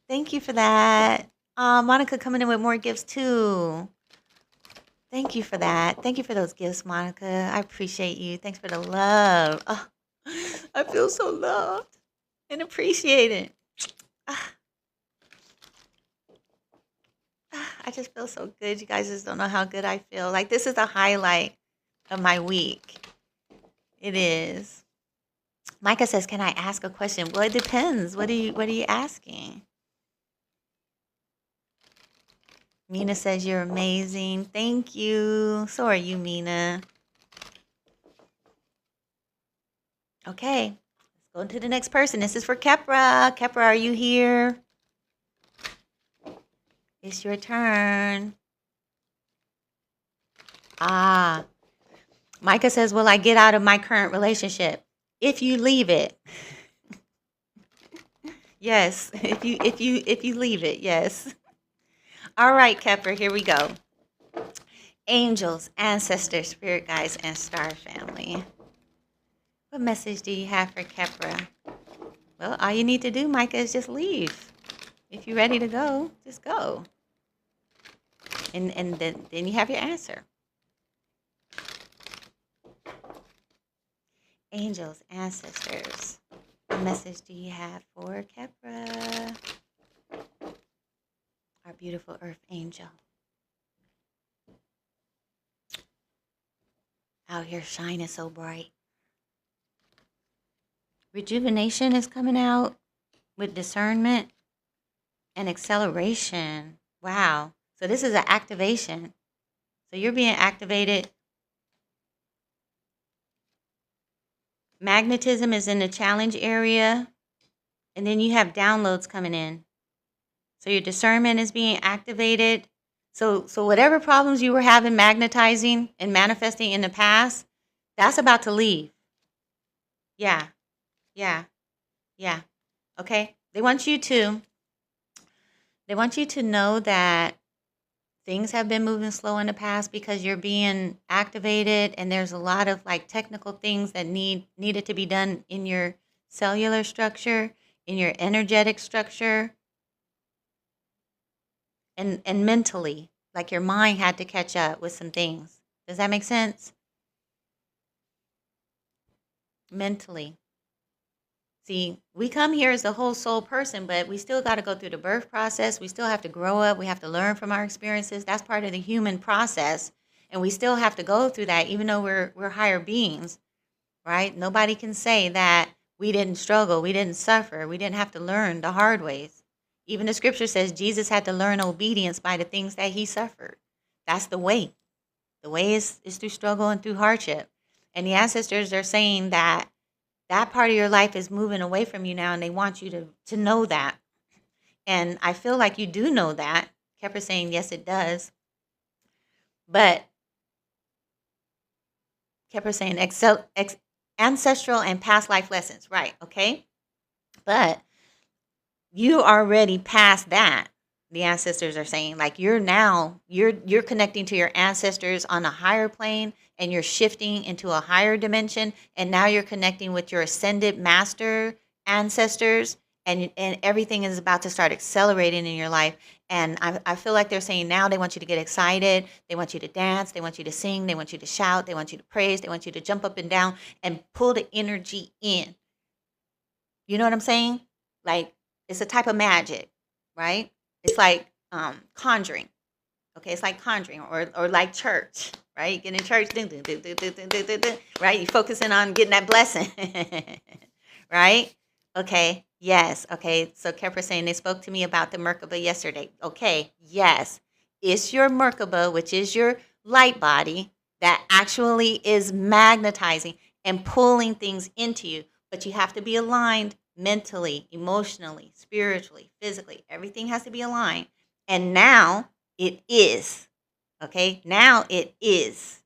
Thank you for that. Monica coming in with more gifts too. Thank you for that. Thank you for those gifts, Monica. I appreciate you. Thanks for the love. Oh, I feel so loved and appreciated. I just feel so good. You guys just don't know how good I feel. Like this is the highlight of my week. It is. Micah says, "Can I ask a question?" Well, it depends. What are you asking? Mina says you're amazing. Thank you. So are you, Mina. Okay, let's go to the next person. This is for Kepra. Kepra, are you here? It's your turn. Micah says, will I get out of my current relationship? If you leave it. Yes, if you leave it, yes. All right, Kepra, here we go. Angels, ancestors, spirit guides, and star family. What message do you have for Kepra? Well, all you need to do, Micah, is just leave. If you're ready to go, just go. And then you have your answer. Angels, ancestors, what message do you have for Kepra? Our beautiful earth angel. Out here shining so bright. Rejuvenation is coming out with discernment and acceleration. Wow. So this is an activation. So you're being activated. Magnetism is in the challenge area. And then you have downloads coming in. So your discernment is being activated. So whatever problems you were having magnetizing and manifesting in the past, that's about to leave. Yeah. Okay. They want you to know that things have been moving slow in the past because you're being activated, and there's a lot of like technical things that needed to be done in your cellular structure, in your energetic structure, and mentally, like your mind had to catch up with some things. Does that make sense? Mentally. See, we come here as a whole soul person, but we still got to go through the birth process. We still have to grow up. We have to learn from our experiences. That's part of the human process. And we still have to go through that, even though we're higher beings, right? Nobody can say that we didn't struggle, we didn't suffer, we didn't have to learn the hard ways. Even the scripture says Jesus had to learn obedience by the things that he suffered. That's the way. The way is through struggle and through hardship. And the ancestors are saying that part of your life is moving away from you now, and they want you to know that. And I feel like you do know that. Kepra's saying, yes, it does. But Kepra's saying, ancestral and past life lessons. Right. Okay. But you already past that. The ancestors are saying, like, you're connecting to your ancestors on a higher plane, and you're shifting into a higher dimension, and now you're connecting with your ascended master ancestors, and everything is about to start accelerating in your life. And I feel like they're saying now they want you to get excited, they want you to dance, they want you to sing, they want you to shout, they want you to praise, they want you to jump up and down and pull the energy in. You know what I'm saying? Like, it's a type of magic, right? It's like conjuring. Okay, it's like conjuring, or like church, right? You get in church, ding, ding, ding, ding, ding, ding, ding, ding, ding, right? You're focusing on getting that blessing, right? Okay, yes. Okay, so Kepra saying they spoke to me about the Merkaba yesterday. Okay, yes. It's your Merkaba, which is your light body, that actually is magnetizing and pulling things into you. But you have to be aligned mentally, emotionally, spiritually, physically. Everything has to be aligned. And now it is. Okay? Now it is.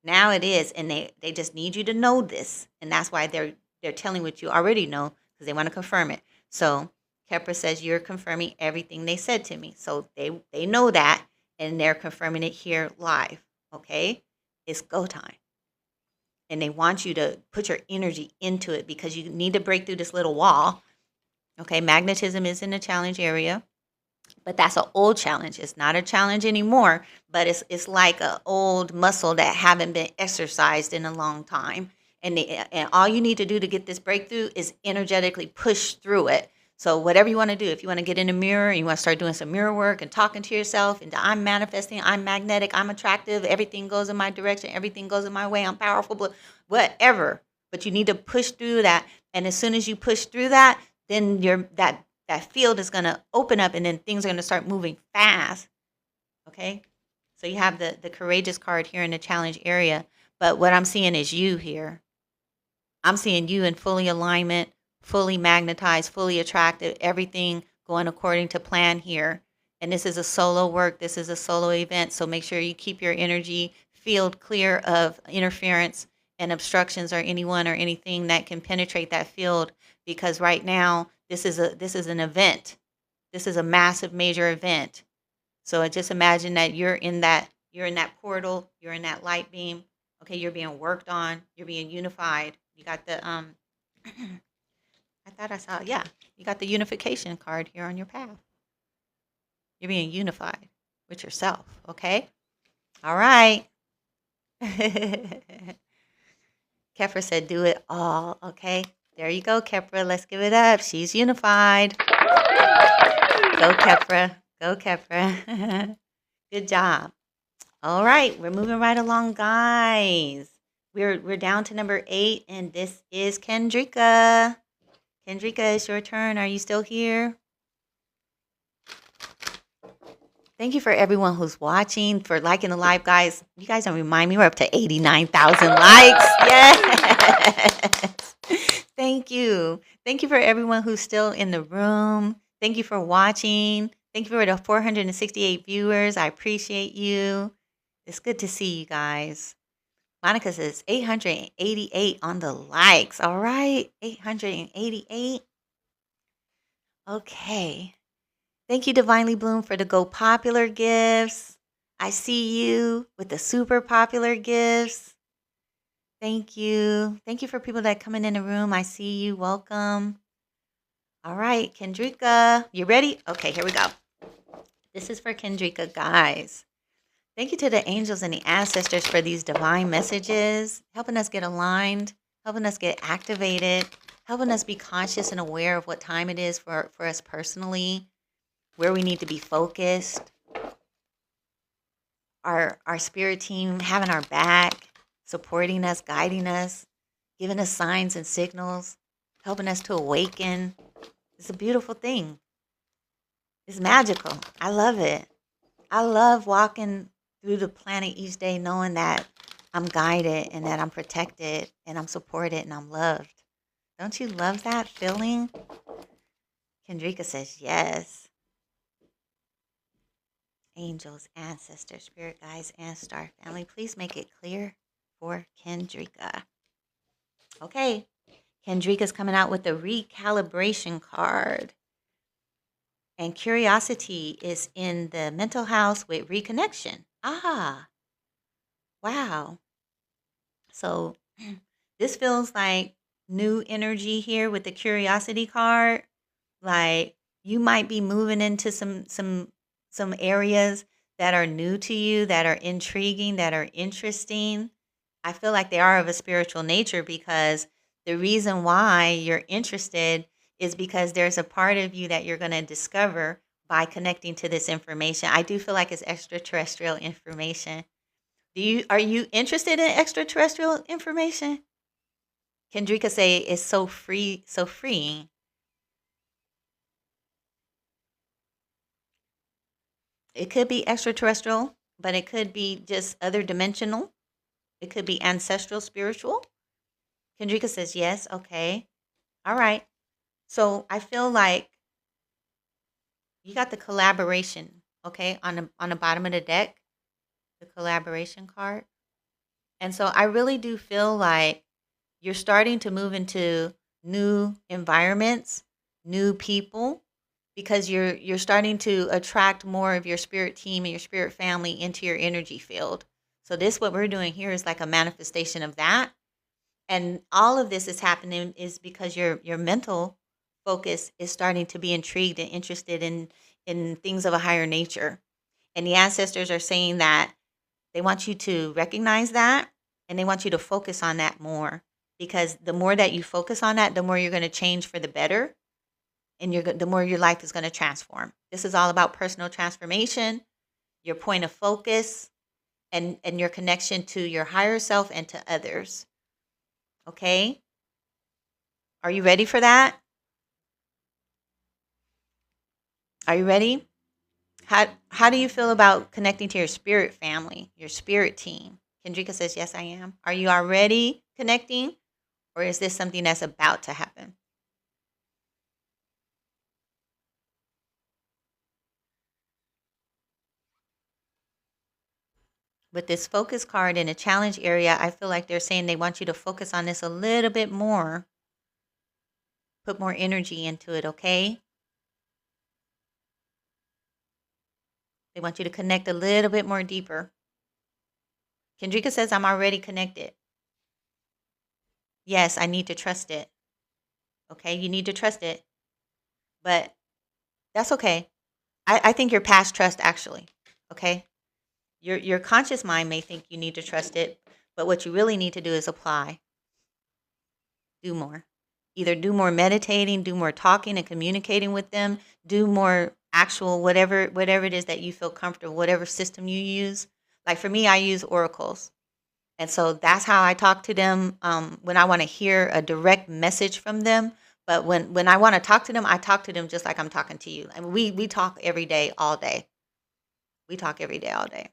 Now it is. And they just need you to know this. And that's why they're telling what you already know, because they want to confirm it. So Kepra says you're confirming everything they said to me. So they know that, and they're confirming it here live. Okay? It's go time. And they want you to put your energy into it, because you need to break through this little wall. Okay? Magnetism is in the challenge area. But that's an old challenge. It's not a challenge anymore, but it's like an old muscle that haven't been exercised in a long time. And all you need to do to get this breakthrough is energetically push through it. So whatever you want to do, if you want to get in the mirror and you want to start doing some mirror work and talking to yourself, and I'm manifesting, I'm magnetic, I'm attractive, everything goes in my direction, everything goes in my way, I'm powerful, whatever. But you need to push through that. And as soon as you push through that, then that field is going to open up, and then things are going to start moving fast. Okay? So you have the courageous card here in the challenge area. But what I'm seeing is you here. I'm seeing you in fully alignment, fully magnetized, fully attractive, everything going according to plan here. And this is a solo work. This is a solo event. So make sure you keep your energy field clear of interference and obstructions, or anyone or anything that can penetrate that field, because right now this is an event. This is a massive major event. So just imagine that you're in that portal, you're in that light beam. Okay, you're being worked on, you're being unified. You got the I thought I saw, yeah, you got the unification card here on your path. You're being unified with yourself, okay? All right. Kefra said, do it all, okay? There you go, Kefra. Let's give it up. She's unified. Go, Kefra. Go, Kefra. Good job. All right, we're moving right along, guys. We're down to number 8, and this is Kendrika. Kendrika, it's your turn. Are you still here? Thank you for everyone who's watching, for liking the live, guys. You guys don't remind me, we're up to 89,000 likes. Yes. Thank you. Thank you for everyone who's still in the room. Thank you for watching. Thank you for the 468 viewers. I appreciate you. It's good to see you guys. Monica says 888 on the likes. All right, 888. Okay. Thank you, Divinely Bloom, for the Go Popular gifts. I see you with the super popular gifts. Thank you. Thank you for people that are coming in the room. I see you. Welcome. All right, Kendrika, you ready? Okay, here we go. This is for Kendrika, guys. Thank you to the angels and the ancestors for these divine messages, helping us get aligned, helping us get activated, helping us be conscious and aware of what time it is for us personally, where we need to be focused. Our spirit team having our back, supporting us, guiding us, giving us signs and signals, helping us to awaken. It's a beautiful thing. It's magical. I love it. I love walking through the planet each day knowing that I'm guided and that I'm protected and I'm supported and I'm loved. Don't you love that feeling? Kendrika says yes. Angels, ancestors, spirit guides, and star family. Please make it clear for Kendrika. Okay. Kendrika's coming out with the recalibration card. And curiosity is in the mental house with reconnection. Ah, wow. So this feels like new energy here with the curiosity card. Like you might be moving into some areas that are new to you, that are intriguing, that are interesting. I feel like they are of a spiritual nature because the reason why you're interested is because there's a part of you that you're going to discover by connecting to this information. I do feel like it's extraterrestrial information. Are you interested in extraterrestrial information? Kendrika say it's so free, so freeing. It could be extraterrestrial, but it could be just other dimensional. It could be ancestral, spiritual. Kendrika says yes. Okay. All right. So I feel like you got the collaboration, okay, on the bottom of the deck, the collaboration card. And so I really do feel like you're starting to move into new environments, new people, because you're starting to attract more of your spirit team and your spirit family into your energy field. So this what we're doing here is like a manifestation of that. And all of this is happening is because your mental focus is starting to be intrigued and interested in things of a higher nature. And the ancestors are saying that they want you to recognize that and they want you to focus on that more because the more that you focus on that, the more you're going to change for the better and the more your life is going to transform. This is all about personal transformation, your point of focus, and your connection to your higher self and to others. Okay? Are you ready for that? Are you ready? How do you feel about connecting to your spirit family, your spirit team? Kendrika says, yes, I am. Are you already connecting? Or is this something that's about to happen? With this focus card in a challenge area, I feel like they're saying they want you to focus on this a little bit more. Put more energy into it, okay? They want you to connect a little bit more deeper. Kendrika says, I'm already connected. Yes, I need to trust it. Okay, you need to trust it. But that's okay. I think you're past trust, actually. Okay? Your conscious mind may think you need to trust it, but what you really need to do is apply. Do more. Either do more meditating, do more talking and communicating with them, do more actual whatever it is that you feel comfortable, whatever system you use. Like for me, I use oracles. And so that's how I talk to them when I want to hear a direct message from them. But when I want to talk to them, I talk to them just like I'm talking to you. And we talk every day, all day. We talk every day, all day.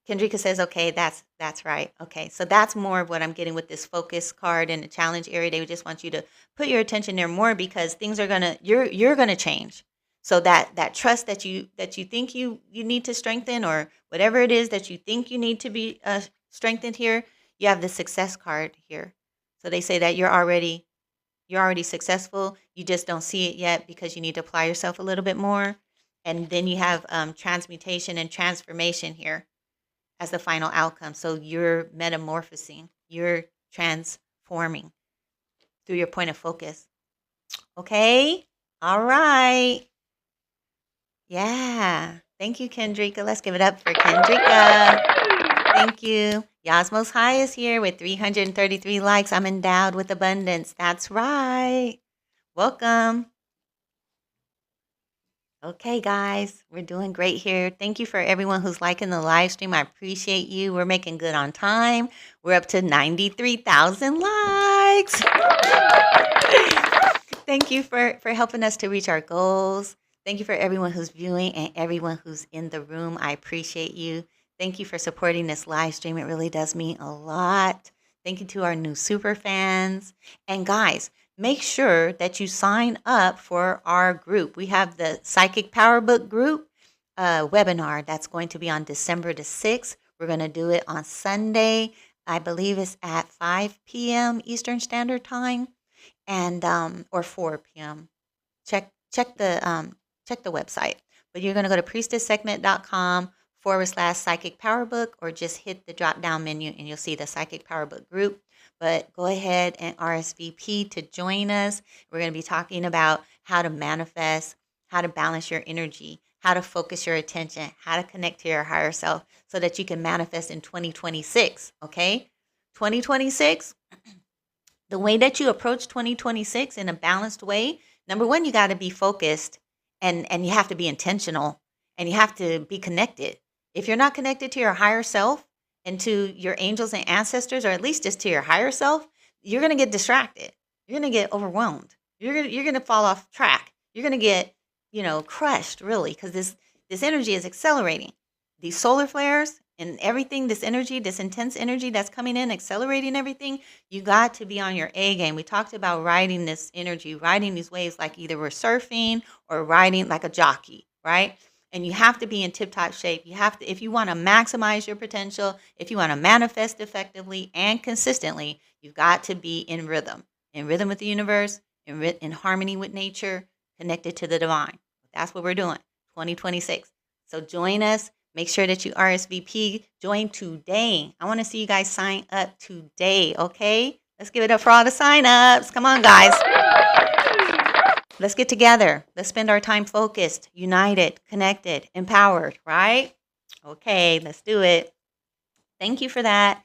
Kendrika says, okay, that's right. Okay, so that's more of what I'm getting with this focus card in the challenge area. They just want you to put your attention there more because things are you're gonna change. So that trust that you think you need to strengthen or whatever it is that you think you need to be strengthened here, you have the success card here. So they say that you're already successful. You just don't see it yet because you need to apply yourself a little bit more. And then you have transmutation and transformation here as the final outcome. So you're metamorphosing, you're transforming through your point of focus. Okay? All right. Yeah. Thank you, Kendrika. Let's give it up for Kendrika. Thank you. Yasmos High is here with 333 likes. I'm endowed with abundance. That's right. Welcome. Okay, guys, we're doing great here. Thank you for everyone who's liking the live stream. I appreciate you. We're making good on time. We're up to 93,000 likes. Thank you for helping us to reach our goals. Thank you for everyone who's viewing and everyone who's in the room. I appreciate you. Thank you for supporting this live stream. It really does mean a lot. Thank you to our new super fans. And guys, make sure that you sign up for our group. We have the Psychic Power Book group webinar that's going to be on December the 6th. We're going to do it on Sunday. I believe it's at 5 p.m. Eastern Standard Time, and or 4 p.m. Check the website. But you're going to go to priestesssegment.com/psychic power book, or just hit the drop down menu and you'll see the Psychic Power Book group. But go ahead and RSVP to join us. We're going to be talking about how to manifest, how to balance your energy, how to focus your attention, how to connect to your higher self so that you can manifest in 2026. Okay? 2026, the way that you approach 2026 in a balanced way, number one, you got to be focused, and you have to be intentional, and you have to be connected. If you're not connected to your higher self and to your angels and ancestors, or at least just to your higher self, you're going to get distracted. You're going to get overwhelmed. You're going to fall off track. You're going to get, crushed, really, because this energy is accelerating. These solar flares and everything, this energy, this intense energy that's coming in, accelerating everything, you got to be on your A game. We talked about riding this energy, riding these waves like either we're surfing or riding like a jockey, right? And you have to be in tip-top shape. You have to, if you want to maximize your potential, if you want to manifest effectively and consistently, you've got to be in rhythm with the universe, in harmony with nature, connected to the divine. That's what we're doing, 2026. So join us. Make sure that you RSVP. Join today. I want to see you guys sign up today, okay? Let's give it up for all the sign-ups. Come on, guys. Let's get together. Let's spend our time focused, united, connected, empowered, right? Okay, let's do it. Thank you for that.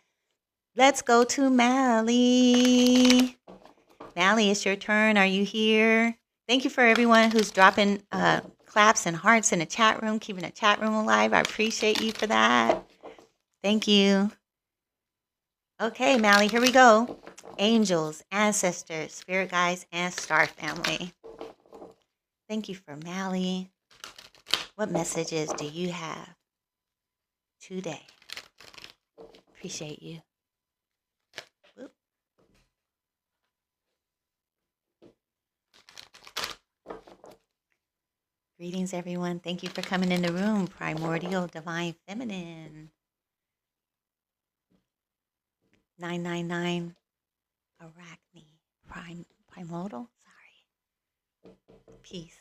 Let's go to Mally. Mally, it's your turn. Are you here? Thank you for everyone who's dropping claps and hearts in the chat room, keeping the chat room alive. I appreciate you for that. Thank you. Okay, Mally, here we go. Angels, ancestors, spirit guides, and star family. Thank you for Mally. What messages do you have today? Appreciate you. Whoop. Greetings, everyone. Thank you for coming in the room. Primordial Divine Feminine. 999 Arachne. Primordial? Sorry. Peace.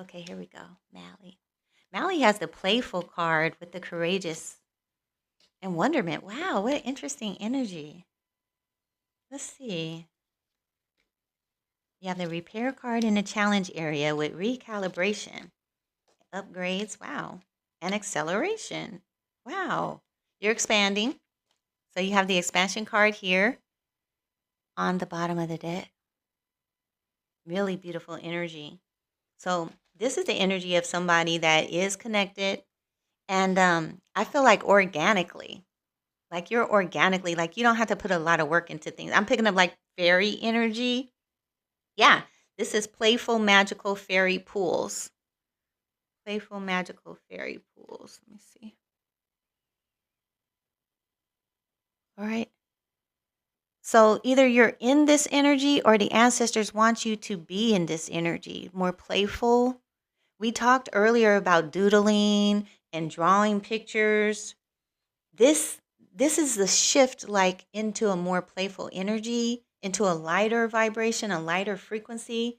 Okay, here we go. Mally. Mally has the playful card with the courageous and wonderment. Wow, what interesting energy. Let's see. You have the repair card in the challenge area with recalibration, upgrades, wow, and acceleration. Wow, you're expanding. So you have the expansion card here on the bottom of the deck. Really beautiful energy. So this is the energy of somebody that is connected. And I feel like organically, like you're organically, like you don't have to put a lot of work into things. I'm picking up like fairy energy. Yeah, this is playful, magical fairy pools. Playful, magical fairy pools. Let me see. All right. So either you're in this energy or the ancestors want you to be in this energy, more playful. We talked earlier about doodling and drawing pictures. This is the shift like into a more playful energy, into a lighter vibration, a lighter frequency.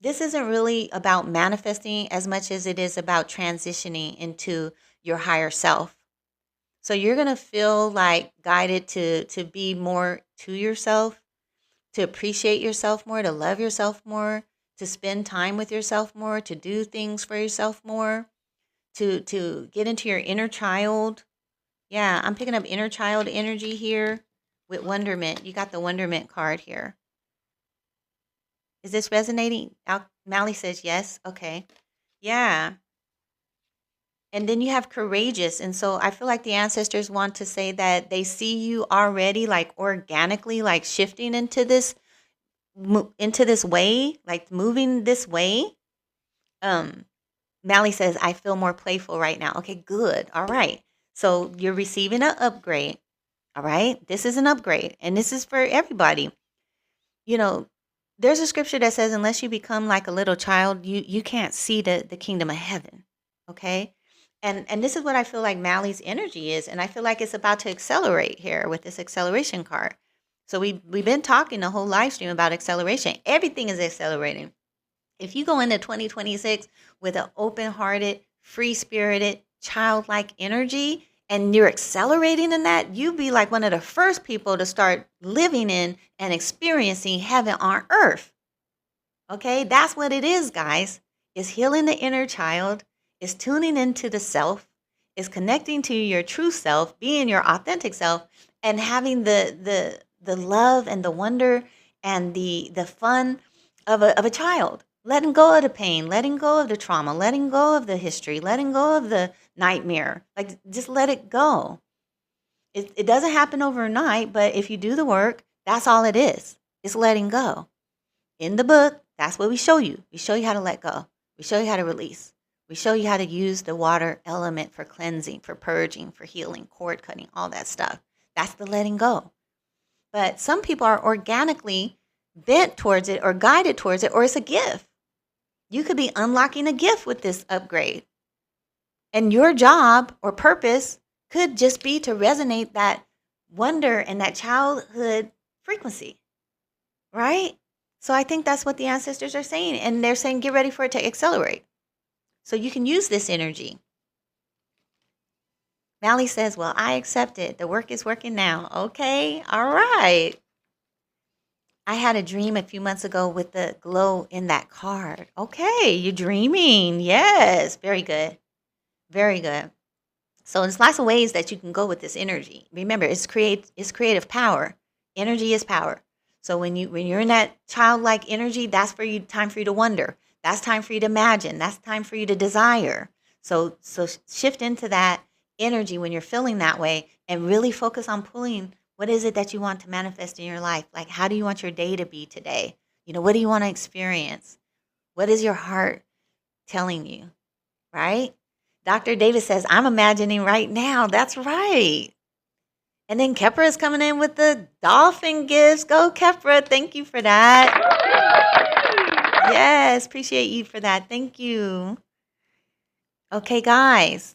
This isn't really about manifesting as much as it is about transitioning into your higher self. So you're going to feel like guided to be more to yourself, to appreciate yourself more, to love yourself more, to spend time with yourself more, to do things for yourself more, to get into your inner child. Yeah, I'm picking up inner child energy here with wonderment. You got the wonderment card here. Is this resonating? Mally says yes. Okay. Yeah. And then you have courageous. And so I feel like the ancestors want to say that they see you already like organically, like shifting into this way, like moving this way. Mally says, I feel more playful right now. Okay, good. All right. So you're receiving an upgrade. All right. This is an upgrade. And this is for everybody. You know, there's a scripture that says, unless you become like a little child, you can't see the kingdom of heaven. Okay. And this is what I feel like Mally's energy is. And I feel like it's about to accelerate here with this acceleration card. So we've been talking the whole live stream about acceleration. Everything is accelerating. If you go into 2026 with an open-hearted, free-spirited, childlike energy, and you're accelerating in that, you be like one of the first people to start living in and experiencing heaven on earth. Okay, that's what it is, guys. It's healing the inner child, it's tuning into the self, it's connecting to your true self, being your authentic self, and having the love and the wonder and the fun of a child. Letting go of the pain, letting go of the trauma, letting go of the history, letting go of the nightmare. Like, just let it go. It doesn't happen overnight, but if you do the work, that's all it is. It's letting go. In the book, that's what we show you. We show you how to let go. We show you how to release. We show you how to use the water element for cleansing, for purging, for healing, cord cutting, all that stuff. That's the letting go. But some people are organically bent towards it or guided towards it, or it's a gift. You could be unlocking a gift with this upgrade. And your job or purpose could just be to resonate that wonder and that childhood frequency, right? So I think that's what the ancestors are saying. And they're saying, get ready for it to accelerate. So you can use this energy. Mally says, well, I accept it. The work is working now. Okay, all right. I had a dream a few months ago with the glow in that card. Okay, you're dreaming. Yes, very good. Very good. So there's lots of ways that you can go with this energy. Remember, it's creative power. Energy is power. So when you're in that childlike energy, that's for you time for you to wonder. That's time for you to imagine. That's time for you to desire. So shift into that energy when you're feeling that way and really focus on pulling what is it that you want to manifest in your life? Like, how do you want your day to be today? What do you want to experience? What is your heart telling you, right? Dr. Davis says, I'm imagining right now. That's right. And then Kepra is coming in with the dolphin gifts. Go, Kepra. Thank you for that. Yes, appreciate you for that. Thank you. Okay, guys.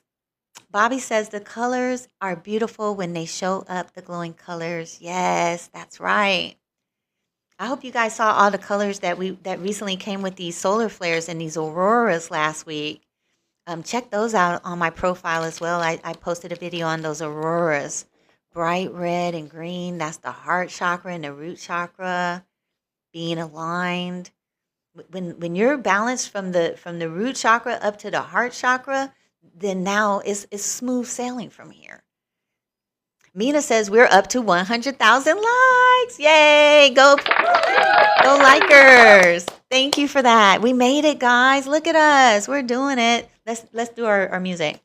Bobby says the colors are beautiful when they show up, the glowing colors. Yes, that's right. I hope you guys saw all the colors that recently came with these solar flares and these auroras last week. Check those out on my profile as well. I posted a video on those auroras. Bright red and green. That's the heart chakra and the root chakra being aligned. When you're balanced from the root chakra up to the heart chakra, then now it's smooth sailing from here. Mina says we're up to 100,000 likes. Yay! Go likers. Thank you for that. We made it, guys. Look at us. We're doing it. Let's do our music.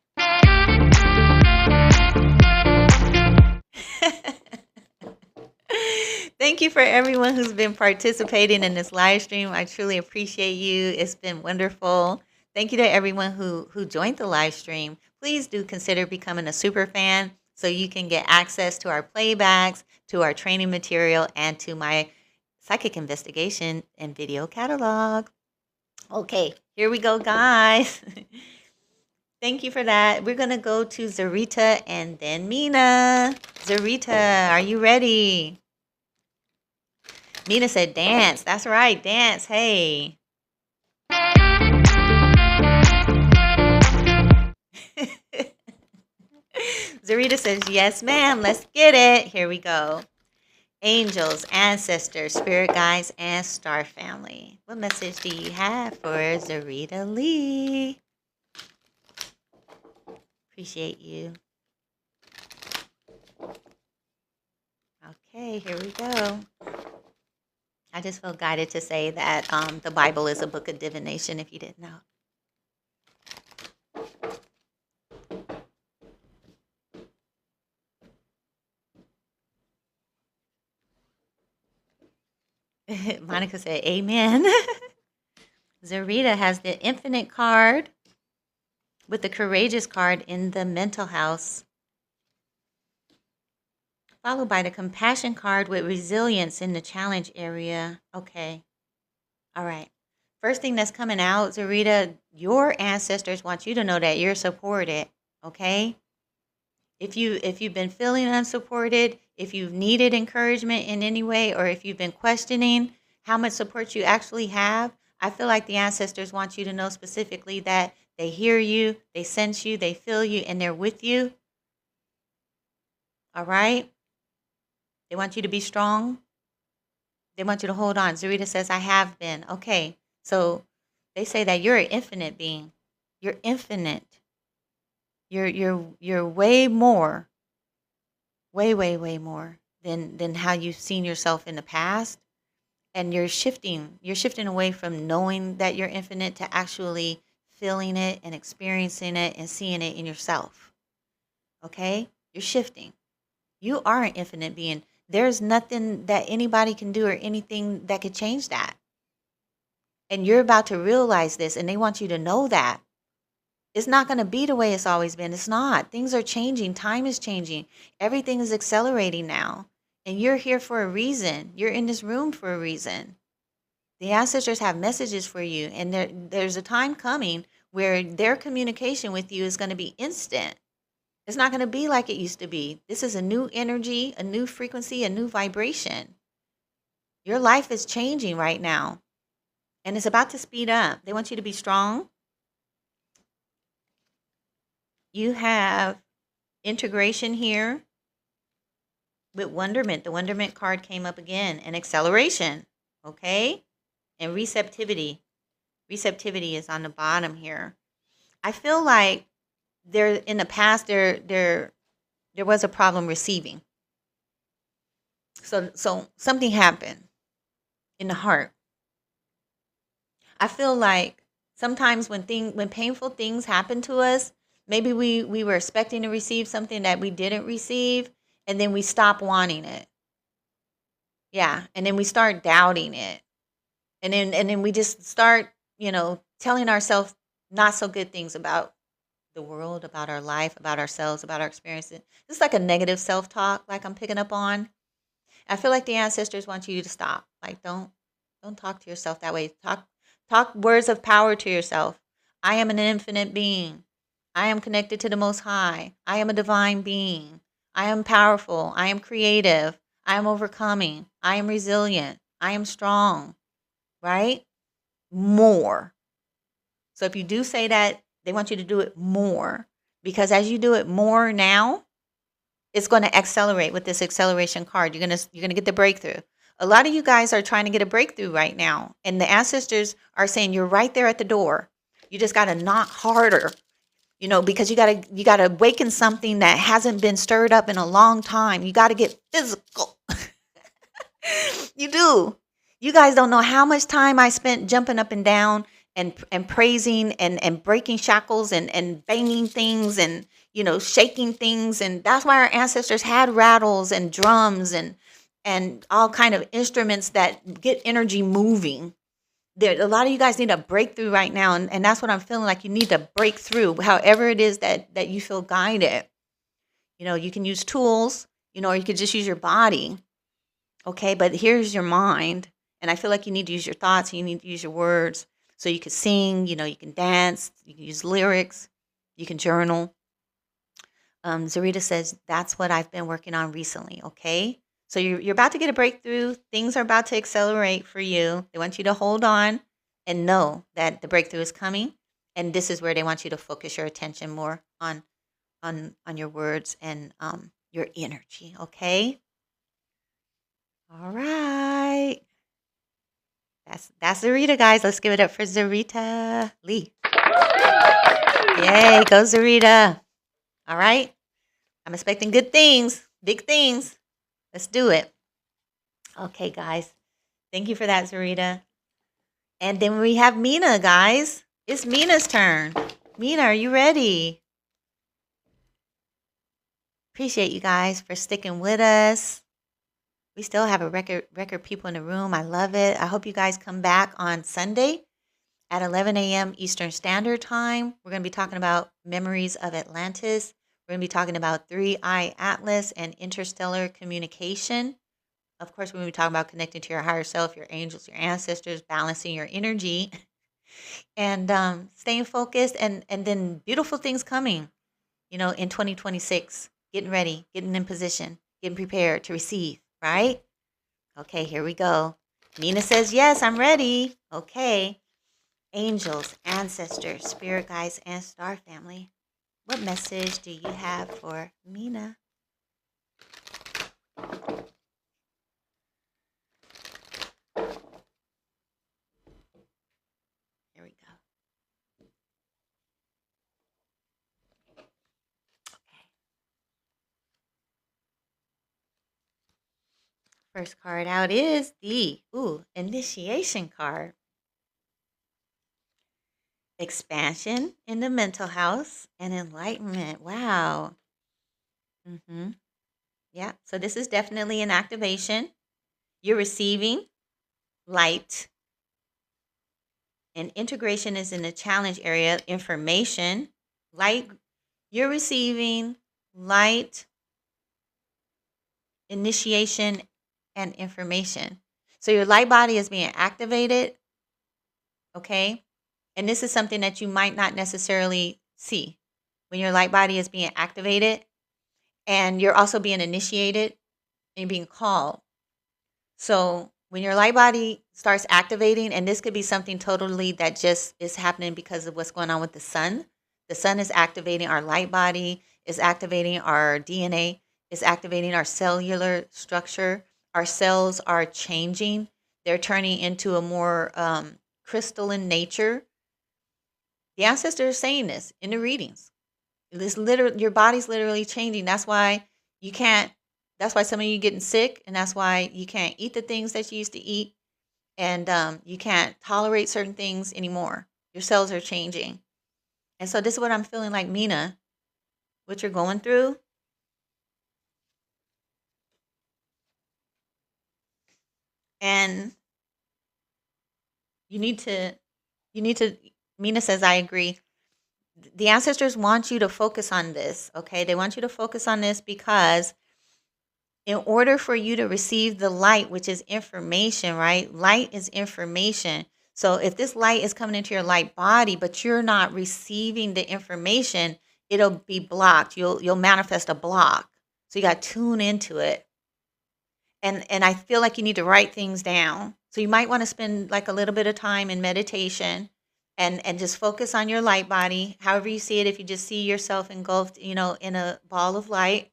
Thank you for everyone who's been participating in this live stream. I truly appreciate you. It's been wonderful. Thank you to everyone who joined the live stream. Please do consider becoming a super fan so you can get access to our playbacks, to our training material, and to my psychic investigation and video catalog. Okay, here we go, guys. Thank you for that. We're going to go to Zarita and then Mina. Zarita, are you ready? Mina said dance. That's right, dance. Hey. Zarita says, yes, ma'am. Let's get it. Here we go. Angels, ancestors, spirit guides, and star family. What message do you have for Zarita Lee? Appreciate you. Okay, here we go. I just felt guided to say that the Bible is a book of divination, if you didn't know. Monica said, amen. Zarita has the infinite card with the courageous card in the mental house, followed by the compassion card with resilience in the challenge area. Okay. All right. First thing that's coming out, Zarita, your ancestors want you to know that you're supported. Okay. If you've been feeling unsupported, if you've needed encouragement in any way, or if you've been questioning how much support you actually have, I feel like the ancestors want you to know specifically that they hear you, they sense you, they feel you, and they're with you. All right? They want you to be strong. They want you to hold on. Zarita says, I have been. Okay. So they say that you're an infinite being. You're infinite. You're way more, way more than how you've seen yourself in the past. And you're shifting away from knowing that you're infinite to actually feeling it and experiencing it and seeing it in yourself. Okay? You're shifting. You are an infinite being. There's nothing that anybody can do or anything that could change that. And you're about to realize this, and they want you to know that. It's not going to be the way it's always been. It's not. Things are changing. Time is changing. Everything is accelerating now. And you're here for a reason. You're in this room for a reason. The ancestors have messages for you, and there's a time coming where their communication with you is going to be instant. It's not going to be like it used to be. This is a new energy, a new frequency, a new vibration. Your life is changing right now, and it's about to speed up. They want you to be strong. You have integration here with wonderment. The wonderment card came up again, and acceleration, okay? And receptivity. Receptivity is on the bottom here. I feel like in the past there was a problem receiving. So something happened in the heart. I feel like sometimes when painful things happen to us, maybe we were expecting to receive something that we didn't receive, and then we stop wanting it. Yeah, and then we start doubting it. And then we just start, telling ourselves not so good things about the world, about our life, about ourselves, about our experiences. It's like a negative self-talk, like I'm picking up on. I feel like the ancestors want you to stop. Like don't talk to yourself that way. Talk words of power to yourself. I am an infinite being. I am connected to the Most High. I am a divine being. I am powerful. I am creative. I am overcoming. I am resilient. I am strong. Right? More. So if you do say that, they want you to do it more, because as you do it more now, it's going to accelerate with this acceleration card. You're going to get the breakthrough. A lot of you guys are trying to get a breakthrough right now, and the ancestors are saying you're right there at the door. You just got to knock harder, because you got to awaken something that hasn't been stirred up in a long time. You got to get physical. You do. You guys don't know how much time I spent jumping up and down and praising and breaking shackles and banging things and shaking things. And that's why our ancestors had rattles and drums and all kind of instruments that get energy moving. A lot of you guys need a breakthrough right now, and that's what I'm feeling like. You need to break through, however it is that you feel guided. You can use tools, or you could just use your body. Okay, but here's your mind. And I feel like you need to use your thoughts, and you need to use your words. So you can sing, you can dance, you can use lyrics, you can journal. Zarita says, that's what I've been working on recently, okay? So you're about to get a breakthrough. Things are about to accelerate for you. They want you to hold on and know that the breakthrough is coming. And this is where they want you to focus your attention more on your words and your energy, okay? All right. That's Zarita, guys. Let's give it up for Zarita Lee. Yay, go Zarita. All right. I'm expecting good things, big things. Let's do it. Okay, guys. Thank you for that, Zarita. And then we have Mina, guys. It's Mina's turn. Mina, are you ready? Appreciate you guys for sticking with us. We still have a record people in the room. I love it. I hope you guys come back on Sunday at 11 a.m. Eastern Standard Time. We're going to be talking about Memories of Atlantis. We're going to be talking about 3IATLAS and Interstellar Communication. Of course, when we talk about connecting to your higher self, your angels, your ancestors, balancing your energy, and staying focused, and then beautiful things coming, in 2026. Getting ready, getting in position, getting prepared to receive, right? Okay, here we go. Nina says, yes, I'm ready. Okay. Angels, ancestors, spirit guides, and star family. What message do you have for Mina? Here we go. Okay. First card out is the initiation card. Expansion in the mental house and enlightenment. Wow. Mm-hmm. Yeah. So this is definitely an activation. You're receiving light, and integration is in the challenge area. Information, light. You're receiving light, initiation, and information. So your light body is being activated. Okay. And this is something that you might not necessarily see when your light body is being activated, and you're also being initiated and being called. So when your light body starts activating, and this could be something totally that just is happening because of what's going on with the sun. The sun is activating our light body, is activating our DNA, is activating our cellular structure. Our cells are changing. They're turning into a more crystalline nature. The ancestors are saying this in the readings. This literally, your body's literally changing. That's why you can't. That's why some of you getting sick, and that's why you can't eat the things that you used to eat, and you can't tolerate certain things anymore. Your cells are changing, and so this is what I'm feeling like, Mina. What you're going through, and you need to. You need to. Mina says, "I agree." The ancestors want you to focus on this. Okay, they want you to focus on this because in order for you to receive the light, which is information, right? Light is information. So if this light is coming into your light body, but you're not receiving the information, it'll be blocked. You'll manifest a block. So you got to tune into it. And I feel like you need to write things down. So you might want to spend like a little bit of time in meditation and just focus on your light body. However you see it, if you just see yourself engulfed, in a ball of light,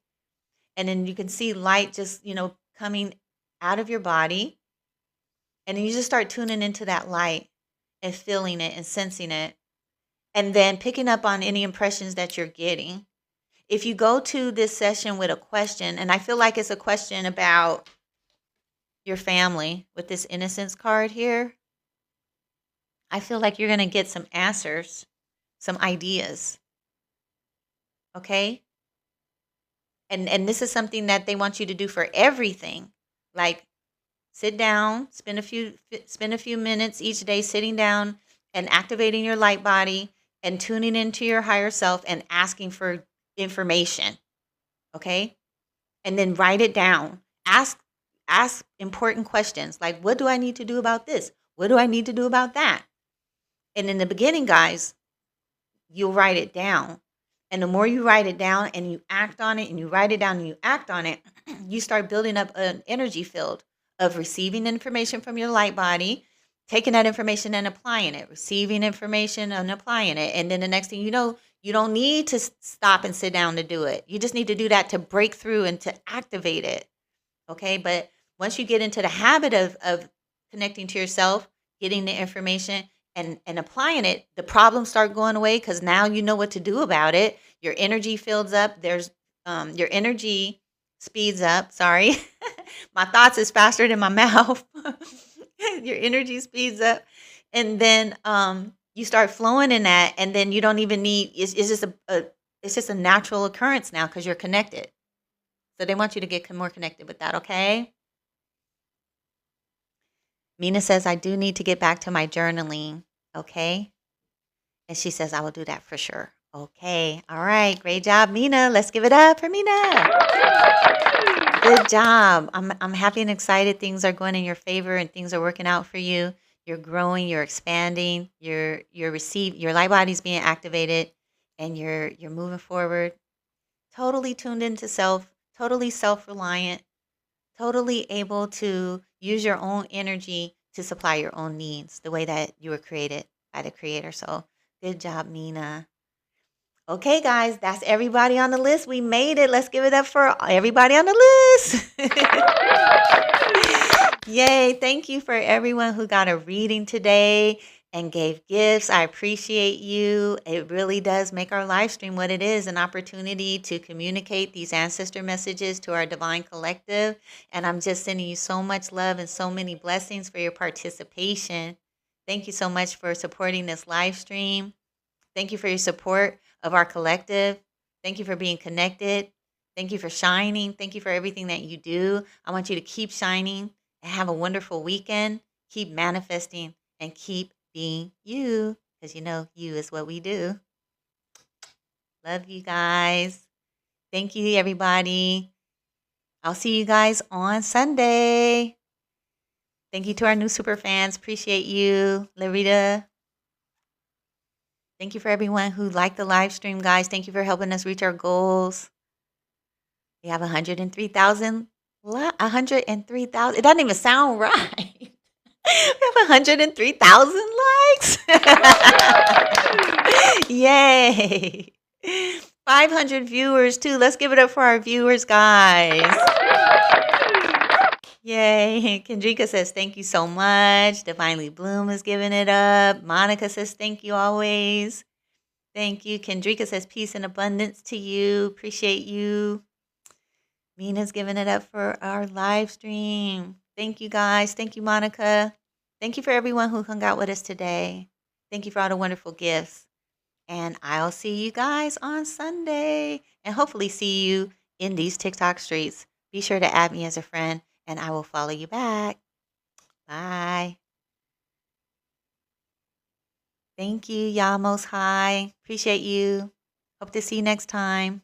and then you can see light just coming out of your body, and then you just start tuning into that light and feeling it and sensing it, and then picking up on any impressions that you're getting. If you go to this session with a question, and I feel like it's a question about your family with this innocence card here, I feel like you're going to get some answers, some ideas. Okay. And this is something that they want you to do for everything. Like, sit down, spend a few minutes each day sitting down and activating your light body and tuning into your higher self and asking for information. Okay? And then write it down. Ask important questions like, what do I need to do about this? What do I need to do about that? And in the beginning, guys, you'll write it down. And the more you write it down and you act on it and you write it down and you act on it, you start building up an energy field of receiving information from your light body, taking that information and applying it, receiving information and applying it. And then the next thing you know, you don't need to stop and sit down to do it. You just need to do that to break through and to activate it. Okay. But once you get into the habit of connecting to yourself, getting the information and applying it, the problems start going away because now you know what to do about it. Your energy fills up. Your energy speeds up. Sorry. My thoughts is faster than my mouth. Your energy speeds up. And then you start flowing in that, and then you don't even need it's just a natural occurrence now because you're connected. So they want you to get more connected with that, okay? Mina says, I do need to get back to my journaling, okay? And she says, I will do that for sure. Okay. All right. Great job, Mina. Let's give it up for Mina. Good job. I'm happy and excited. Things are going in your favor and things are working out for you. You're growing, you're expanding, your light body's being activated and you're moving forward. Totally tuned into self, totally self-reliant, totally able to use your own energy to supply your own needs the way that you were created by the creator. So, good job, Mina. Okay, guys, that's everybody on the list. We made it. Let's give it up for everybody on the list. Yay. Thank you for everyone who got a reading today and gave gifts. I appreciate you. It really does make our live stream what it is, an opportunity to communicate these ancestor messages to our divine collective. And I'm just sending you so much love and so many blessings for your participation. Thank you so much for supporting this live stream. Thank you for your support of our collective. Thank you for being connected. Thank you for shining. Thank you for everything that you do. I want you to keep shining and have a wonderful weekend. Keep manifesting and keep being you because you know you is what we do. Love you guys. Thank you, everybody. I'll see you guys on Sunday. Thank you to our new super fans. Appreciate you, Larita. Thank you for everyone who liked the live stream, guys. Thank you for helping us reach our goals. We have 103,000. 103,000. It doesn't even sound right. We have 103,000 likes. Yay. 500 viewers, too. Let's give it up for our viewers, guys. Yay. Kendrika says, thank you so much. Divinely Bloom is giving it up. Monica says, thank you always. Thank you. Kendrika says, peace and abundance to you. Appreciate you. Mina's giving it up for our live stream. Thank you, guys. Thank you, Monica. Thank you for everyone who hung out with us today. Thank you for all the wonderful gifts. And I'll see you guys on Sunday and hopefully see you in these TikTok streets. Be sure to add me as a friend and I will follow you back. Bye. Thank you, Y'all Most High. Appreciate you. Hope to see you next time.